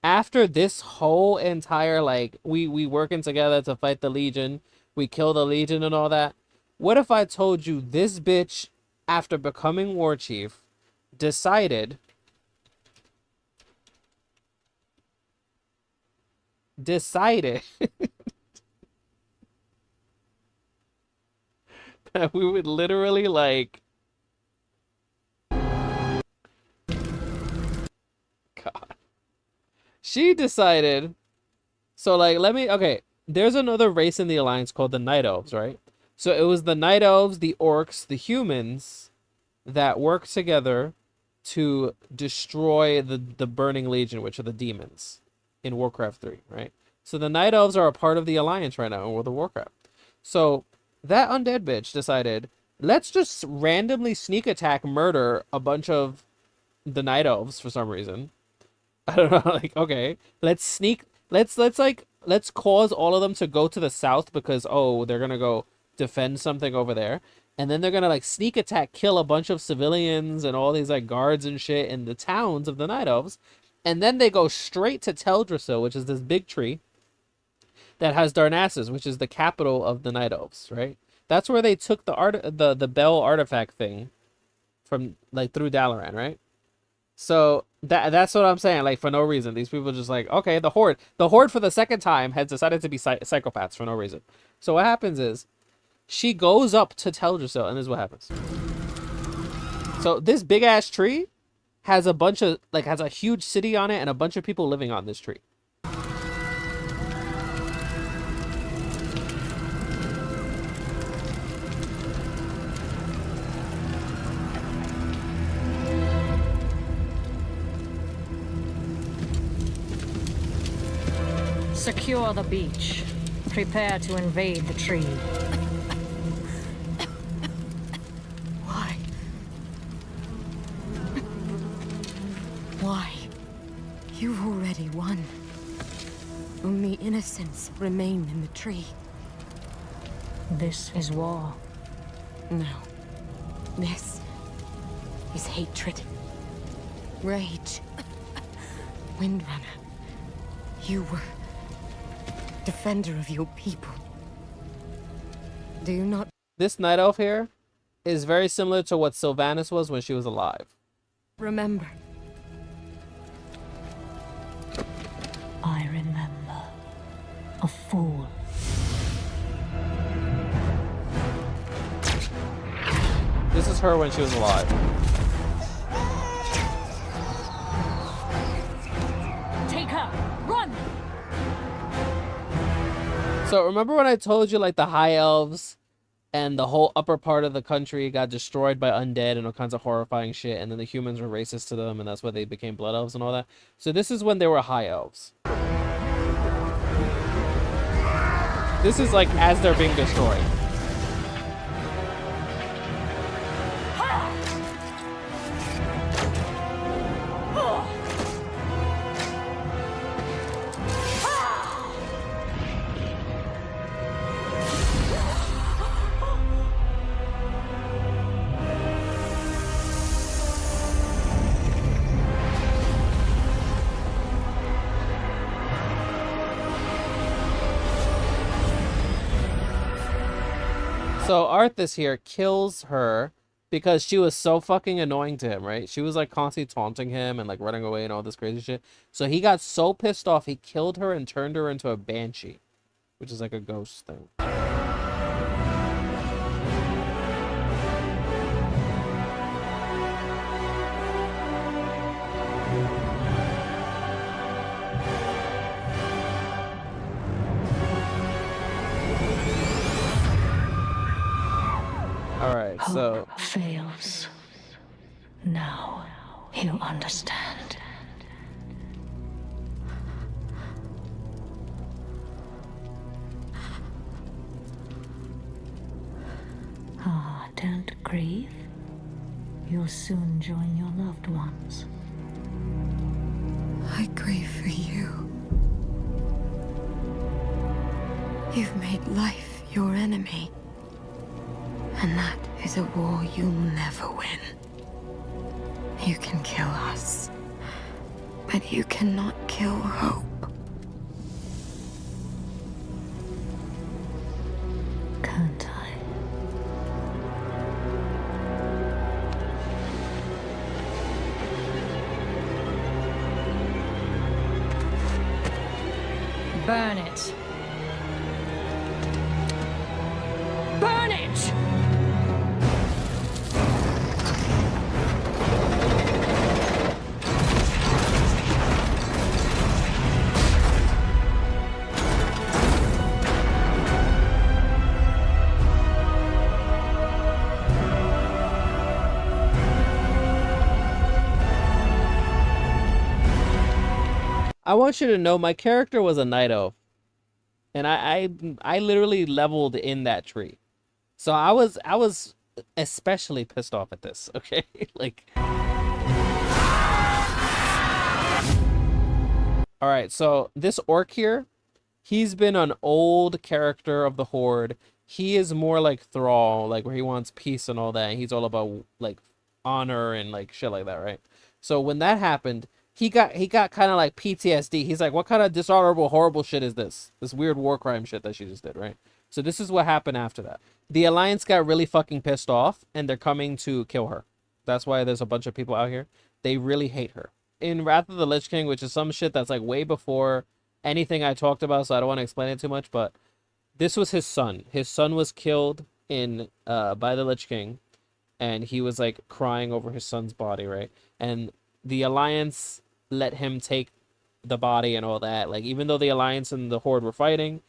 after this whole entire, like, we working together to fight the Legion, we kill the Legion and all that, what if I told you this bitch, after becoming war chief, decided We would literally like... God. She decided... So like, okay, there's another race in the Alliance called the Night Elves, right? So it was the Night Elves, the Orcs, the humans that worked together to destroy the Burning Legion, which are the demons in Warcraft 3, right? So the Night Elves are a part of the Alliance right now in World of Warcraft. So that undead bitch decided, let's just randomly sneak attack, murder a bunch of the Night Elves for some reason. I don't know, like, okay, let's cause all of them to go to the south because, oh, they're gonna go defend something over there. And then they're gonna like sneak attack, kill a bunch of civilians and all these like guards and shit in the towns of the Night Elves. And then they go straight to Teldrassil, which is this big tree that has Darnassus, which is the capital of the Night Elves, right? That's where they took the Bell artifact thing from, like, through Dalaran, right? So that's what I'm saying, like, for no reason. These people just like, okay, the Horde for the second time has decided to be psychopaths for no reason. So what happens is, she goes up to Teldrassil, and this is what happens. So this big ass tree has a bunch of, like, has a huge city on it and a bunch of people living on this tree. Secure the beach. Prepare to invade the tree. Why? Why? You've already won. Only innocents remain in the tree. This is war. No. This is hatred. Rage. Windrunner. You were defender of your people. Do you not? This Night Elf here is very similar to what Sylvanas was when she was alive. Remember. I remember. A fool. This is her when she was alive. Take her! Run! So remember when I told you, like, the High Elves and the whole upper part of the country got destroyed by undead and all kinds of horrifying shit, and then the humans were racist to them, and that's why they became Blood Elves and all that? So this is when they were High Elves. This is like as they're being destroyed. So Arthas here kills her because she was so fucking annoying to him, right? She was like constantly taunting him and like running away and all this crazy shit. So he got so pissed off, he killed her and turned her into a banshee, which is like a ghost thing. Alright, so... Hope fails. Now you understand. Ah, don't grieve. You'll soon join your loved ones. I grieve for you. You've made life your enemy. And that is a war you'll never win. You can kill us, but you cannot kill hope. Can't I? Burn it. Burn it! I want you to know my character was a night elf, and I literally leveled in that tree, so I was especially pissed off at this. Okay, like. All right, so this orc here, he's been an old character of the Horde. He is more like Thrall, like where he wants peace and all that. And he's all about like honor and like shit like that, right? So when that happened, he got kind of like PTSD. He's like, what kind of dishonorable, horrible shit is this? This weird war crime shit that she just did, right? So this is what happened after that. The Alliance got really fucking pissed off, and they're coming to kill her. That's why there's a bunch of people out here. They really hate her. In Wrath of the Lich King, which is some shit that's like way before anything I talked about, so I don't want to explain it too much, but this was his son. His son was killed in by the Lich King, and he was like crying over his son's body, right? And the Alliance let him take the body and all that. Like, even though the Alliance and the Horde were fighting,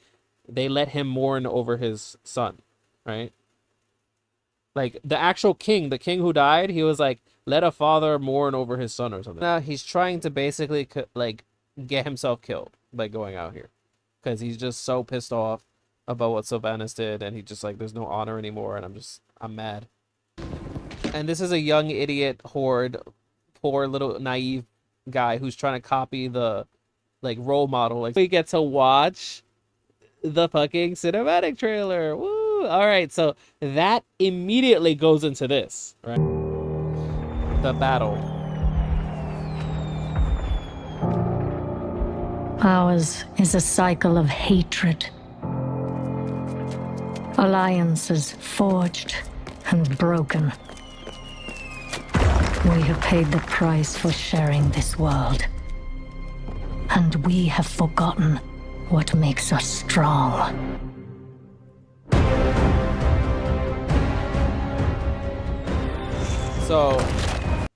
they let him mourn over his son, right? Like, the actual king, the king who died, he was like, let a father mourn over his son or something. Now he's trying to basically like get himself killed by going out here, because he's just so pissed off about what Sylvanas did, and he just like, there's no honor anymore, and I'm mad. And this is a young idiot Horde, poor little naive guy who's trying to copy the like role model. Like, we get to watch the fucking cinematic trailer. Woo! All right, so that immediately goes into this, right? The battle. Ours is a cycle of hatred. Alliances forged and broken. We have paid the price for sharing this world. And we have forgotten what makes us strong. So,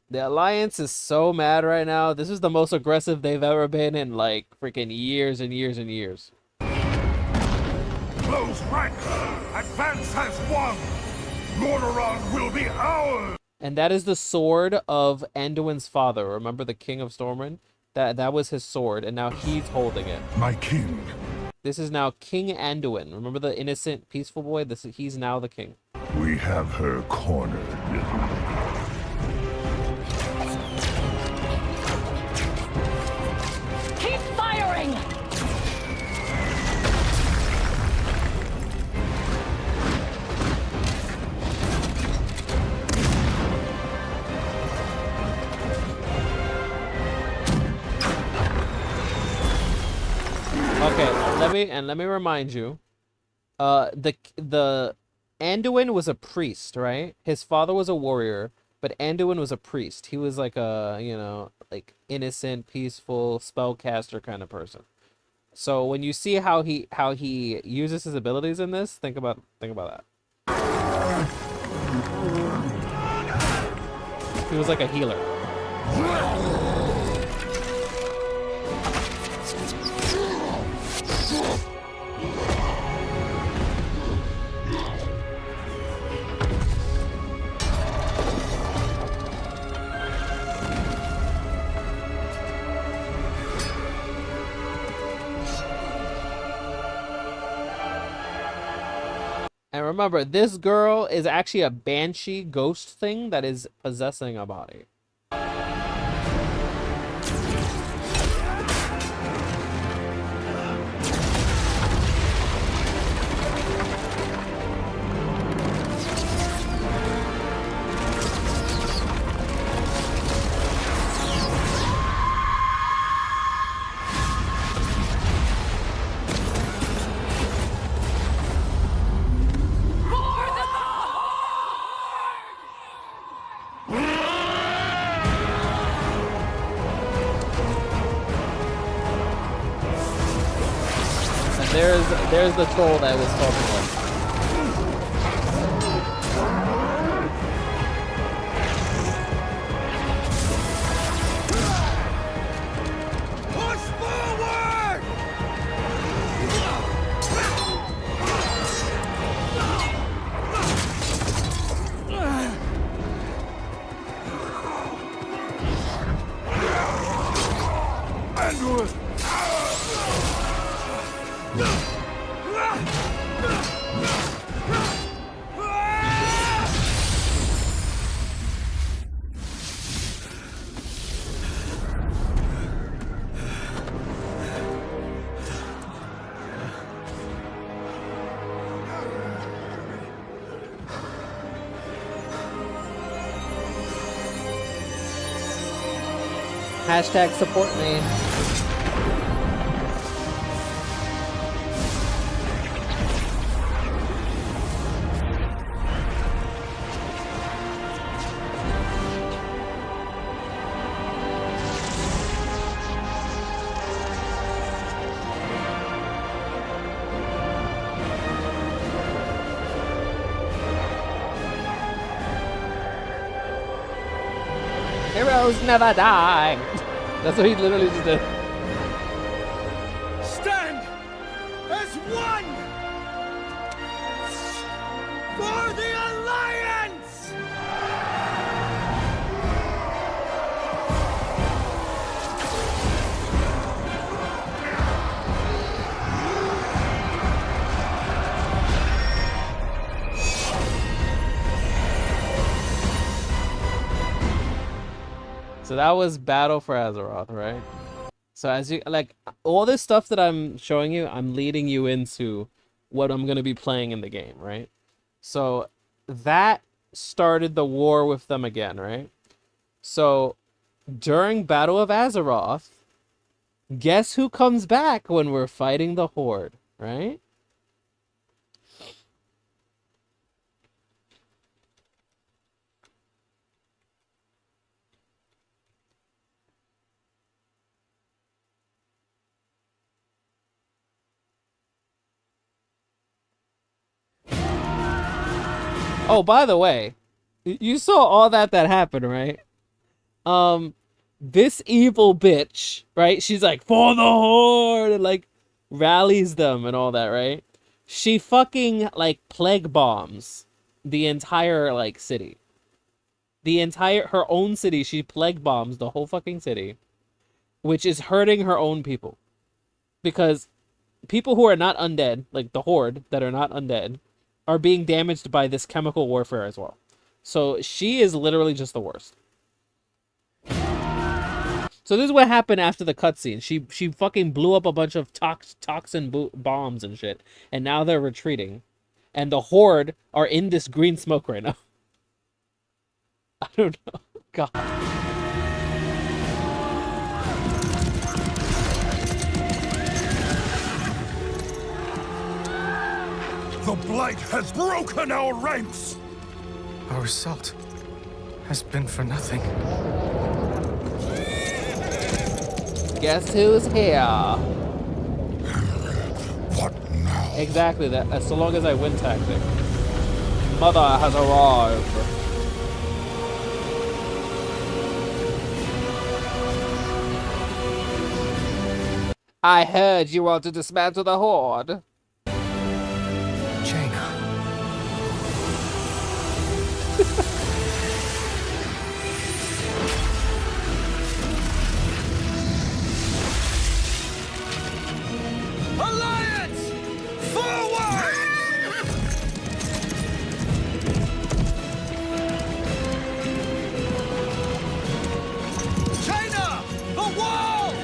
the Alliance is so mad right now. This is the most aggressive they've ever been in like freaking years and years and years. Close rank! Advance has won! Lordaeron will be ours! And that is the sword of Anduin's father. Remember the King of Stormwind? That was his sword, and now he's holding it. My king. This is now King Anduin. Remember the innocent, peaceful boy? He's now the king. We have her cornered. Keep firing! Okay, let me remind you. The Anduin was a priest, right? His father was a warrior, but Anduin was a priest. He was like a, you know, like innocent, peaceful spellcaster kind of person. So when you see how he uses his abilities in this, think about that. He was like a healer. And remember, this girl is actually a banshee ghost thing that is possessing a body. There's the troll that I was talking about. Push forward! Anduin! Hashtag support me. Heroes never die. That's what he literally just did. Stand as one for the Alliance! So that was Battle for Azeroth, right? So as you like, all this stuff that I'm showing you, I'm leading you into what I'm gonna be playing in the game, right? So that started the war with them again, right? So during Battle of Azeroth, guess who comes back when we're fighting the Horde, right? Oh, by the way, you saw all that happened, right? This evil bitch, right? She's like, for the Horde, and like rallies them and all that, right? She fucking like plague bombs the entire like city. Her own city, she plague bombs the whole fucking city, which is hurting her own people. Because people who are not undead, like the Horde that are not undead, are being damaged by this chemical warfare as well. So she is literally just the worst. So this is what happened after the cutscene. She fucking blew up a bunch of toxin bombs and shit, and now they're retreating, and the Horde are in this green smoke right now. I don't know. God. The Blight has broken our ranks! Our assault has been for nothing. Guess who's here? What now? Exactly that. So long as I win tactic. Mother has arrived. I heard you want to dismantle the Horde. Alliance! Forward! China! The wall!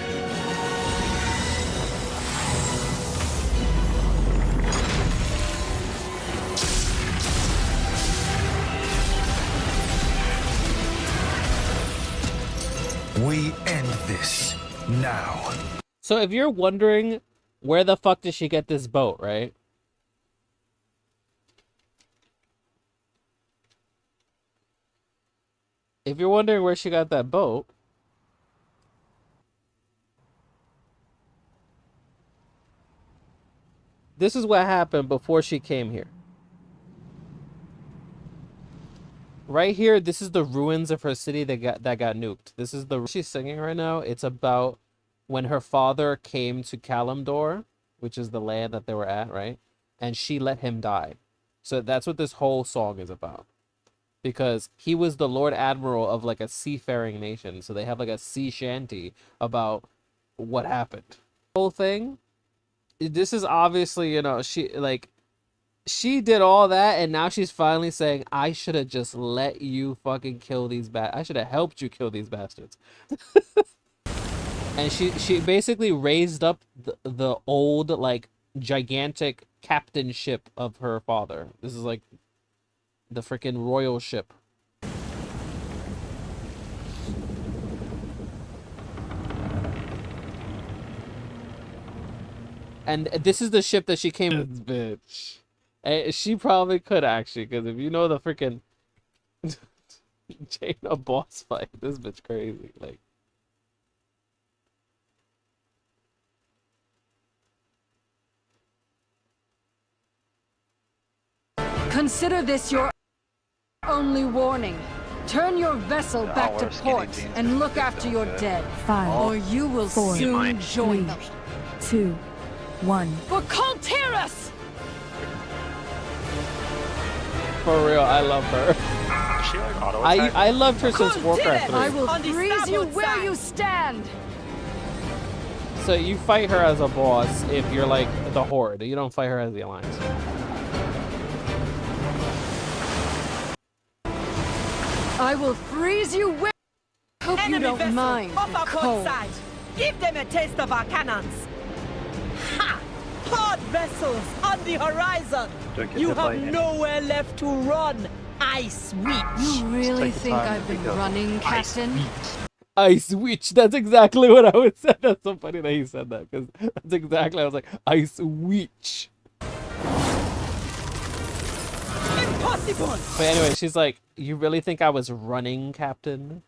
We end this now. So if you're wondering where the fuck did she get this boat, right? If you're wondering where she got that boat, this is what happened before she came here. Right here, this is the ruins of her city that got nuked. This is the she's singing right now. It's about when her father came to Kalimdor, which is the land that they were at, right? And she let him die. So that's what this whole song is about. Because he was the Lord Admiral of like a seafaring nation. So they have like a sea shanty about what happened. The whole thing this is obviously, you know, she did all that, and now she's finally saying, I should have just let you fucking kill these I should have helped you kill these bastards. And she basically raised up the old, like, gigantic captainship of her father. This is like the freaking royal ship. And this is the ship that she came with, bitch. And she probably could, actually, because if you know the freaking Jaina boss fight, this bitch crazy. Like, Consider this your only warning. Turn your vessel back to port and look after your dead. 5, or you will 4, soon join them. 2, 1. For Colterus! for real, I love her. She like auto I loved her since Warcraft 3. I will freeze you where you stand! So you fight her as a boss if you're like the Horde. You don't fight her as the Alliance. I will freeze you where... Hope you Enemy don't vessel, mind off the our port cold. side. Give them a taste of our cannons. Ha! Horde vessels on the horizon. You have nowhere left to run. Ice Witch. You really think I've been running, Captain? Ice Witch. That's exactly what I would say. That's so funny that he said that, because that's exactly, I was like, Ice Witch. Impossible. But anyway, she's like, you really think I was running, Captain?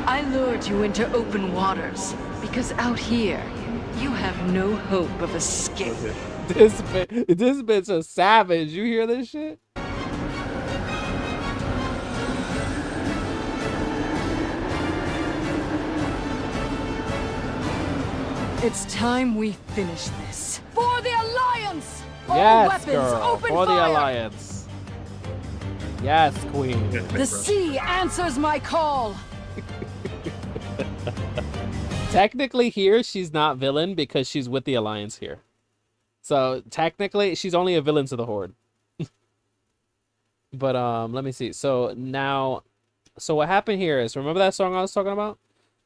I lured you into open waters because out here, you have no hope of escape. This bitch a savage. You hear this shit? It's time we finish this. For the Alliance! All Yes, weapons, girl. open For the fire! Alliance. Yes, queen. The sea answers my call. Technically here, she's not villain because she's with the Alliance here. So technically, she's only a villain to the Horde. But let me see. So now, so what happened here is, remember that song I was talking about?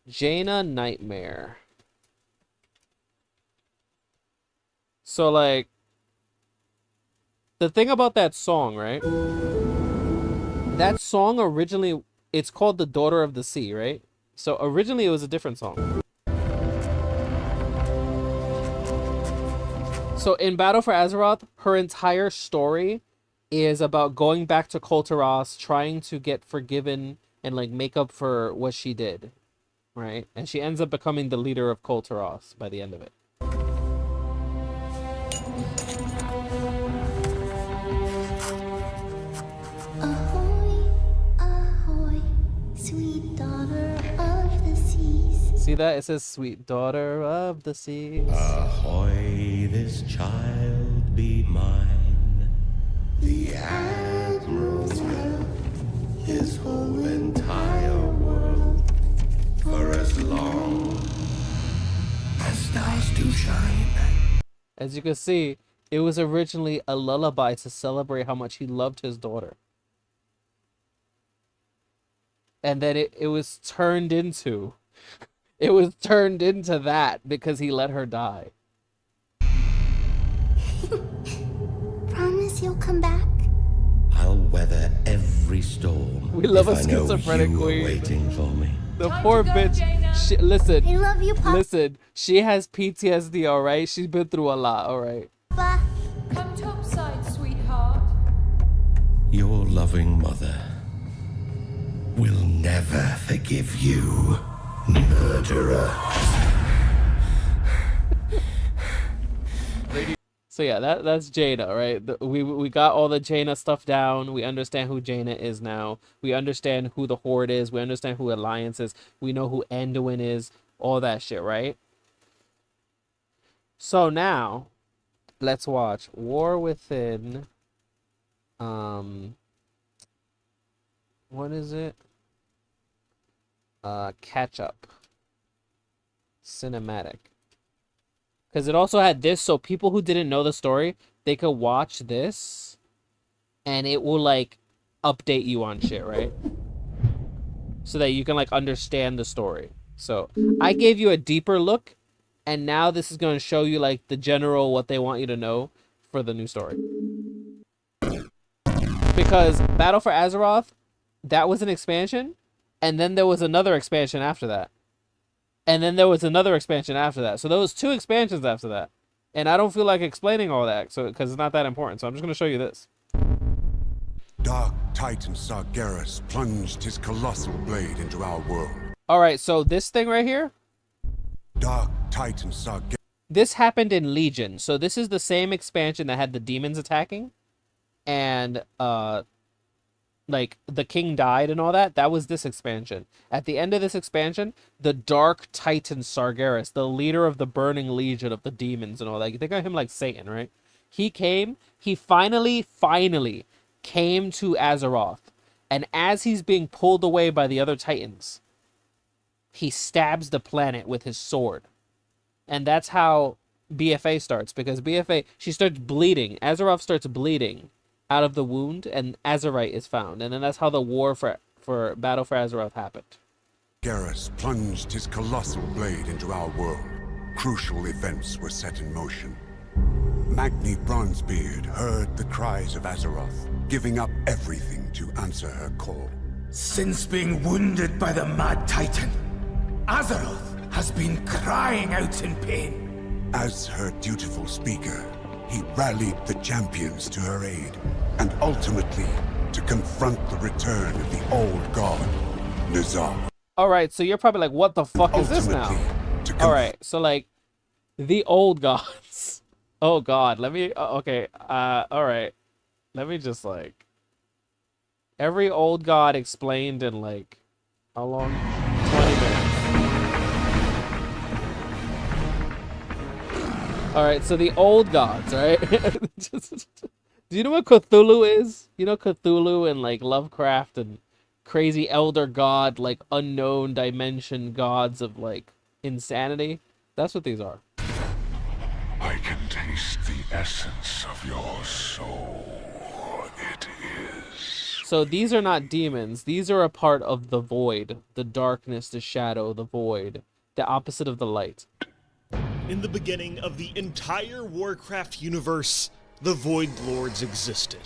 Jaina Nightmare. So like, the thing about that song, right? That song originally, it's called The Daughter of the Sea, right? So originally it was a different song. So in Battle for Azeroth, her entire story is about going back to Kul'Tiras, trying to get forgiven and like make up for what she did, right? And she ends up becoming the leader of Kul'Tiras by the end of it. Ahoy, ahoy, sweet daughter of the seas. See that? It says, sweet daughter of the seas. Ahoy, this child be mine. The Admiral's will, his whole entire world, for as long as stars do shine. As you can see, it was originally a lullaby to celebrate how much he loved his daughter. And then it was turned into... It was turned into that because he let her die. Promise you'll come back? I'll weather every storm. We love a if I know schizophrenic you are queen. waiting for me. The poor bitch. Listen. I love you, Papa. Listen. She has PTSD, alright? She's been through a lot, alright? Papa. Come topside, sweetheart. Your loving mother will never forgive you, murderer. So yeah, that's Jaina, right? We got all the Jaina stuff down. We understand who Jaina is now. We understand who the Horde is. We understand who Alliance is. We know who Anduin is. All that shit, right? So now, let's watch War Within. What is it? Catch up. Cinematic. Because it also had this, so people who didn't know the story, they could watch this, and it will, like, update you on shit, right? So that you can, like, understand the story. So, I gave you a deeper look, and now this is going to show you, like, the general, what they want you to know for the new story. Because Battle for Azeroth, that was an expansion, and then there was another expansion after that. And then there was another expansion after that. So there was 2 expansions after that. And I don't feel like explaining all that, so because it's not that important. So I'm just going to show you this. Dark Titan Sargeras plunged his colossal blade into our world. All right, so this thing right here. Dark Titan Sargeras. This happened in Legion. So this is the same expansion that had the demons attacking. And, like, the king died and all that. That was this expansion. At the end of this expansion, the Dark Titan Sargeras, the leader of the Burning Legion of the demons and all that. You think of him like Satan, right? He finally came to Azeroth. And as he's being pulled away by the other Titans, he stabs the planet with his sword. And that's how BFA starts. Because BFA, she starts bleeding. Azeroth starts bleeding out of the wound, and Azerite is found. And then that's how the war for Battle for Azeroth happened. Garrus plunged his colossal blade into our world. Crucial events were set in motion. Magni Bronzebeard heard the cries of Azeroth, giving up everything to answer her call. Since being wounded by the Mad Titan, Azeroth has been crying out in pain. As her dutiful speaker, he rallied the champions to her aid, and ultimately to confront the return of the old god, Nizar. Alright, so you're probably like, what the fuck is this now? Alright, so like, the old gods. Oh god, let me, okay, alright. Let me just like, every old god explained in like, how long? 20 minutes. Alright, so the old gods, right? Do you know what Cthulhu is? You know Cthulhu and like Lovecraft and crazy elder god, like unknown dimension gods of like insanity? That's what these are. I can taste the essence of your soul. It is. So these are not demons. These are a part of the void, the darkness, the shadow, the void, the opposite of the light. In the beginning of the entire Warcraft universe, the Void Lords existed.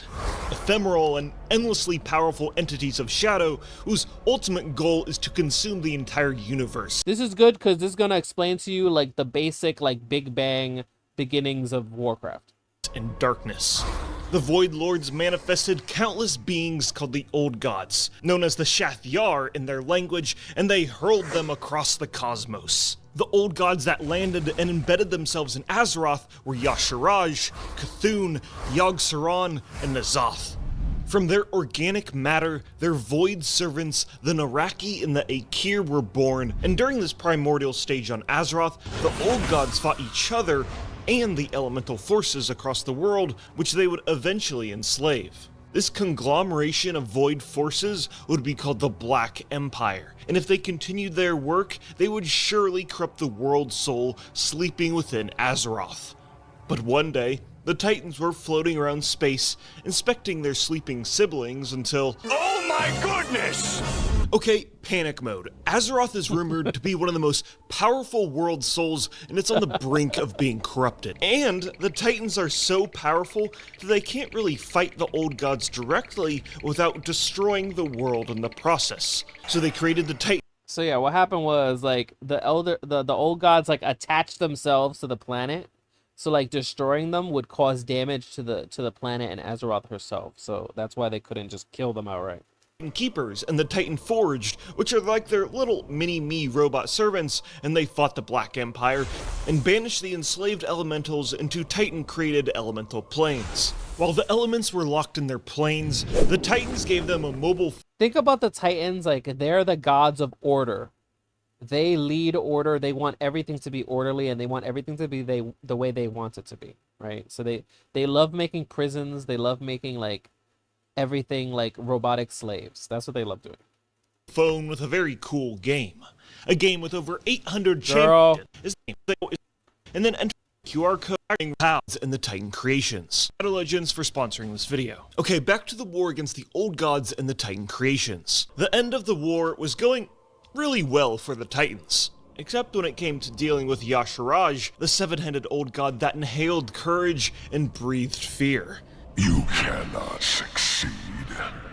Ephemeral and endlessly powerful entities of shadow whose ultimate goal is to consume the entire universe. This is good because this is going to explain to you like the basic like Big Bang beginnings of Warcraft. And darkness. The Void Lords manifested countless beings called the Old Gods, known as the Shath-Yar in their language, and they hurled them across the cosmos. The Old Gods that landed and embedded themselves in Azeroth were Yasharaj, Cthulhu, Yogg-Saron, and N'Zoth. From their organic matter, their void servants, the Naraki and the Aekir were born, and during this primordial stage on Azeroth, the Old Gods fought each other and the elemental forces across the world, which they would eventually enslave. This conglomeration of void forces would be called the Black Empire, and if they continued their work, they would surely corrupt the world soul sleeping within Azeroth. But one day, the Titans were floating around space, inspecting their sleeping siblings until... Oh my goodness! Okay, panic mode. Azeroth is rumored to be one of the most powerful world souls, and it's on the brink of being corrupted. And the Titans are so powerful that they can't really fight the Old Gods directly without destroying the world in the process. So they created the Titans. So yeah, what happened was like the Old Gods like attached themselves to the planet. So like destroying them would cause damage to the planet and Azeroth herself. So that's why they couldn't just kill them outright. Keepers and the Titan Forged, which are like their little mini-me robot servants, and they fought the Black Empire and banished the enslaved elementals into Titan-created elemental planes. While the elements were locked in their planes, the Titans gave them a mobile... Think about the Titans, like they're the gods of order. They lead order, they want everything to be orderly, and they want everything to be the way they want it to be, right? So they love making prisons, they love making like everything like robotic slaves. That's what they love doing. Phone with a very cool game. A game with over 800 champions. And then enter QR code paths in the Titan creations. Shadow Legends for sponsoring this video. Okay, back to the war against the old gods and the Titan creations. The end of the war was going really well for the Titans, except when it came to dealing with Yasharaj, the seven-headed old god that inhaled courage and breathed fear. You cannot succeed.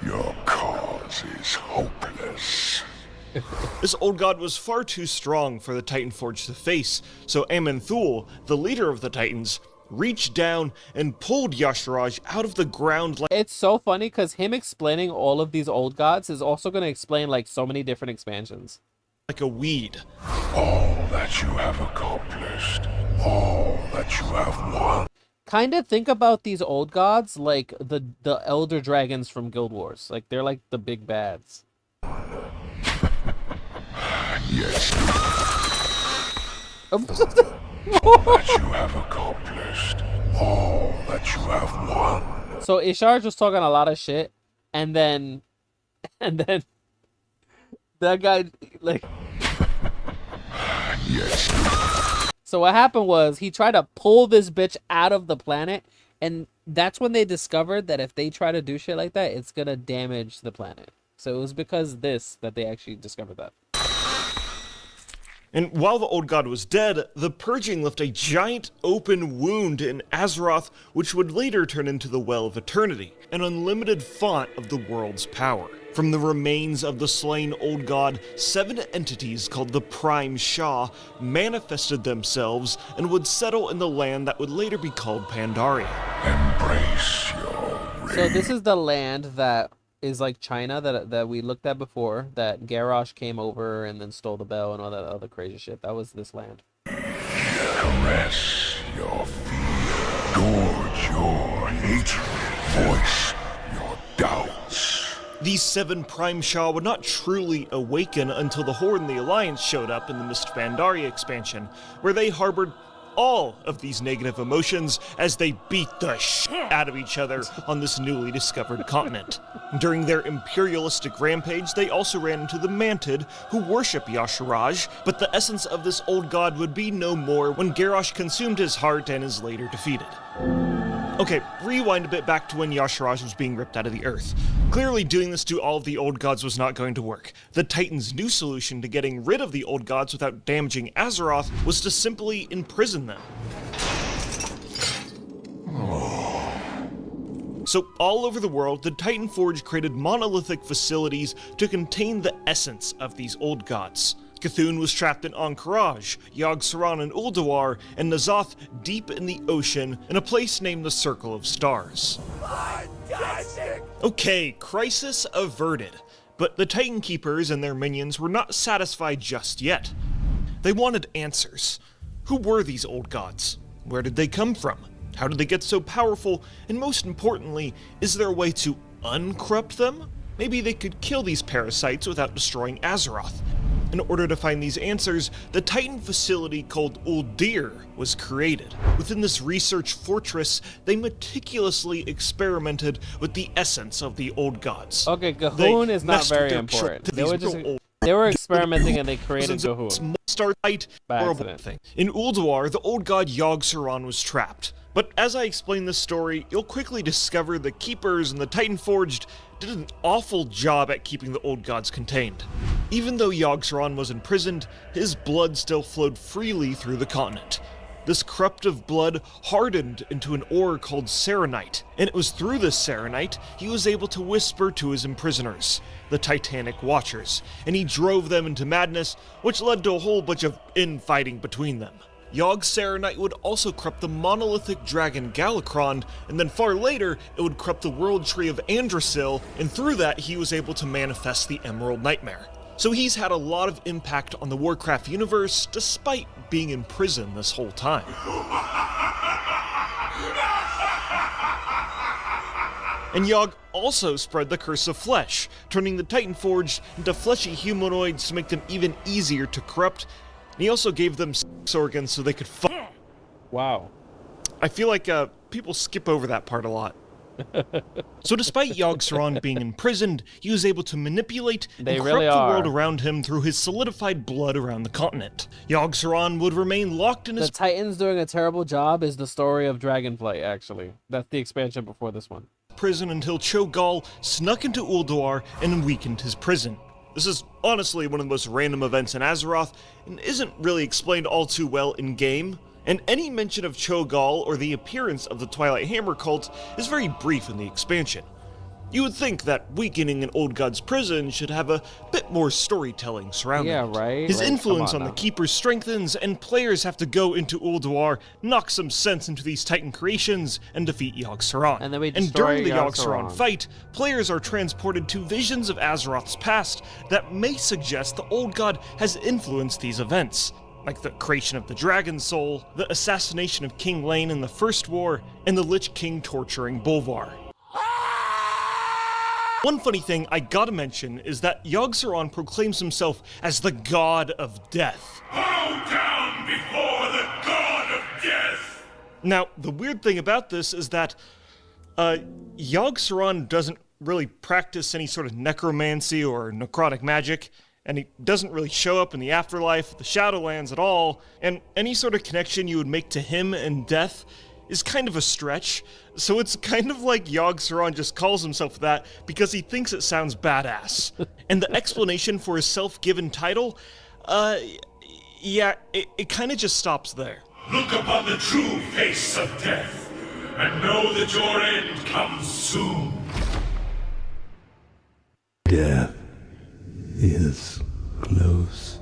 Your cause is hopeless. This old god was far too strong for the Titan Forge to face, so Amenthul, the leader of the Titans, reached down and pulled Yasharaj out of the ground like— It's so funny because him explaining all of these old gods is also going to explain like so many different expansions. Like a weed. All that you have accomplished, all that you have won. Kind of think about these old gods like the elder dragons from Guild Wars. Like they're like the big bads. Yes. All that you have accomplished, all that you have won. So Ishar was talking a lot of shit, and then that guy like. Yes. So what happened was he tried to pull this bitch out of the planet, and that's when they discovered that if they try to do shit like that, it's gonna damage the planet. So it was because of this that they actually discovered that. And while the old god was dead, the purging left a giant open wound in Azeroth, which would later turn into the Well of Eternity, an unlimited font of the world's power. From the remains of the slain old god, 7 entities called the Prime Shah manifested themselves and would settle in the land that would later be called Pandaria. Embrace your rage. So this is the land that is like China that we looked at before, that Garrosh came over and then stole the bell and all that other crazy shit. That was this land. Caress your fear. Gorge your hatred. Voice your doubts. These 7 Prime Shah would not truly awaken until the Horde and the Alliance showed up in the Mist of Pandaria expansion, where they harbored all of these negative emotions as they beat the shit out of each other on this newly discovered continent. During their imperialistic rampage, they also ran into the Mantid, who worship Yasharaj, but the essence of this old god would be no more when Garrosh consumed his heart and is later defeated. Okay, rewind a bit back to when Yasharaj was being ripped out of the earth. Clearly doing this to all of the old gods was not going to work. The Titans' new solution to getting rid of the old gods without damaging Azeroth was to simply imprison them. So all over the world, the Titan Forge created monolithic facilities to contain the essence of these old gods. Cthulhu was trapped in Ahn'Qiraj, Yogg-Saron in Ulduar, and N'Zoth deep in the ocean in a place named the Circle of Stars. Okay, crisis averted. But the Titan Keepers and their minions were not satisfied just yet. They wanted answers. Who were these old gods? Where did they come from? How did they get so powerful? And most importantly, is there a way to uncorrupt them? Maybe they could kill these parasites without destroying Azeroth. In order to find these answers, the Titan facility called Uldir was created. Within this research fortress, they meticulously experimented with the essence of the old gods. Okay, Gahun is not very important. They were experimenting and they created Gahun. Starlight, horrible thing. In Ulduar, the old god Yogg-Saron was trapped. But as I explain this story, you'll quickly discover the Keepers and the Titan Forged did an awful job at keeping the old gods contained. Even though Yogg-Saron was imprisoned, his blood still flowed freely through the continent. This corruptive blood hardened into an ore called Serenite, and it was through this Serenite he was able to whisper to his imprisoners, the Titanic Watchers, and he drove them into madness, which led to a whole bunch of infighting between them. Yogg-Saronite would also corrupt the monolithic dragon Galakrond, and then far later, it would corrupt the world tree of Andrasil, and through that he was able to manifest the Emerald Nightmare. So he's had a lot of impact on the Warcraft universe, despite being in prison this whole time. And Yogg also spread the Curse of Flesh, turning the Titan Forged into fleshy humanoids to make them even easier to corrupt. And he also gave them sex organs so they could fuck. Wow. I feel like people skip over that part a lot. So despite Yogg-Saron being imprisoned, he was able to manipulate and corrupt really the are. world around him through his solidified blood around the continent. Yogg-Saron would remain locked in his The Titans doing a terrible job is the story of Dragonflight, actually. That's the expansion before this one. prison until Cho'Gall snuck into Ulduar and weakened his prison. This is honestly one of the most random events in Azeroth, and isn't really explained all too well in-game, and any mention of Cho'Gall or the appearance of the Twilight Hammer cult is very brief in the expansion. You would think that weakening an old god's prison should have a bit more storytelling surrounding it. right? His Like, influence come on on the now. Keepers strengthens, and players have to go into Ulduar, knock some sense into these Titan creations, and defeat Yogg-Saron. And then we And destroy during the Yogg-Saron. Yogg-Saron fight, players are transported to visions of Azeroth's past that may suggest the old god has influenced these events, like the creation of the Dragon Soul, the assassination of King Lane in the First War, and the Lich King torturing Bolvar. One funny thing I gotta mention is that Yogg-Saron proclaims himself as the God of Death. Bow down before the god of death! Now, the weird thing about this is that Yogg-Saron doesn't really practice any sort of necromancy or necrotic magic, and he doesn't really show up in the afterlife, the Shadowlands at all, and any sort of connection you would make to him and death is kind of a stretch, so it's kind of like Yogg-Saron just calls himself that because he thinks it sounds badass. And the explanation for his self-given title, yeah, it kind of just stops there. Look upon the true face of death, and know that your end comes soon. Death is close.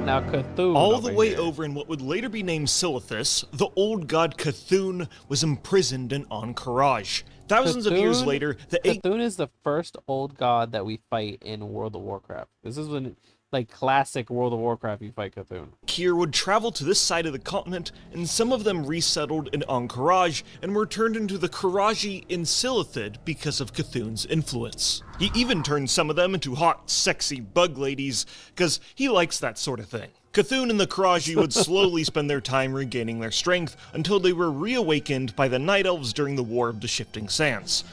Now Cthulhu. All the way over in what would later be named Silithus, the old god Cthulhu was imprisoned in Ahn'Qiraj. Thousands of years later, the Cthulhu is the first old god that we fight in World of Warcraft. This is when, like, classic World of Warcraft, you fight Cthulhu. Aesir would travel to this side of the continent, and some of them resettled in Ahn'Qiraj and were turned into the Qiraji in Silithid because of Cthulhu's influence. He even turned some of them into hot, sexy bug ladies, because he likes that sort of thing. Cthulhu and the Qiraji would slowly spend their time regaining their strength until they were reawakened by the Night Elves during the War of the Shifting Sands.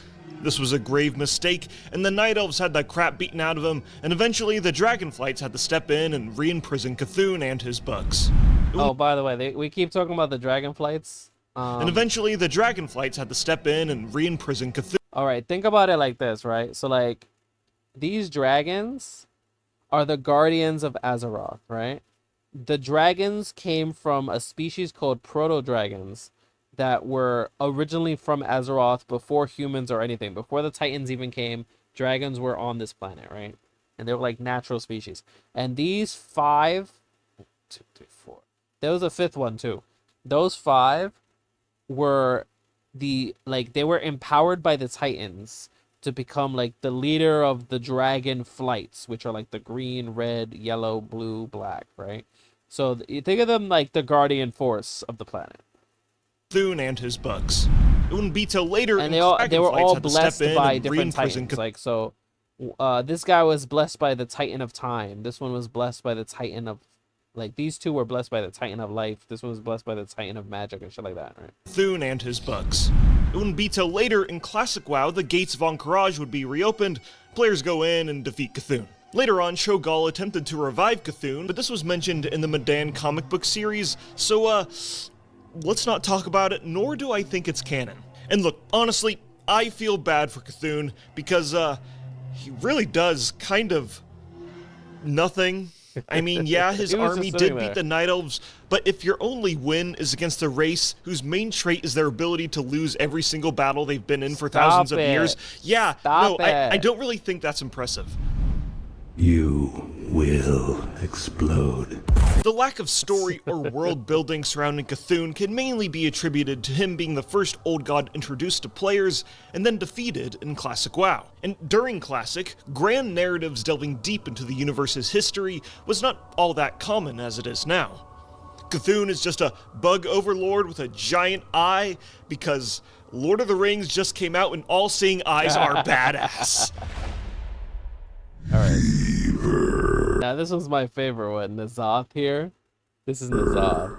This was a grave mistake, and the Night Elves had that crap beaten out of them, and eventually the Dragonflights had to step in and re-imprison Cthulhu and his bugs. Oh, by the way, we keep talking about the Dragonflights. And eventually the Dragonflights had to step in and re-imprison Cthulhu. Alright, think about it like this, right? So, like, these dragons are the guardians of Azeroth, right? The dragons came from a species called proto-dragons that were originally from Azeroth before humans or anything. Before the Titans even came, dragons were on this planet, right? And they were like natural species. And these 5... 1, 2, 3, 4. There was a 5th one, too. Those 5 were they were empowered by the Titans to become like the leader of the dragon flights, which are like the green, red, yellow, blue, black, right? So you think of them like the guardian force of the planet. Cthulhu and his bugs. It wouldn't be till later, And the they were all Dragonflights had to blessed step in by and different re-imprison Titans. Like, so this guy was blessed by the Titan of Time. This one was blessed by the Titan of, like, these two were blessed by the Titan of Life. This one was blessed by the Titan of Magic and shit like that, right? Cthulhu and his bugs. It wouldn't be till later in Classic WoW the gates of Ahn'Qiraj would be reopened, players go in and defeat Cthulhu. Later on, Cho'Gall attempted to revive Cthulhu, but this was mentioned in the Medan comic book series, so let's not talk about it, nor do I think it's canon. And look, honestly, I feel bad for Cthulhu because he really does kind of nothing. I mean, yeah, his He was army just did sitting beat there. the Night Elves, but if your only win is against a race whose main trait is their ability to lose every single battle they've been in for thousands of years, yeah, Stop no, it. I don't really think that's impressive. You will explode. The lack of story or world building surrounding Cthulhu can mainly be attributed to him being the first old god introduced to players and then defeated in Classic WoW. And during Classic, grand narratives delving deep into the universe's history was not all that common as it is now. Cthulhu is just a bug overlord with a giant eye because Lord of the Rings just came out and all-seeing eyes are badass. Alright. Now this was my favorite one, N'Zoth here. This is N'Zoth.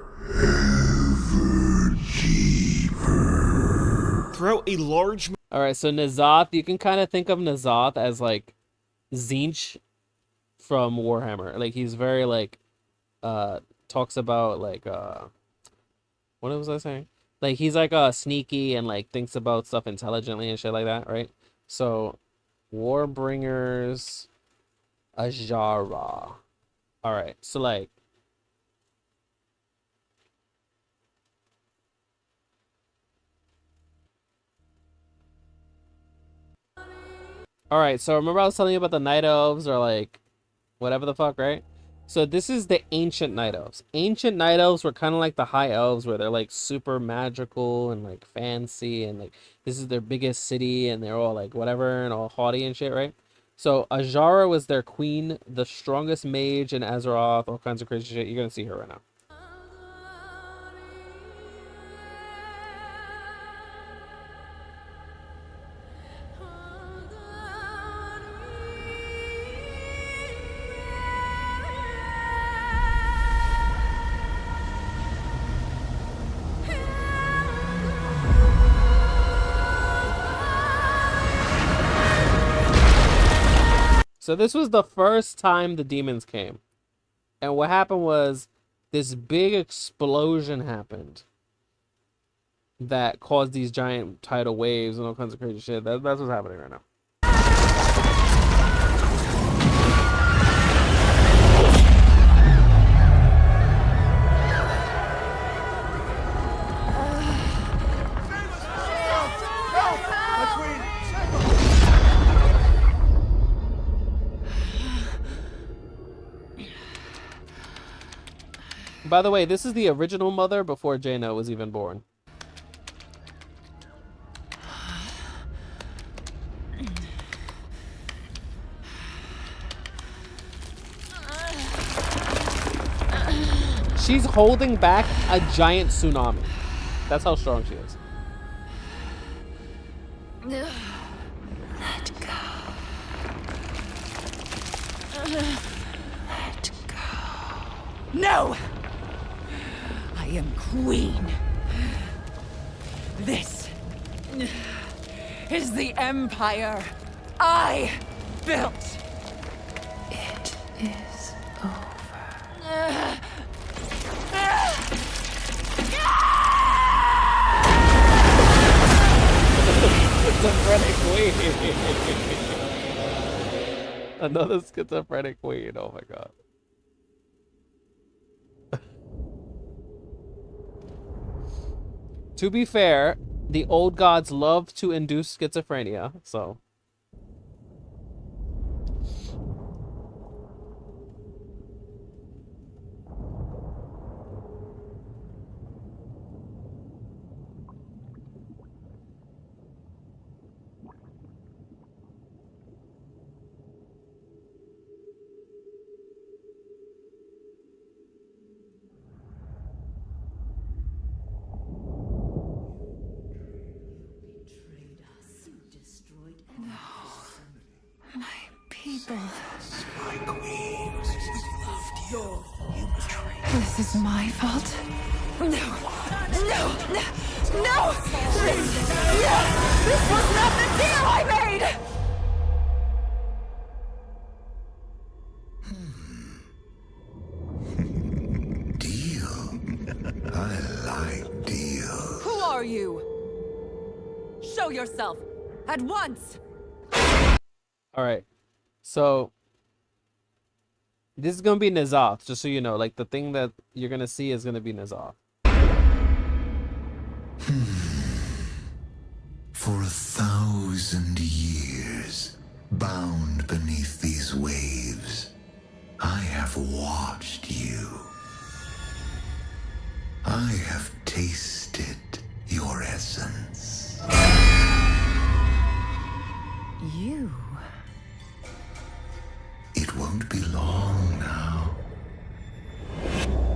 throughout a large... Alright, so N'Zoth, you can kind of think of N'Zoth as, like, Tzeentch from Warhammer. Like, he's very, like, talks about, like, what was I saying? Like, he's, like, sneaky and, like, thinks about stuff intelligently and shit like that, right? So, Warbringers Ajara. Alright, so, like, alright, so remember I was telling you about the Night Elves or, like, whatever the fuck, right? So this is the ancient Night Elves. Ancient Night Elves were kind of like the High Elves, where they're like super magical and like fancy, and like this is their biggest city, and they're all like whatever and all haughty and shit, right? So Ajara was their queen, the strongest mage in Azeroth, all kinds of crazy shit. You're gonna see her right now. So this was the first time the demons came. And what happened was this big explosion happened that caused these giant tidal waves and all kinds of crazy shit. That's what's happening right now. By the way, this is the original mother before Jaina was even born. She's holding back a giant tsunami. That's how strong she is. Let go. Let go. No! I am queen. This is the empire I built. It is over. Schizophrenic queen. Another schizophrenic queen. Oh my god. To be fair, the old gods love to induce schizophrenia, so. People. My queen. Loved you. You betrayed. This is my fault. No. No. No. No. This was not the deal I made. Deal. I like deals. Who are you? Show yourself at once. All right. So this is gonna be N'Zoth, just so you know. Like the thing that you're gonna see is gonna be N'Zoth. For 1,000 years, bound beneath these waves, I have watched you. I have tasted your essence. You? It won't be long now.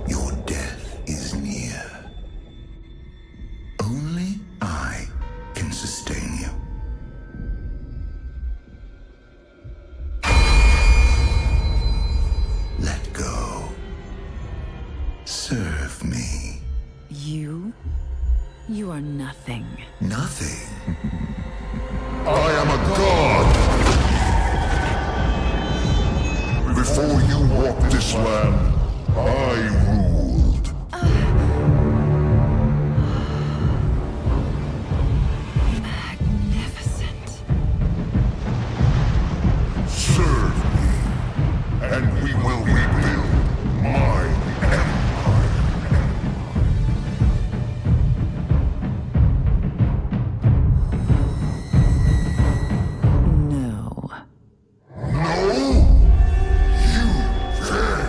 Your death is near. Only I can sustain you. Let go. Serve me. You You are nothing. Nothing? I am a god! Before you walked this land, I ruled. Magnificent. Serve me, and we will rebuild my empire. No. No? You dare!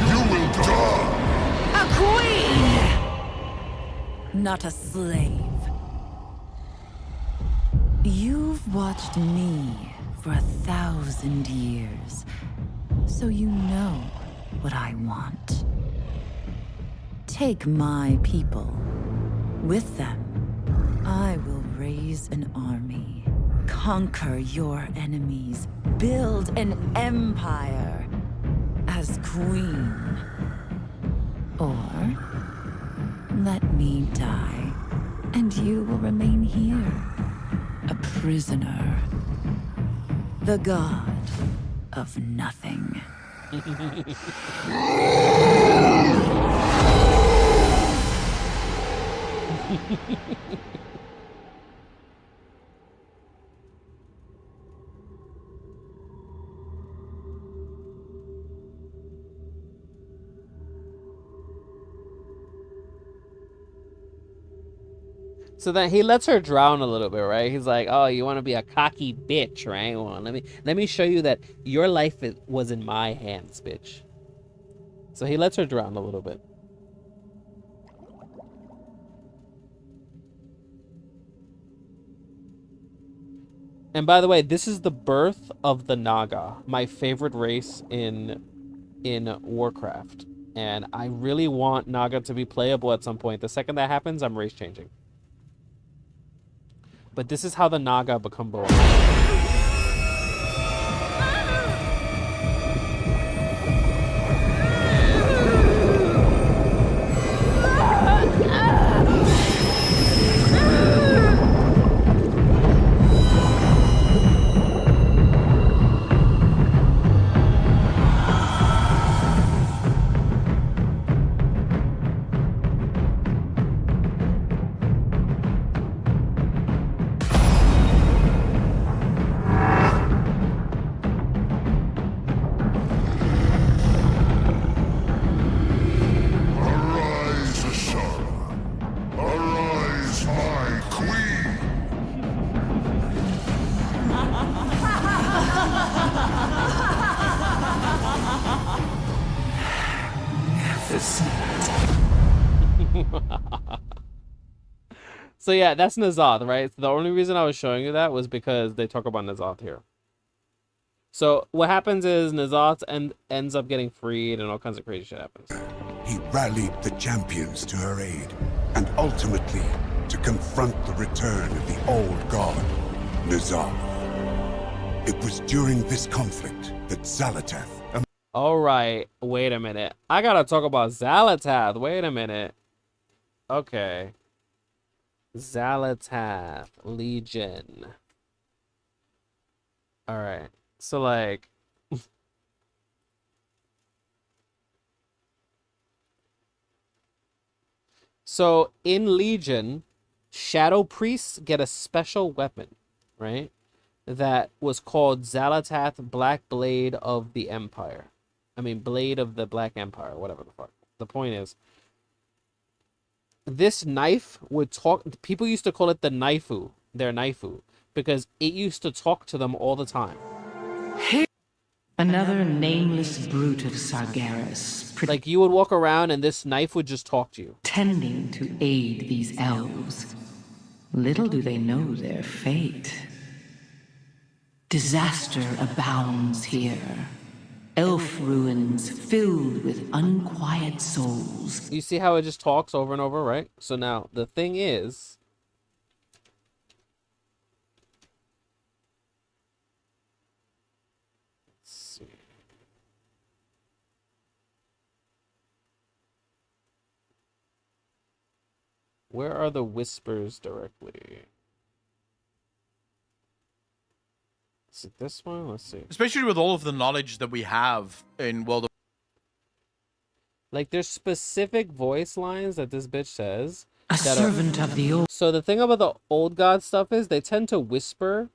You will die! A queen! Not a slave. You've watched me for 1,000 years, so you know what I want. Take my people. With them, I will raise an army, conquer your enemies, build an empire as queen. Or let me die, and you will remain here, a prisoner. The god of nothing. So then he lets her drown a little bit, right? He's like, "Oh, you want to be a cocky bitch, right? Well, let me show you that your life was in my hands, bitch." So he lets her drown a little bit. And by the way, this is the birth of the Naga, my favorite race in Warcraft. And I really want Naga to be playable at some point. The second that happens, I'm race changing. But this is how the Naga become born. Arise, Asara. Arise, my queen. So yeah, that's N'Zoth, right? The only reason I was showing you that was because they talk about N'Zoth here. So what happens is N'Zoth ends up getting freed and all kinds of crazy shit happens. He rallied the champions to her aid, and ultimately to confront the return of the old god, N'Zoth. It was during this conflict that Xal'atath... All right, wait a minute. I gotta talk about Xal'atath. Wait a minute. Okay. Xal'atath Legion. All right. So like so in Legion, Shadow Priests get a special weapon, right? That was called Xal'atath Black Blade of the Empire. I mean, Blade of the Black Empire, whatever the fuck. The point is, this knife would talk. People used to call it the Knifeu, their Knifeu, because it used to talk to them all the time. Another nameless brute of Sargeras, Like, you would walk around and this knife would just talk to you. pretending to aid these elves. Little do they know their fate. Disaster abounds here. Elf ruins filled with unquiet souls. You see how it just talks over and over, right? So now, the thing is... Let's see. Where are the whispers directly? Is it this one? Let's see. Especially with all of the knowledge that we have in World of... Like, there's specific voice lines that this bitch says. A servant of the old... So the thing about the old god stuff is they tend to whisper,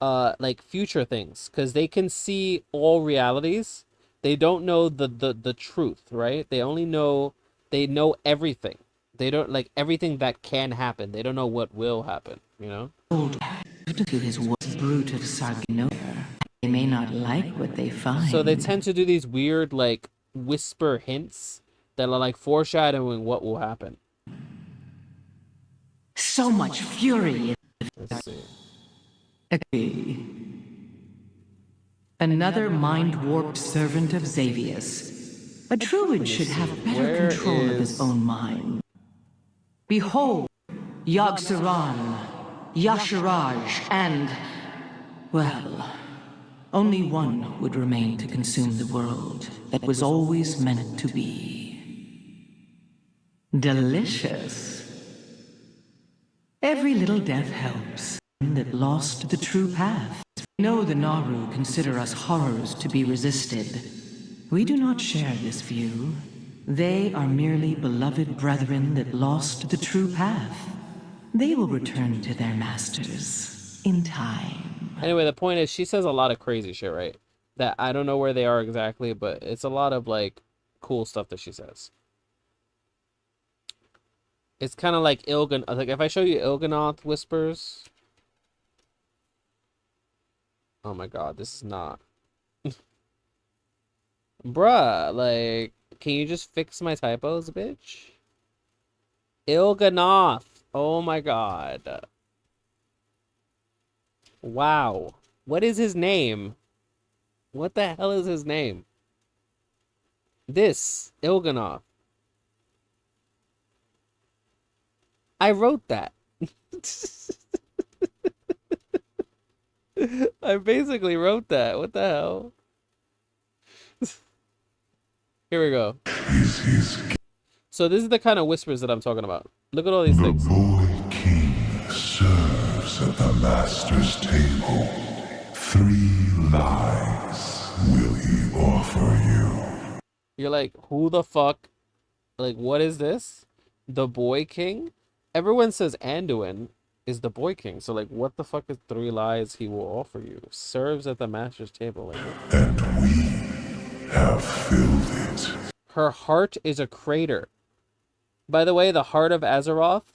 like, future things. Because they can see all realities. They don't know the truth, right? They only know... They know everything. They don't, like, everything that can happen. They don't know what will happen, you know? To his brute of Sarganoir. They may not like what they find. So they tend to do these weird, like, whisper hints that are, like, foreshadowing what will happen. So much fury. Let's see. Okay. Another mind-warped servant of Xavius. A druid should have better control of his own mind. Behold, Yogg-Saron, Yasharaj, and... well, only one would remain to consume the world that was always meant to be. Delicious. Every little death helps. That lost the true path. We know the Naru consider us horrors to be resisted. We do not share this view. They are merely beloved brethren that lost the true path. They will return to their masters in time. Anyway, the point is she says a lot of crazy shit, right? That I don't know where they are exactly, but it's a lot of, like, cool stuff that she says. It's kind of like like, if I show you Il'gynoth whispers... Oh my god, this is not... Bruh, like, can you just fix my typos, bitch? Il'gynoth. Oh my god. Wow. What is his name? What the hell is his name? This. Il'gynoth. I wrote that. I basically wrote that. What the hell? Here we go. So this is the kind of whispers that I'm talking about. Look at all these things. The boy king serves at the master's table. 3 lies will he offer you. You're like, who the fuck? Like, what is this? The boy king? Everyone says Anduin is the boy king. So, like, what the fuck is 3 lies he will offer you? Serves at the master's table. Like, and we have filled it. Her heart is a crater. By the way, the heart of Azeroth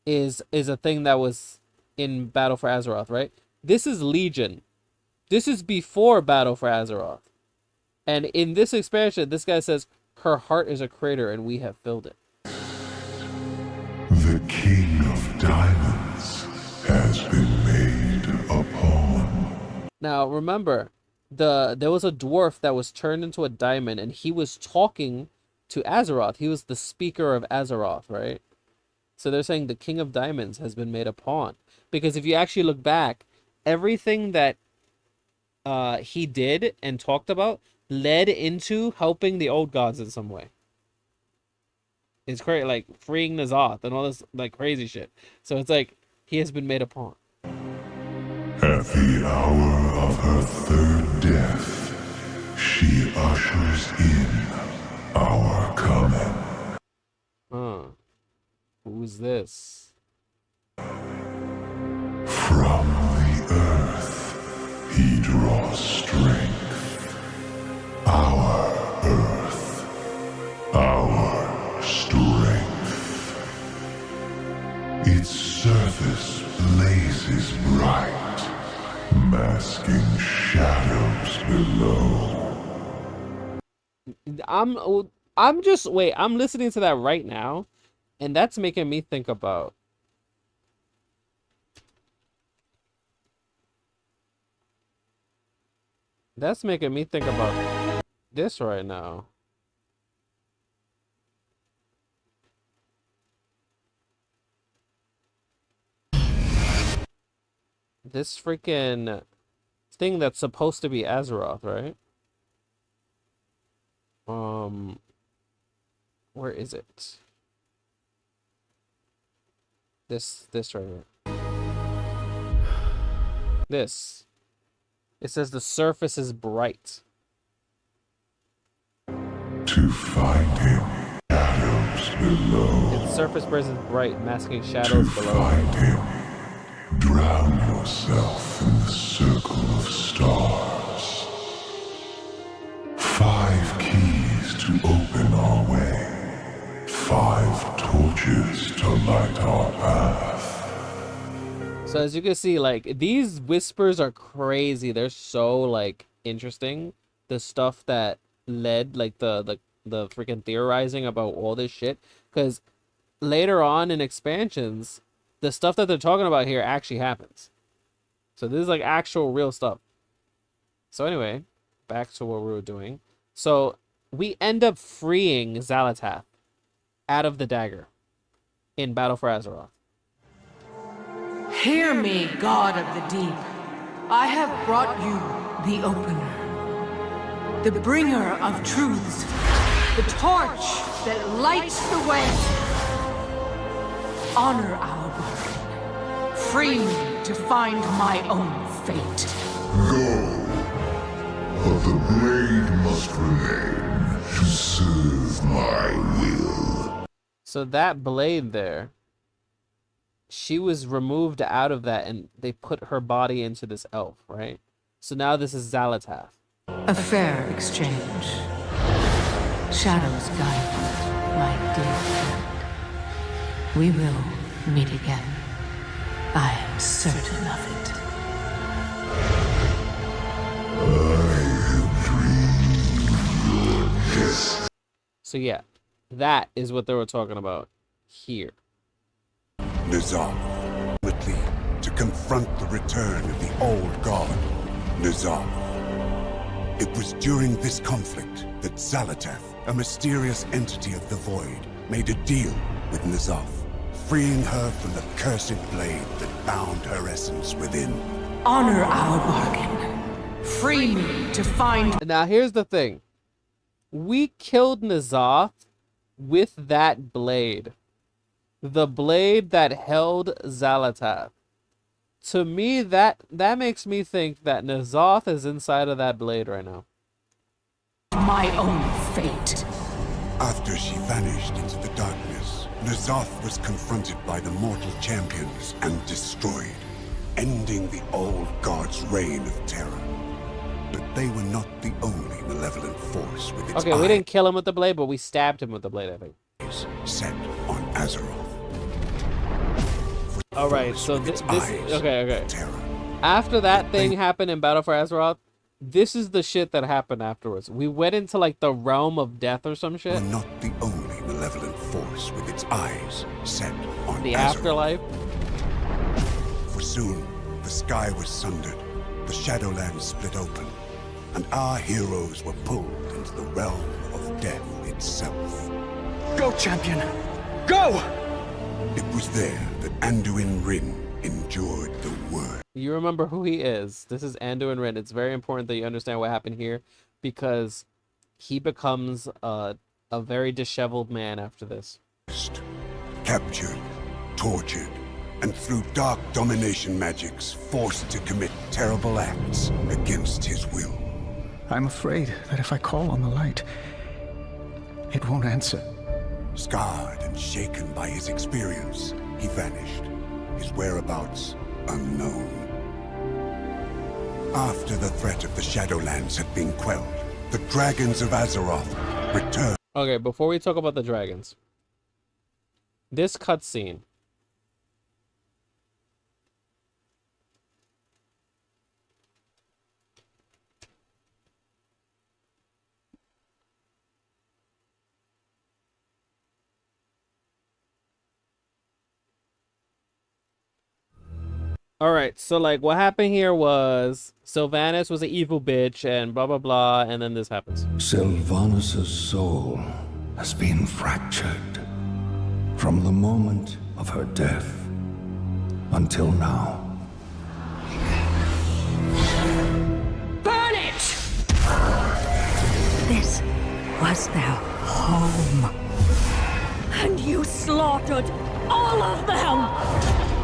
is a thing that was in Battle for Azeroth, right? This is Legion. This is before Battle for Azeroth. And in this expansion, this guy says, her heart is a crater and we have filled it. The King of Diamonds has been made a pawn. Now, remember, there was a dwarf that was turned into a diamond and he was talking to Azeroth. He was the speaker of Azeroth, right? So they're saying the King of Diamonds has been made a pawn. Because if you actually look back, everything that he did and talked about led into helping the old gods in some way. It's crazy, like freeing N'Zoth and all this like crazy shit. So it's like he has been made a pawn. At the hour of her 3rd death, she ushers in our coming. Huh. Who's this? From the earth, he draws strength. Our earth, our strength. Its surface blazes bright, masking shadows below. I'm listening to that right now, and that's making me think about this right now. This freaking thing that's supposed to be Azeroth, right? Where is it? This right here. This. It says the surface is bright. To find him, shadows below. Its surface is bright, masking shadows below. Find him, drown yourself in the circle of stars. 5 keys to open our way. 5 torches to light our path. So as you can see, like, these whispers are crazy. They're so, like, interesting. The stuff that led, like, the freaking theorizing about all this shit. Because later on in expansions, the stuff that they're talking about here actually happens. So this is, like, actual real stuff. So anyway, back to what we were doing. So we end up freeing Xal'atath out of the dagger in Battle for Azeroth. Hear me, God of the Deep. I have brought you the Opener, the bringer of truths, the torch that lights the way. Honor our bargain. Free me to find my own fate. Go, but the blade must remain to serve my will. So that blade there, she was removed out of that and they put her body into this elf, right? So now this is Xal'atath. A fair exchange. Shadows guide you, my dear friend. We will meet again. I am certain of it. So yeah, that is what they were talking about here. N'Zoth, ultimately, to confront the return of the old god, N'Zoth. It was during this conflict that Xal'atath, a mysterious entity of the void, made a deal with N'Zoth, freeing her from the cursed blade that bound her essence within. Honor our bargain. Free me to find... Now here's the thing. We killed N'Zoth with that blade. The blade that held Xal'atath. To me, that makes me think that N'Zoth is inside of that blade right now. My own fate. After she vanished into the darkness, N'Zoth was confronted by the mortal champions and destroyed, ending the old god's reign of terror. But they were not the only malevolent force with its Okay, we didn't kill him with the blade, but we stabbed him with the blade, I think. Set on Azeroth. Alright, so this okay. After that thing happened in Battle for Azeroth, this is the shit that happened afterwards. We went into like the realm of death or some shit. Were not the only malevolent force with its eyes set on the Azeroth. afterlife. For soon, the sky was sundered, the Shadowlands split open, and our heroes were pulled into the realm of death itself. Go, champion! Go! It was there that Anduin Wrynn endured the worst. You remember who he is. This is Anduin Wrynn. It's very important that you understand what happened here, because he becomes a very disheveled man after this. Captured, tortured, and through dark domination magics, forced to commit terrible acts against his will. I'm afraid that if I call on the light, it won't answer. Scarred and shaken by his experience, he vanished, his whereabouts unknown. After the threat of the Shadowlands had been quelled, the dragons of Azeroth returned. Okay, before we talk about the dragons, this cutscene. Alright, so like what happened here was Sylvanas was an evil bitch and blah blah blah, and then this happens. Sylvanas' soul has been fractured from the moment of her death until now. Burn it! This was their home. And you slaughtered All of them!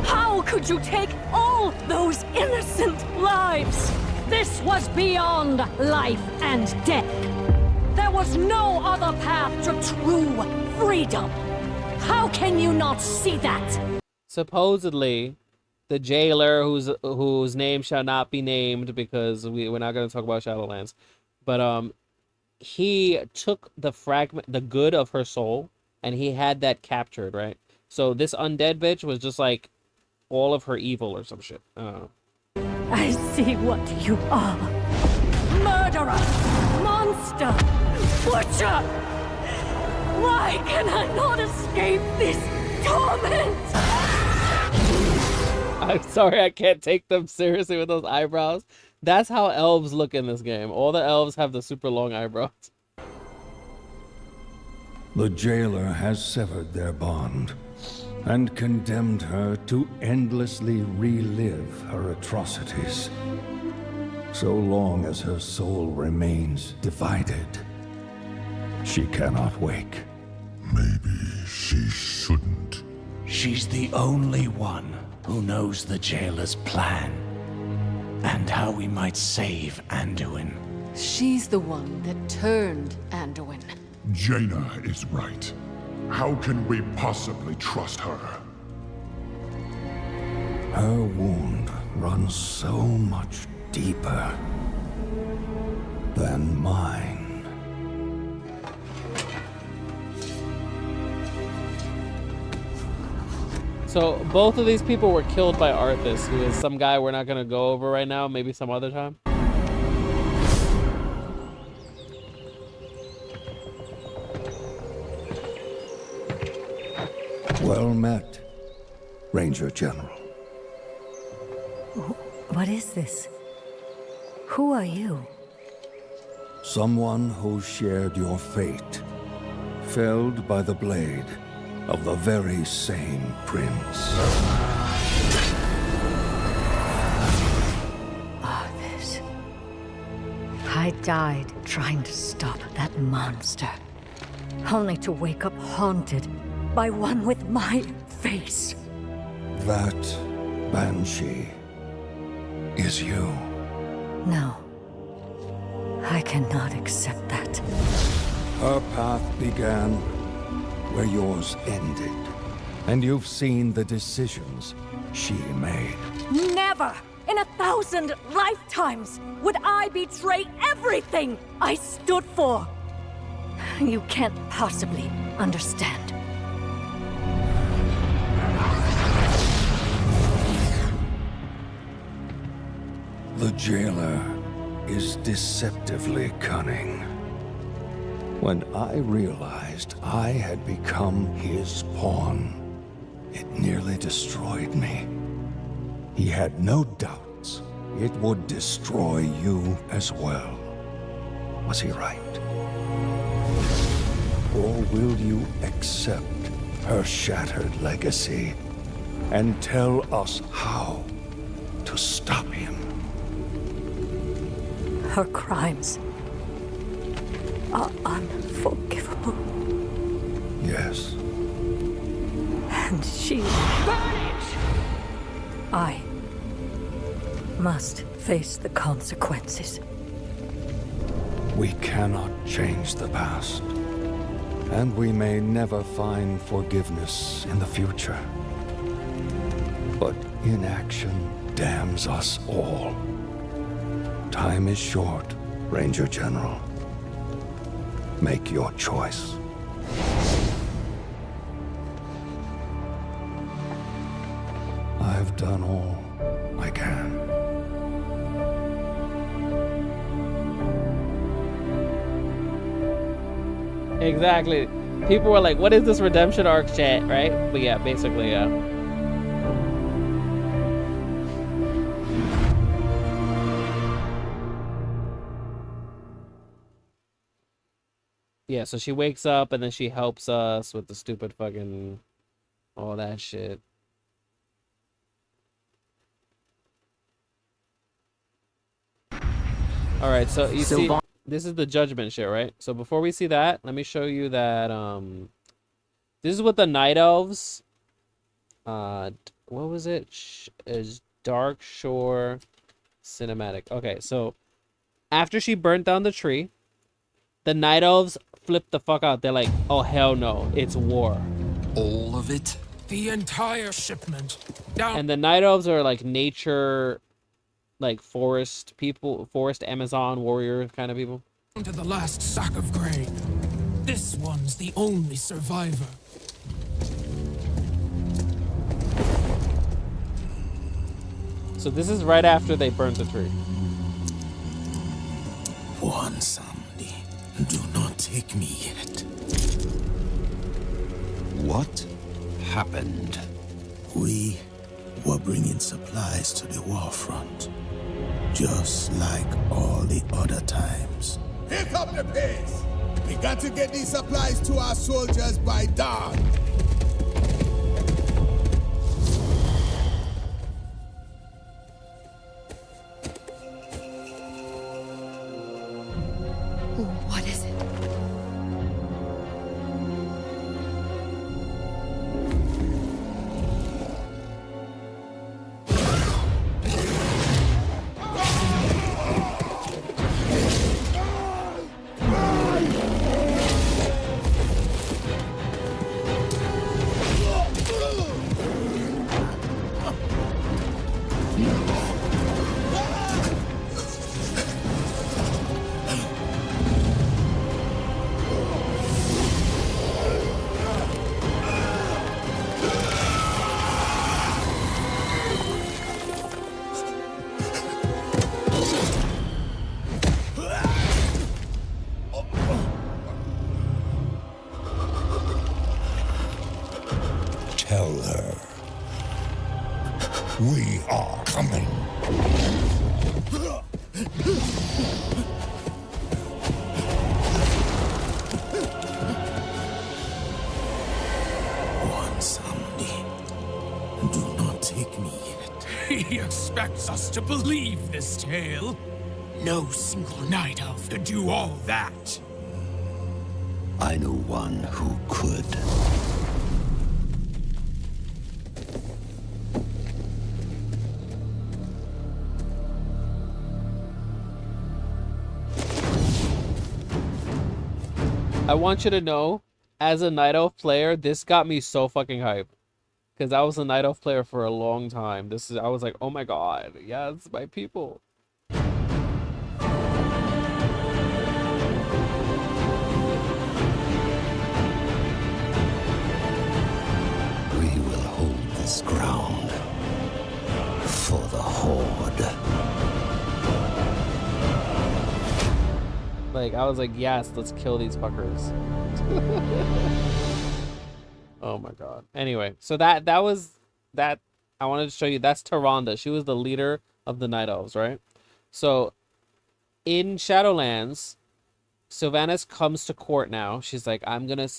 How could you take all those innocent lives? This was beyond life and death. There was no other path to true freedom. How can you not see that? Supposedly, the jailer whose name shall not be named because we're not going to talk about Shadowlands, but he took the fragment, the good of her soul, and he had that captured, right? So this undead bitch was just like all of her evil or some shit. I don't know. I see what you are. Murderer! Monster! Butcher! Why can I not escape this torment? I'm sorry, I can't take them seriously with those eyebrows. That's how elves look in this game. All the elves have the super long eyebrows. The jailer has severed their bond and condemned her to endlessly relive her atrocities. So long as her soul remains divided, she cannot wake. Maybe she shouldn't. She's the only one who knows the jailer's plan and how we might save Anduin. She's the one that turned Anduin. Jaina is right. How can we possibly trust her? Her wound runs so much deeper than mine. So both of these people were killed by Arthas, who is some guy we're not going to go over right now, maybe some other time. Well met, Ranger General. What is this? Who are you? Someone who shared your fate, felled by the blade of the very same prince. Arthas. I died trying to stop that monster, only to wake up haunted by one with my face. That Banshee is you. No. I cannot accept that. Her path began where yours ended, and you've seen the decisions she made. Never in 1,000 lifetimes would I betray everything I stood for. You can't possibly understand. The jailer is deceptively cunning. When I realized I had become his pawn, it nearly destroyed me. He had no doubts it would destroy you as well. Was he right? Or will you accept her shattered legacy and tell us how to stop him? Her crimes are unforgivable. Yes. And she... I must face the consequences. We cannot change the past, and we may never find forgiveness in the future. But inaction damns us all. Time is short, Ranger General. Make your choice. I've done all I can. Exactly. People were like, what is this redemption arc chat, right? But yeah, basically, yeah. Yeah, so she wakes up and then she helps us with the stupid fucking all that shit. All right, so you see, this is the judgment shit, right? So before we see that, let me show you that this is what the night elves what was it? Is Dark Shore Cinematic. Okay, so after she burnt down the tree, the Night Elves flipped the fuck out. They're like, oh hell no, it's war. All of it? The entire shipment. Down. And the Night Elves are like nature, like forest people, forest Amazon warrior kind of people. To the last sack of grain. This one's the only survivor. So this is right after they burnt the tree. One Sunday, do not take me yet. What happened? We were bringing supplies to the war front, just like all the other times. Pick up the pace! We got to get these supplies to our soldiers by dawn. What is it? Tell her we are coming. One Sunday, do not take me yet. He expects us to believe this tale. No single Night Elf could do all that. I know one who could. I want you to know, as a Night Elf player, this got me so fucking hyped. Because I was a Night Elf player for a long time. I was like, oh my god, yes, my people. We will hold this ground for the Horde. Like, I was like, yes, let's kill these fuckers. Oh my god. Anyway, so that was that. I wanted to show you, that's Tyrande. She was the leader of the Night Elves, right? So in Shadowlands, Sylvanas comes to court now. She's like, I'm gonna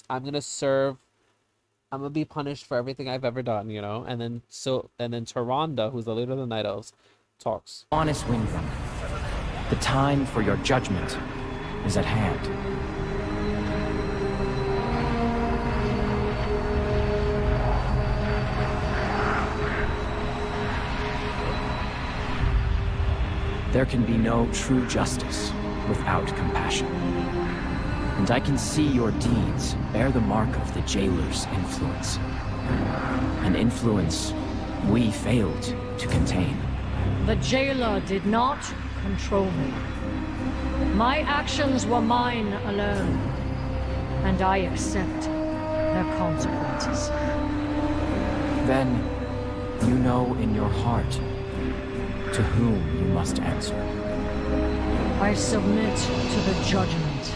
serve, I'm gonna be punished for everything I've ever done, you know? And then Tyrande, who's the leader of the Night Elves, talks. Honest Windrunner, the time for your judgment is at hand. There can be no true justice without compassion. And I can see your deeds bear the mark of the jailer's influence. An influence we failed to contain. The jailer did not control me. My actions were mine alone, and I accept their consequences. Then, you know in your heart to whom you must answer. I submit to the judgment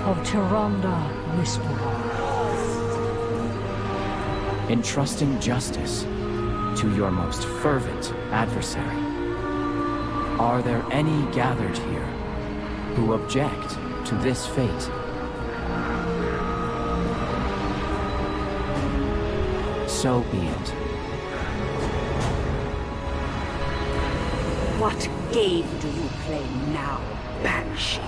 of Tyrande Whisperer. Entrusting justice to your most fervent adversary. Are there any gathered here who object to this fate? So be it. What game do you play now, Banshee?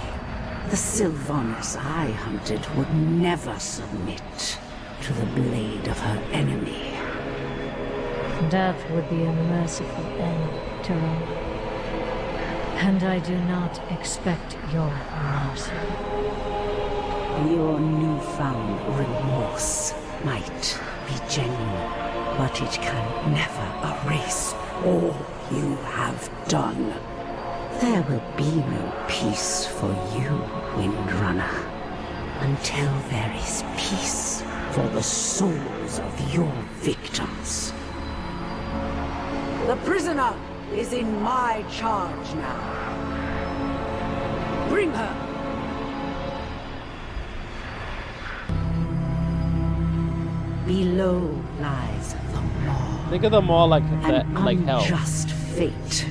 The Sylvanas I hunted would never submit to the blade of her enemy. Death would be a merciful end, Tyrone. And I do not expect your mercy. Your newfound remorse might be genuine, but it can never erase all you have done. There will be no peace for you, Windrunner, until there is peace for the souls of your victims. The prisoner is in my charge now. Bring her! Below lies the maw. Think of them all like that, like hell. An unjust fate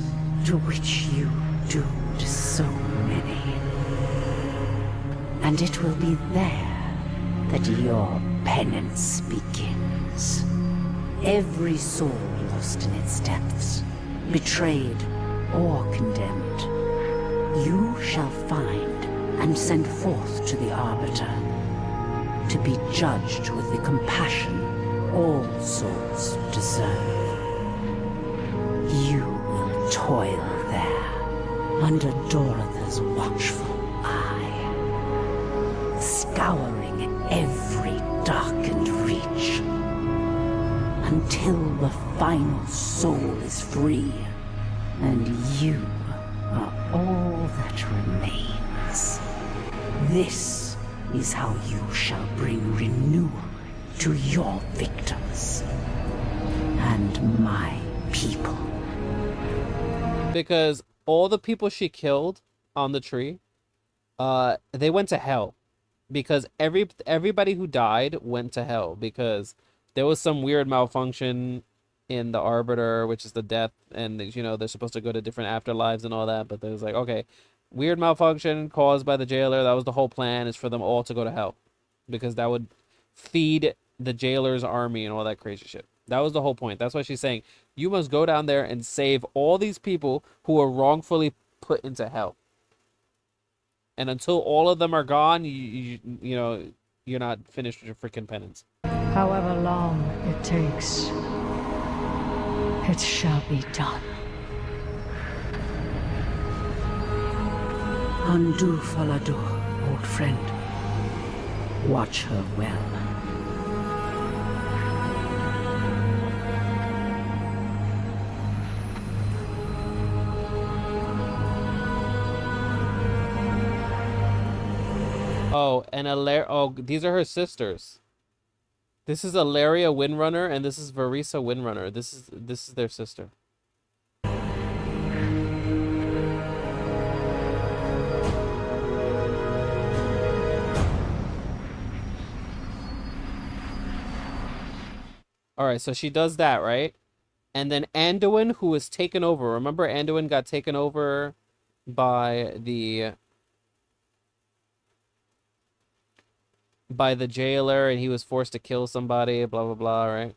to which you doomed so many. And it will be there that your penance begins. Every soul lost in its depths, betrayed or condemned, you shall find and send forth to the Arbiter, to be judged with the compassion all souls deserve. You will toil there, under Doratha's watchful eye, scouring every darkened reach, until the final soul is free, and you are all that remains. This is how you shall bring renewal to your victims and my people. Because all the people she killed on the tree, they went to hell. Because everybody who died went to hell because there was some weird malfunction in the Arbiter, which is the death, and you know they're supposed to go to different afterlives and all that. But there's like, okay, weird malfunction caused by the jailer. That was the whole plan, is for them all to go to hell, because that would feed the jailer's army and all that crazy shit. That was the whole point. That's why she's saying you must go down there and save all these people who are wrongfully put into hell. And until all of them are gone, you know, you're not finished with your freaking penance. However long it takes, it shall be done. Undo Falador, old friend. Watch her well. Oh, and these are her sisters. This is Alaria Windrunner, and this is Varisa Windrunner. This is their sister. Alright, so she does that, right? And then Anduin, who was taken over. Remember Anduin got taken over by the jailer, and he was forced to kill somebody, blah blah blah, right?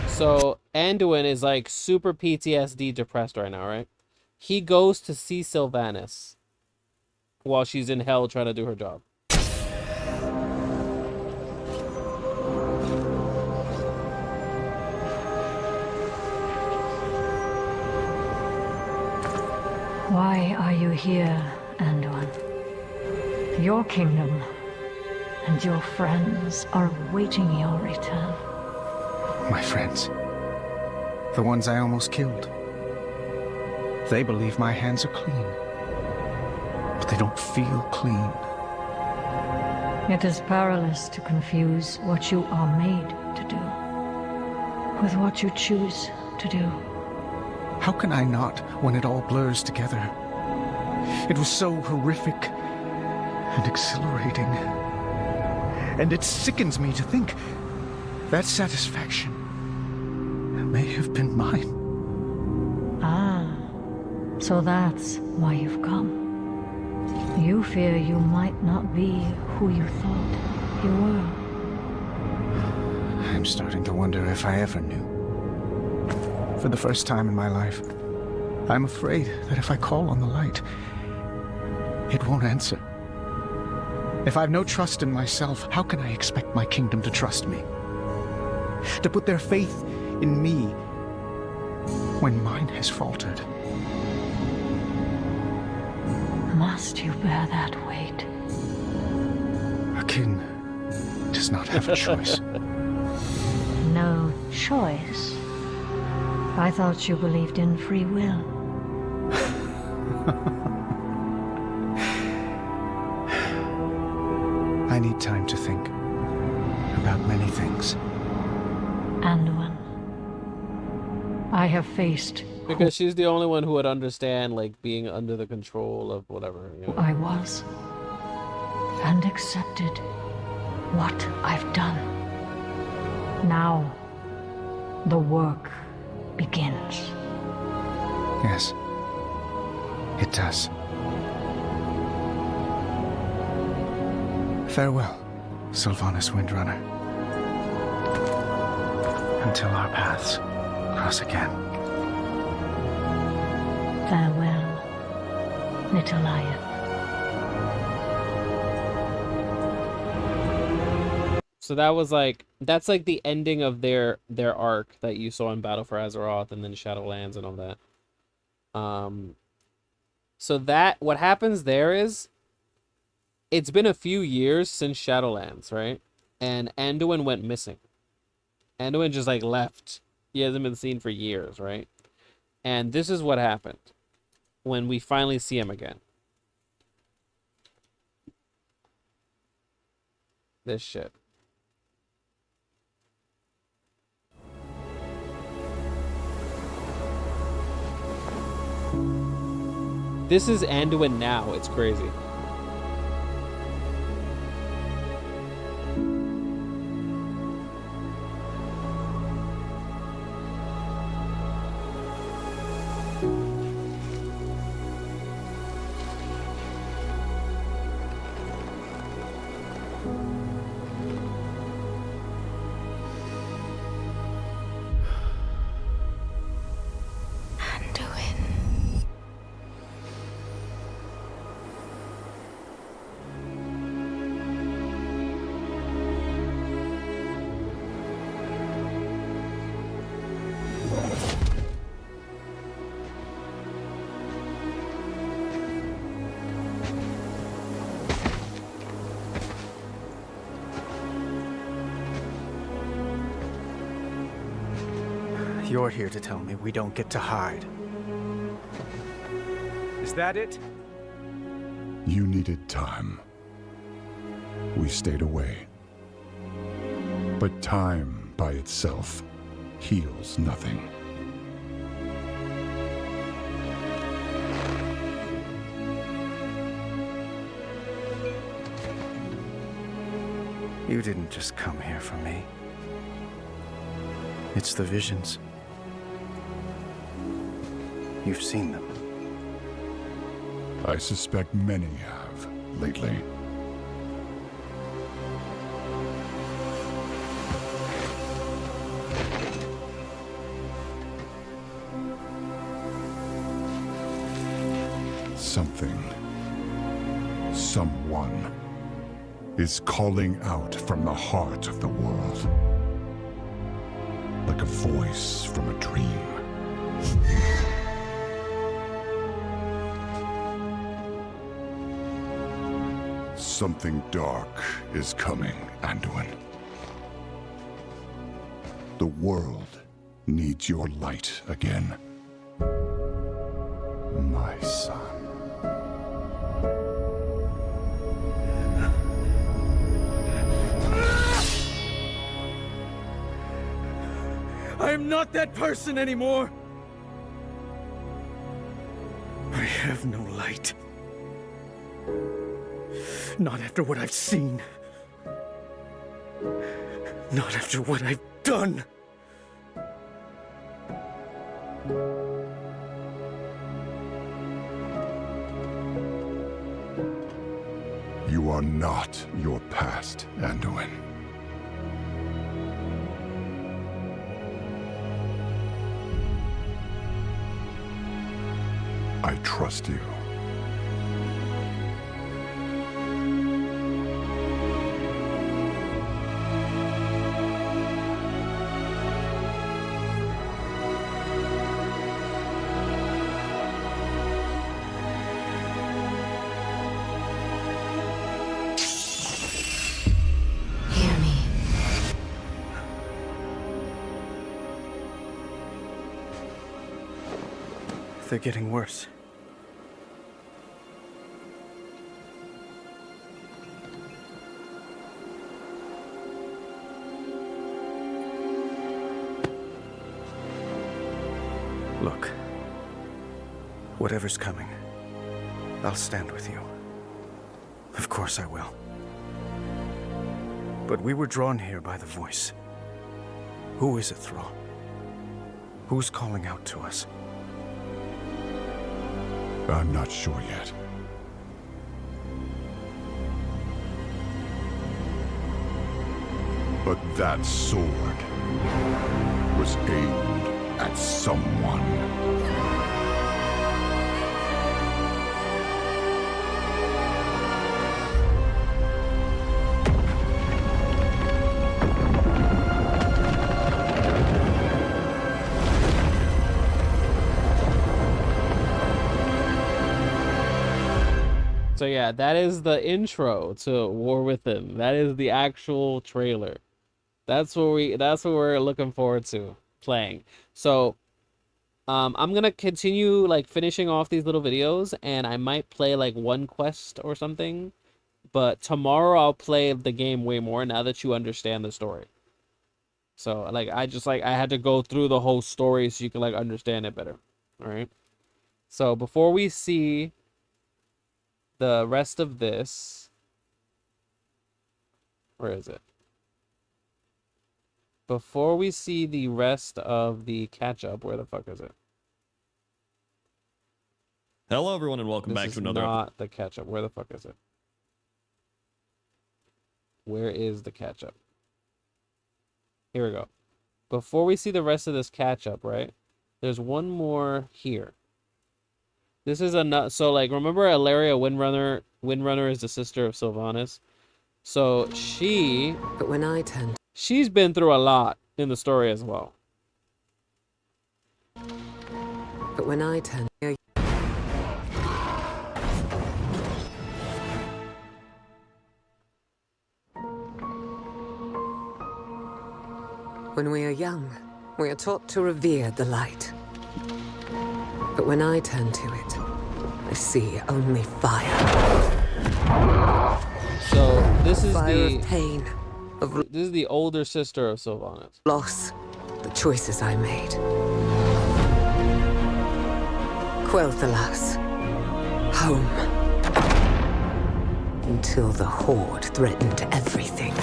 So Anduin is like super PTSD depressed right now, right? He goes to see Sylvanas while she's in hell trying to do her job. Why are you here, Anduin? Your kingdom and your friends are awaiting your return. My friends. The ones I almost killed. They believe my hands are clean. But they don't feel clean. It is perilous to confuse what you are made to do with what you choose to do. How can I not when it all blurs together? It was so horrific and exhilarating. And it sickens me to think that satisfaction may have been mine. Ah, so that's why you've come. You fear you might not be who you thought you were. I'm starting to wonder if I ever knew. For the first time in my life, I'm afraid that if I call on the light, it won't answer. If I've no trust in myself, how can I expect my kingdom to trust me? To put their faith in me when mine has faltered? Must you bear that weight? A king does not have a choice. No choice? I thought you believed in free will. I need time to think about many things. Anduin, I have faced Because she's the only one who would understand, like, being under the control of whatever, you know. who I was and accepted what I've done. Now, the work begins. Yes, it does. Farewell, Sylvanas Windrunner. Until our paths cross again. Farewell, little lion. So that was like, that's like the ending of their arc that you saw in Battle for Azeroth and then Shadowlands and all that. So that, what happens there is, it's been a few years since Shadowlands, right? And Anduin went missing. Anduin just like left. He hasn't been seen for years, right? And this is what happened when we finally see him again. This shit. This is Anduin now. It's crazy. You're here to tell me we don't get to hide. Is that it? You needed time. We stayed away. But time by itself heals nothing. You didn't just come here for me. It's the visions. You've seen them. I suspect many have lately. Something, someone, is calling out from the heart of the world. Like a voice from a dream. Something dark is coming, Anduin. The world needs your light again. My son. I am not that person anymore. I have no light. Not after what I've seen. Not after what I've done. You are not your past, Anduin. I trust you. They're getting worse. Look, whatever's coming, I'll stand with you. Of course I will. But we were drawn here by the voice. Who is it, Thrall? Who's calling out to us? I'm not sure yet. But that sword was aimed at someone. So yeah, that is the intro to War Within. That is the actual trailer. That's what we're looking forward to playing. So I'm gonna continue like finishing off these little videos, and I might play like one quest or something. But tomorrow I'll play the game way more now that you understand the story. So like I had to go through the whole story so you can like understand it better. All right. So before we see the rest of this, where is it? Before we see the rest of the catch-up, where the fuck is it? Hello, everyone, and welcome back to another. Not the catch-up. Where the fuck is it? Where is the catch-up? Here we go. Before we see the rest of this catch-up, right? There's one more here. This is a so like remember Ilaria Windrunner? Windrunner is the sister of Sylvanas. So she. But when I turned. She's been through a lot in the story as well. But when I turned. When we are young, we are taught to revere the light. But when I turn to it, I see only fire. So this is fire the of pain. This is the older sister of Sylvanas. Loss, the choices I made. Quel'Thalas, home. Until the Horde threatened everything.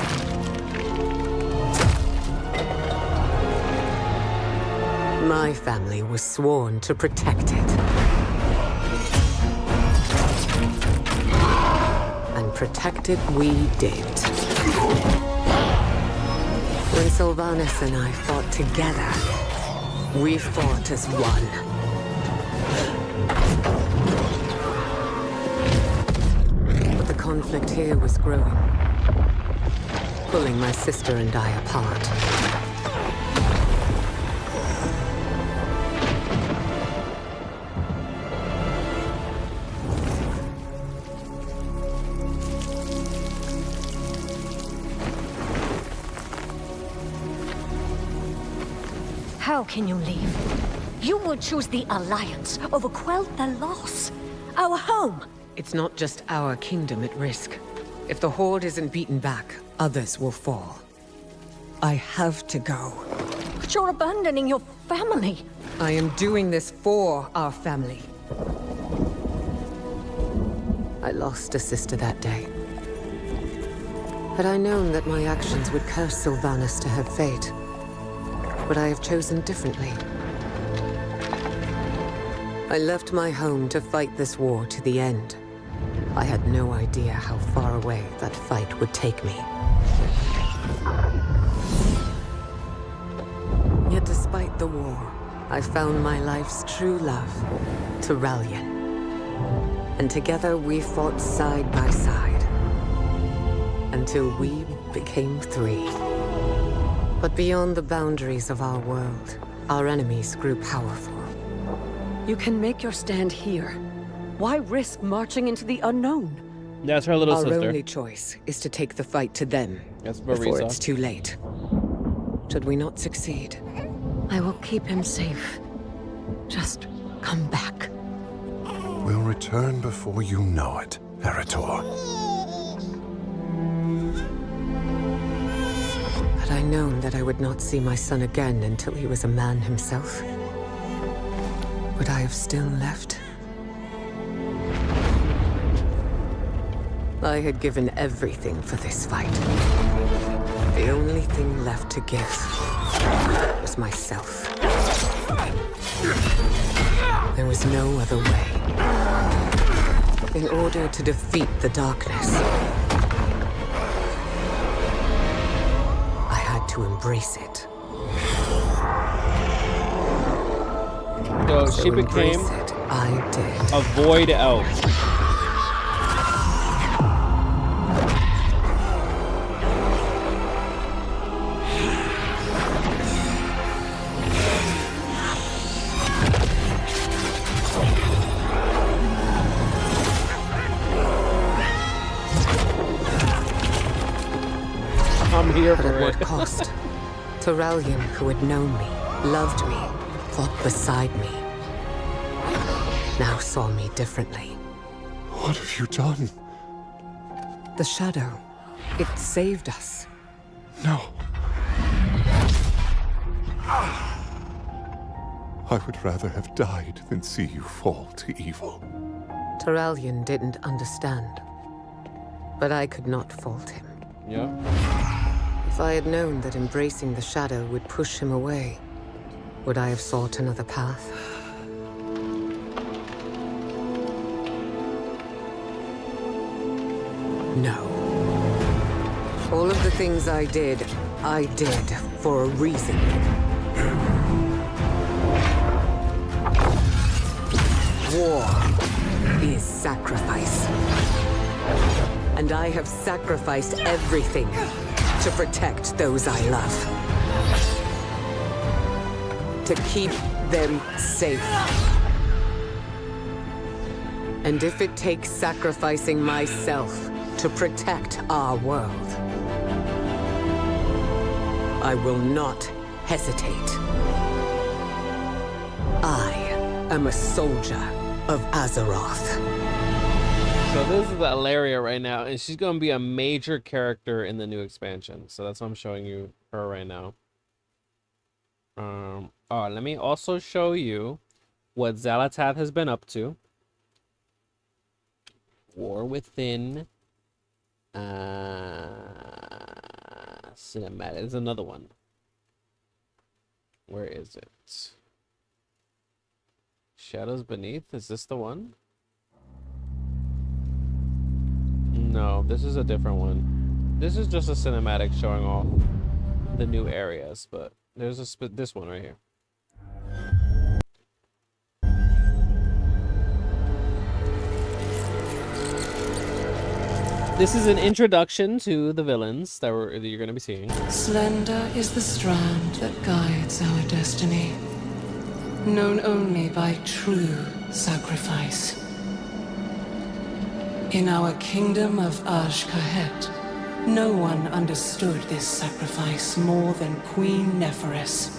My family was sworn to protect it. And protect it we did. When Sylvanas and I fought together, we fought as one. But the conflict here was growing, pulling my sister and I apart. How can you leave? You would choose the Alliance over Quel'Thalas, our home. It's not just our kingdom at risk. If the Horde isn't beaten back, others will fall. I have to go. But you're abandoning your family. I am doing this for our family. I lost a sister that day. Had I known that my actions would curse Sylvanas to her fate, would I have chosen differently? I left my home to fight this war to the end. I had no idea how far away that fight would take me. Yet despite the war, I found my life's true love, Turalyon. And together we fought side by side, until we became three. But beyond the boundaries of our world, our enemies grew powerful. You can make your stand here. Why risk marching into the unknown? That's her little Our sister. only choice is to take the fight to them That's before Marisa. it's too late. Should we not succeed, I will keep him safe. Just come back. We'll return before you know it, Eritor. Had I known that I would not see my son again until he was a man himself, would I have still left? I had given everything for this fight. The only thing left to give was myself. There was no other way. In order to defeat the darkness, I had to embrace it. So So she became embrace it, I did. a void elf. I'm here But for at what it. cost? Turalyon, who had known me, loved me, fought beside me, now saw me differently. What have you done? The shadow, it saved us. No. I would rather have died than see you fall to evil. Turalyon didn't understand, but I could not fault him. Yeah. If I had known that embracing the shadow would push him away, would I have sought another path? No. All of the things I did for a reason. War is sacrifice. And I have sacrificed everything to protect those I love. To keep them safe. And if it takes sacrificing myself to protect our world, I will not hesitate. I am a soldier of Azeroth. So this is the Alaria right now, and she's going to be a major character in the new expansion. So that's why I'm showing you her right now. Let me also show you what Xalatath has been up to. War Within. Cinematic. There's another one. Where is it? Shadows Beneath? Is this the one? No, this is a different one. This is just a cinematic showing off the new areas, but there's this one right here. This is an introduction to the villains that you're going to be seeing. Slender is the strand that guides our destiny, known only by true sacrifice. In our kingdom of Azj-Kahet, no one understood this sacrifice more than Queen Neferis,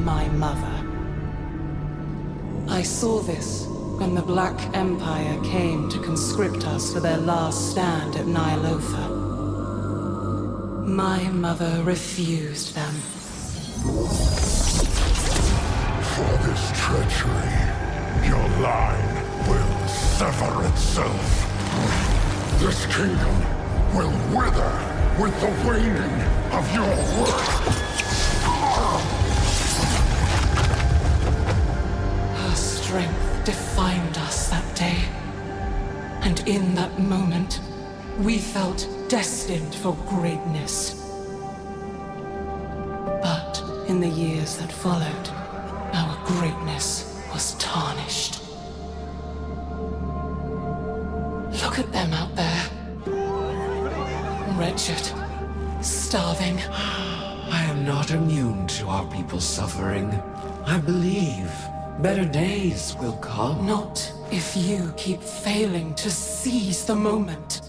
my mother. I saw this when the Black Empire came to conscript us for their last stand at Ny'alotha. My mother refused them. For this treachery, your line will sever itself. This kingdom will wither with the waning of your worth. Her strength defined us that day. And in that moment, we felt destined for greatness. But in the years that followed, our greatness was tarnished. Look at them out there. Wretched, starving. I am not immune to our people's suffering. I believe better days will come. Not if you keep failing to seize the moment.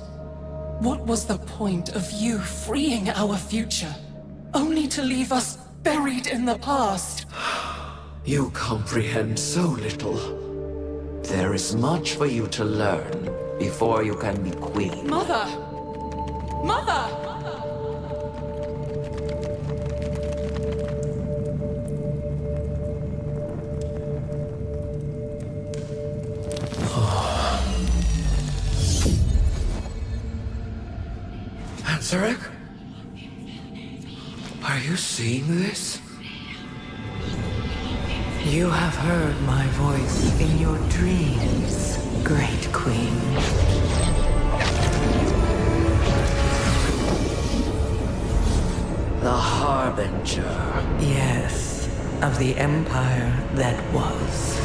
What was the point of you freeing our future, only to leave us buried in the past? You comprehend so little. There is much for you to learn before you can be queen. Mother! Mother! Zarek? Are you seeing this? You have heard my voice in your dreams, Great Queen. The Harbinger. Yes, of the empire that was.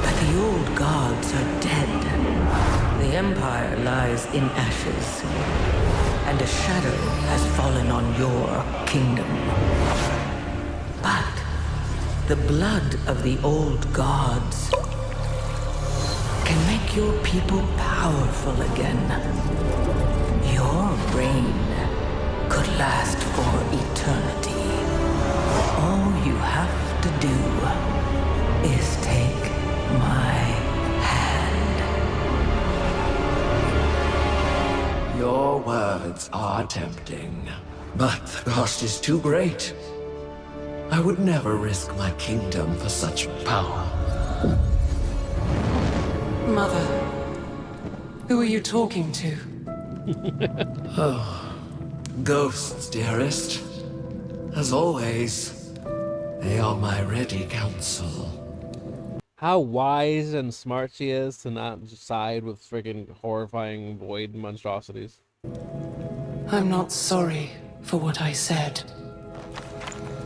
But the old gods are dead. The empire lies in ashes. And a shadow has fallen on your kingdom. But the blood of the old gods can make your people powerful again. Your reign could last for eternity. All you have to do is take my Your words are tempting, but the cost is too great. I would never risk my kingdom for such power. Mother, who are you talking to? Oh, ghosts, dearest. As always, they are my ready counsel. How wise and smart she is to not side with friggin' horrifying void monstrosities. I'm not sorry for what I said.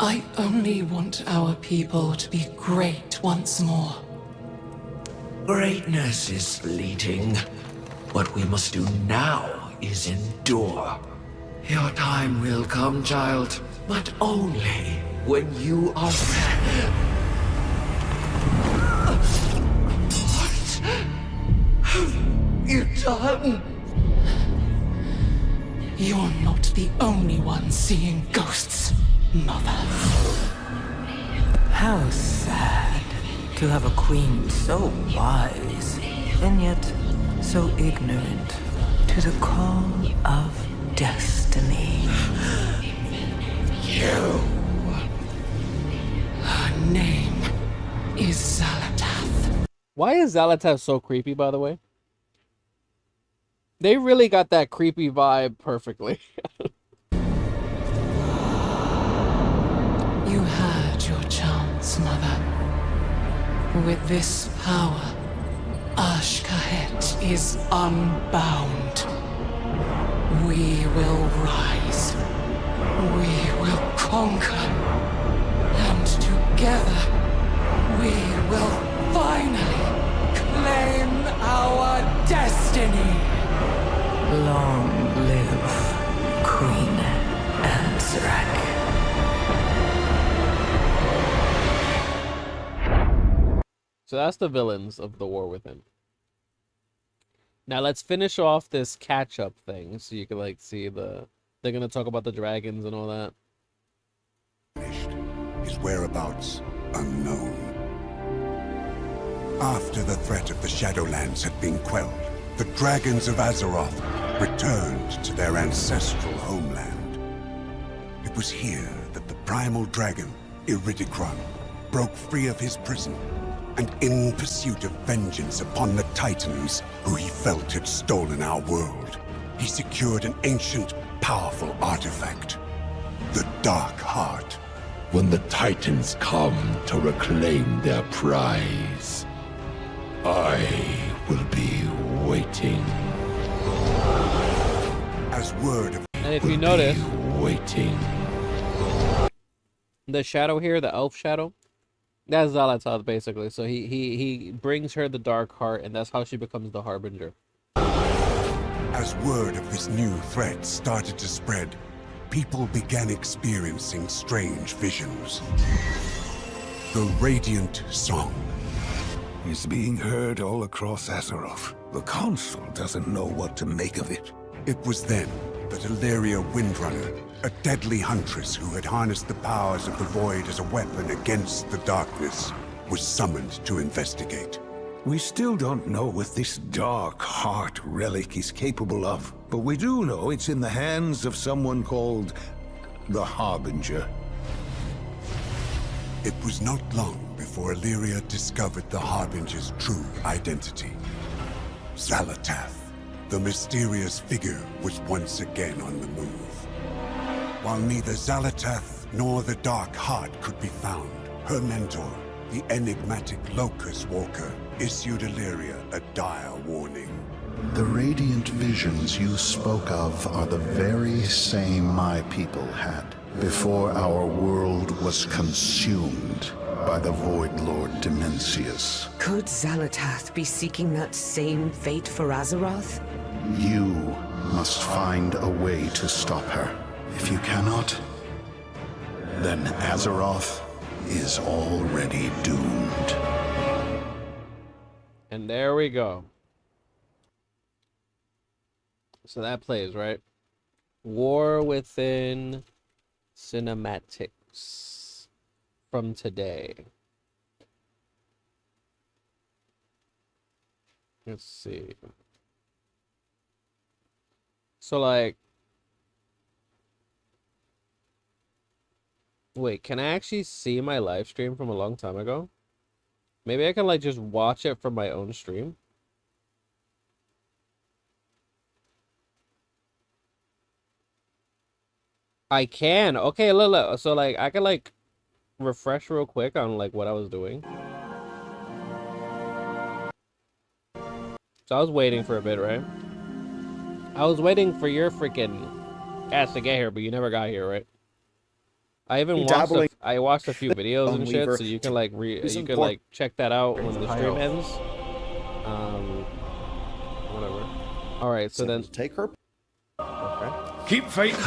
I only want our people to be great once more. Greatness is fleeting. What we must do now is endure. Your time will come, child, but only when you are ready. You done? You're not the only one seeing ghosts, Mother. How sad to have a queen so wise, and yet so ignorant to the call of destiny. You. Her name is Xalatath. Why is Xalatath so creepy, by the way? They really got that creepy vibe perfectly. You had your chance, Mother. With this power, Ashkahet is unbound. We will rise. We will conquer. And together, we will finally claim our destiny. Long live Queen Anzarak. So that's the villains of The War Within. Now let's finish off this catch-up thing so you can like see the... They're gonna talk about the dragons and all that. His whereabouts unknown. After the threat of the Shadowlands had been quelled, the dragons of Azeroth returned to their ancestral homeland. It was here that the primal dragon, Iridikron, broke free of his prison, and in pursuit of vengeance upon the Titans who he felt had stolen our world, he secured an ancient, powerful artifact, the Dark Heart. When the Titans come to reclaim their prize, I will be waiting. As word of And if you notice, waiting. The shadow here, the elf shadow, that's Xal'atath basically. So he brings her the dark heart, and that's how she becomes the harbinger. As word of this new threat started to spread, people began experiencing strange visions. The Radiant Song is being heard all across Azeroth. The Council doesn't know what to make of it. It was then that Illyria Windrunner, a deadly huntress who had harnessed the powers of the Void as a weapon against the darkness, was summoned to investigate. We still don't know what this Dark Heart relic is capable of, but we do know it's in the hands of someone called the Harbinger. It was not long before Illyria discovered the Harbinger's true identity. Xal'atath, the mysterious figure, was once again on the move. While neither Xal'atath nor the Dark Heart could be found, her mentor, the enigmatic Locust Walker, issued Illyria a dire warning. The radiant visions you spoke of are the very same my people had before our world was consumed by the Void Lord Dimensius. Could Xal'atath be seeking that same fate for Azeroth? You must find a way to stop her. If you cannot, then Azeroth is already doomed. And there we go. So that plays, right? War Within cinematics from today. Let's see. So like, wait, can I actually see my live stream from a long time ago? Maybe I can like just watch it from my own stream. I can. Okay, look. So like I can like refresh real quick on like what I was doing. So I was waiting for a bit, right? I was waiting for your freaking ass to get here, but you never got here, right? I even watched a few videos and shit, so you can like like check that out when the stream ends. Whatever. All right, so then take her. Okay. Keep fighting.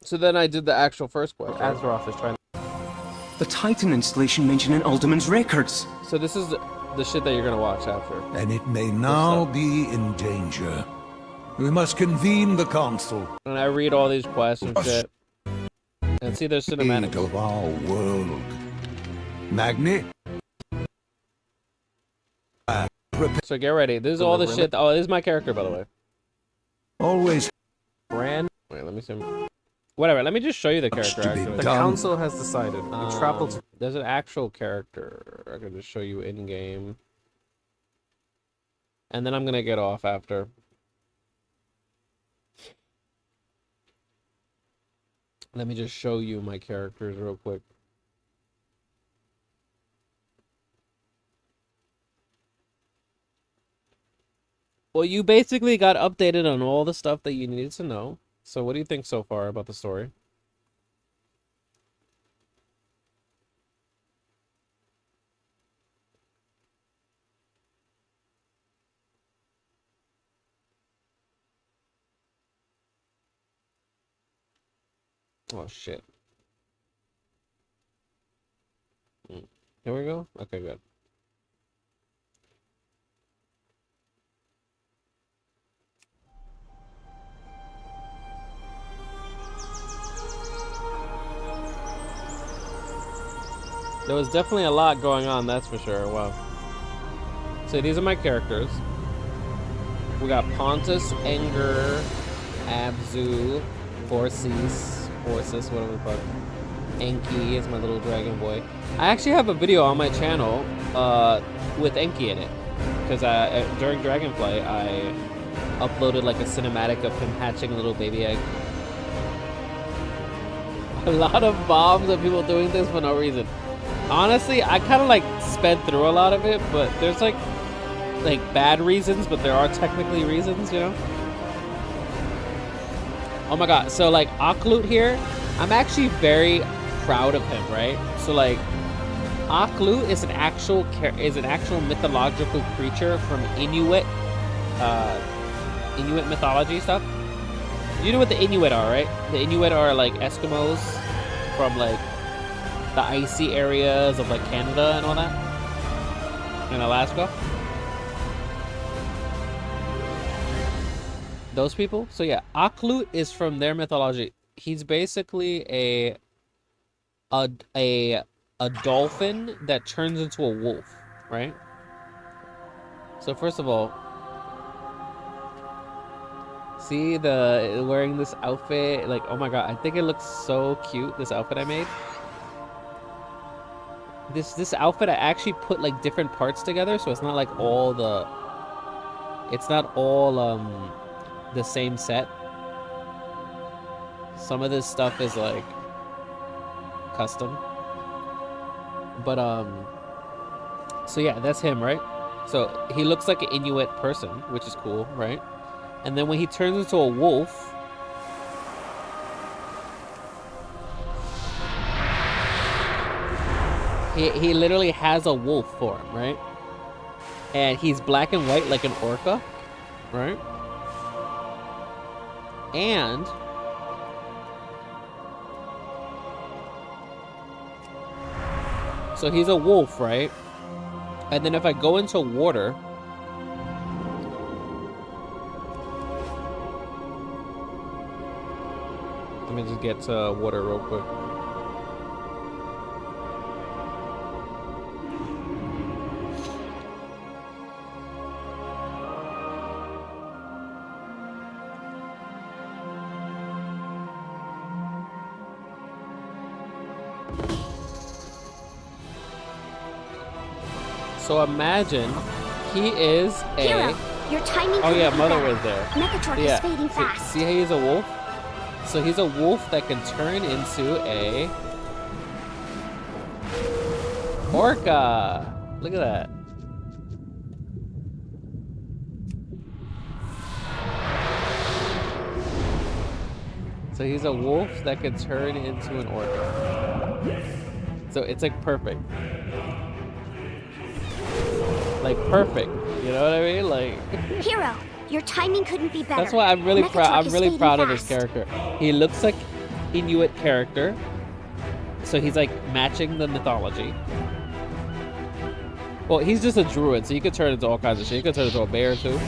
So then I did the actual first quest. Azeroth is trying. The Titan installation mentioned in Alderman's records. So this is the shit that you're gonna watch after. And it may now be in danger. We must convene the council. And I read all these quests and shit. And see, there's cinematics of our world. Magni. So get ready. This is all the shit. Oh, this is my character, by the way. Always. Brand. Wait, let me see. Whatever. Let me just show you the character. Actually, the council has decided. There's an actual character. I can just show you in game. And then I'm gonna get off after. Let me just show you my characters real quick. Well, you basically got updated on all the stuff that you needed to know. So what do you think so far about the story? Oh, shit. Here we go? Okay, good. There was definitely a lot going on, that's for sure. Wow. So these are my characters. We got Pontus, Anger, Abzu, Forces, whatever the fuck. Enki is my little dragon boy. I actually have a video on my channel with Enki in it. Because during Dragonflight, I uploaded like a cinematic of him hatching a little baby egg. A lot of bombs of people doing this for no reason. Honestly, I kind of like sped through a lot of it, but there's like like bad reasons, but there are technically reasons, you know? Oh my god, so like Aklut here, I'm actually very proud of him, right? So like Aklut is an actual mythological creature from Inuit mythology stuff. You know what the Inuit are, right? The Inuit are like Eskimos from like the icy areas of like Canada and all that, and Alaska. Those people. So yeah, Aklut is from their mythology. He's basically a dolphin that turns into a wolf, right? So first of all, see the wearing this outfit, like, oh my god, I think it looks so cute, this outfit I made. This outfit I actually put like different parts together, so it's not like all the the same set. Some of this stuff is like custom. But so yeah, that's him, right? So he looks like an Inuit person, which is cool, right? And then when he turns into a wolf, he literally has a wolf form, right? And he's black and white like an orca, right? And so he's a wolf, right? And then if I go into water, let me just get to water real quick. So imagine he is a Hero, your timing. Oh yeah, Mother was there. Mechatork Yeah. is fading fast. See how he's a wolf? So he's a wolf that can turn into a orca. Look at that. So he's a wolf that can turn into an orca. So it's like perfect. Like perfect. You know what I mean? Like Hero, your timing couldn't be better. that's why I'm really proud. I'm Mechatork is really fading proud of this fast. character. He looks like Inuit character, so he's like matching the mythology. Well, he's just a druid, so you could turn into all kinds of shit. You could turn into a bear too. You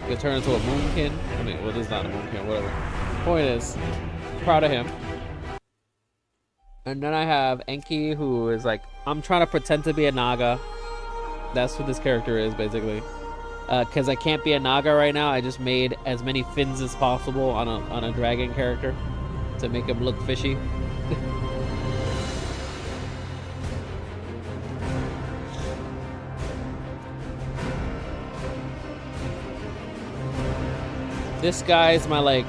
could turn into a moonkin. I mean, well, this is not a moonkin. Whatever. Point is, proud of him. And then I have Enki, who is like, I'm trying to pretend to be a Naga. That's what this character is, basically. Because I can't be a Naga right now, I just made as many fins as possible on a dragon character to make him look fishy. This guy's my, like,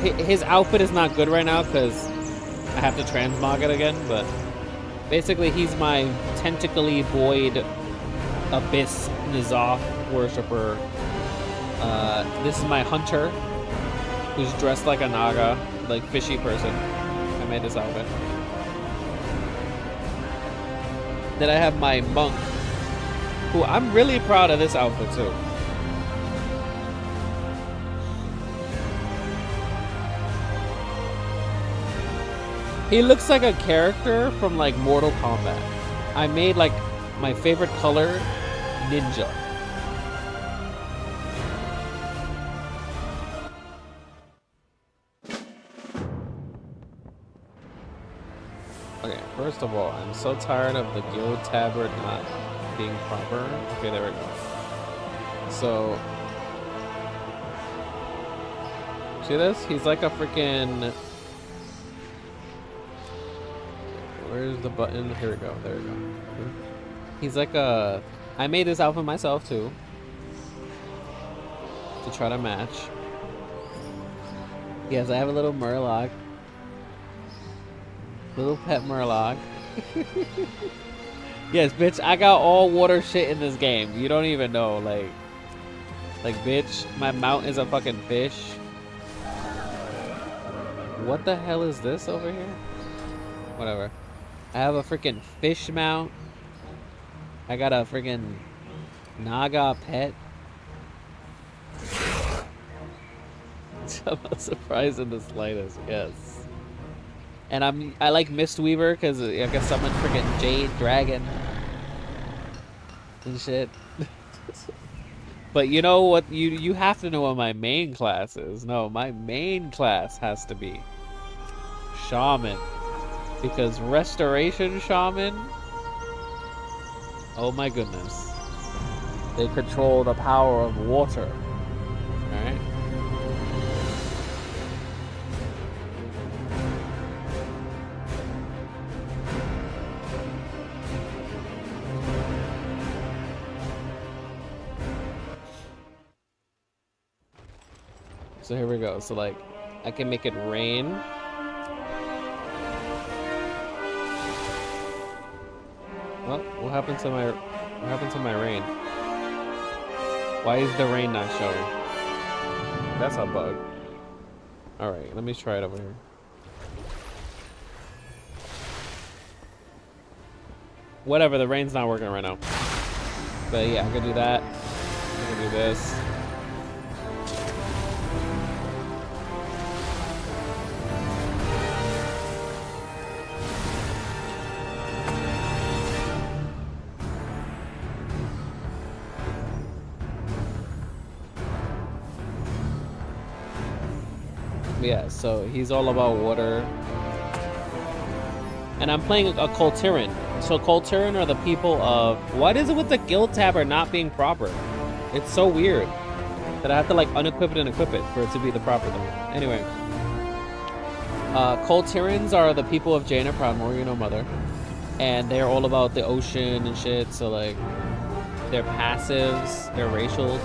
his outfit is not good right now because I have to transmog it again, but basically he's my tentacly void abyss N'Zoth worshipper. This is my hunter who's dressed like a Naga, like fishy person. I made this outfit. Then I have my monk, who I'm really proud of this outfit too. He looks like a character from like Mortal Kombat. I made like my favorite color, ninja. Okay, first of all, I'm so tired of the guild tabard not being proper. Okay, there we go. So, see this? He's like a freaking... Where's the button? Here we go. There we go. He's like a... I made this outfit myself too, to try to match. Yes, I have a little Murloc. Little pet Murloc. Yes, bitch, I got all water shit in this game. You don't even know, like, bitch, my mount is a fucking fish. What the hell is this over here? Whatever. I have a freaking fish mount. I got a freaking Naga pet. I'm not surprised in the slightest, yes. And I like Mistweaver because I can summon freaking Jade Dragon and shit. But you know what? You have to know what my main class is. No, my main class has to be Shaman, because Restoration Shaman. Oh my goodness, they control the power of water. All right. So here we go. So like, I can make it rain. Well, what happened to my rain? Why is the rain not showing? That's a bug. All right, let me try it over here. Whatever, the rain's not working right now. But yeah, I can do that. I can do this. Yeah, so he's all about water. And I'm playing a Coltiran. So Coltiran are the people of... What is it with the guild tab are not being proper? It's so weird that I have to like unequip it and equip it for it to be the proper thing. Anyway. Coltirans are the people of Jaina Proudmoore, you know, mother. And they're all about the ocean and shit. So like, their passives, their racial,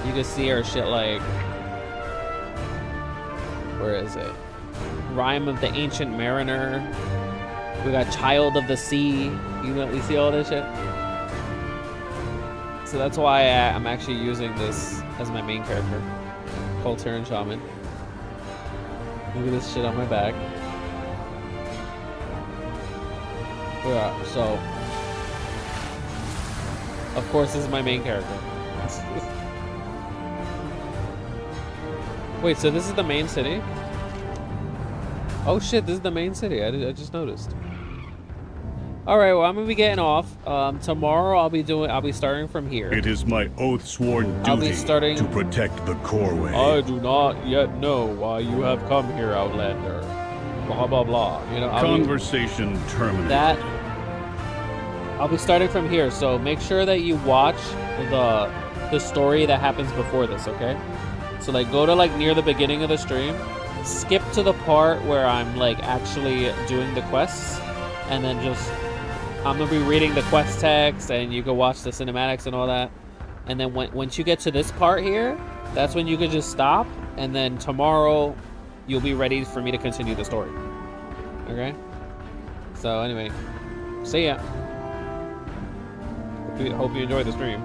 you can see are shit like... Where is it? Rhyme of the Ancient Mariner. We got Child of the Sea. You see all this shit? So that's why I'm actually using this as my main character. Coltiran Shaman. Look at this shit on my back. Yeah, so... Of course this is my main character. Wait, so this is the main city? Oh shit, this is the main city. I just noticed. All right, well, I'm gonna be getting off. Tomorrow I'll be starting from here. It is my oath-sworn duty to protect the Coreway. I do not yet know why you have come here, Outlander. Blah blah blah. You know, Conversation terminated. That I'll be starting from here, so make sure that you watch the story that happens before this, okay? So like go to like near the beginning of the stream, skip to the part where I'm like actually doing the quests, and then just I'm gonna be reading the quest text, and you can watch the cinematics and all that. And then once you get to this part here, that's when you could just stop, and then tomorrow you'll be ready for me to continue the story. Okay? So anyway, see ya. Hope you enjoyed the stream.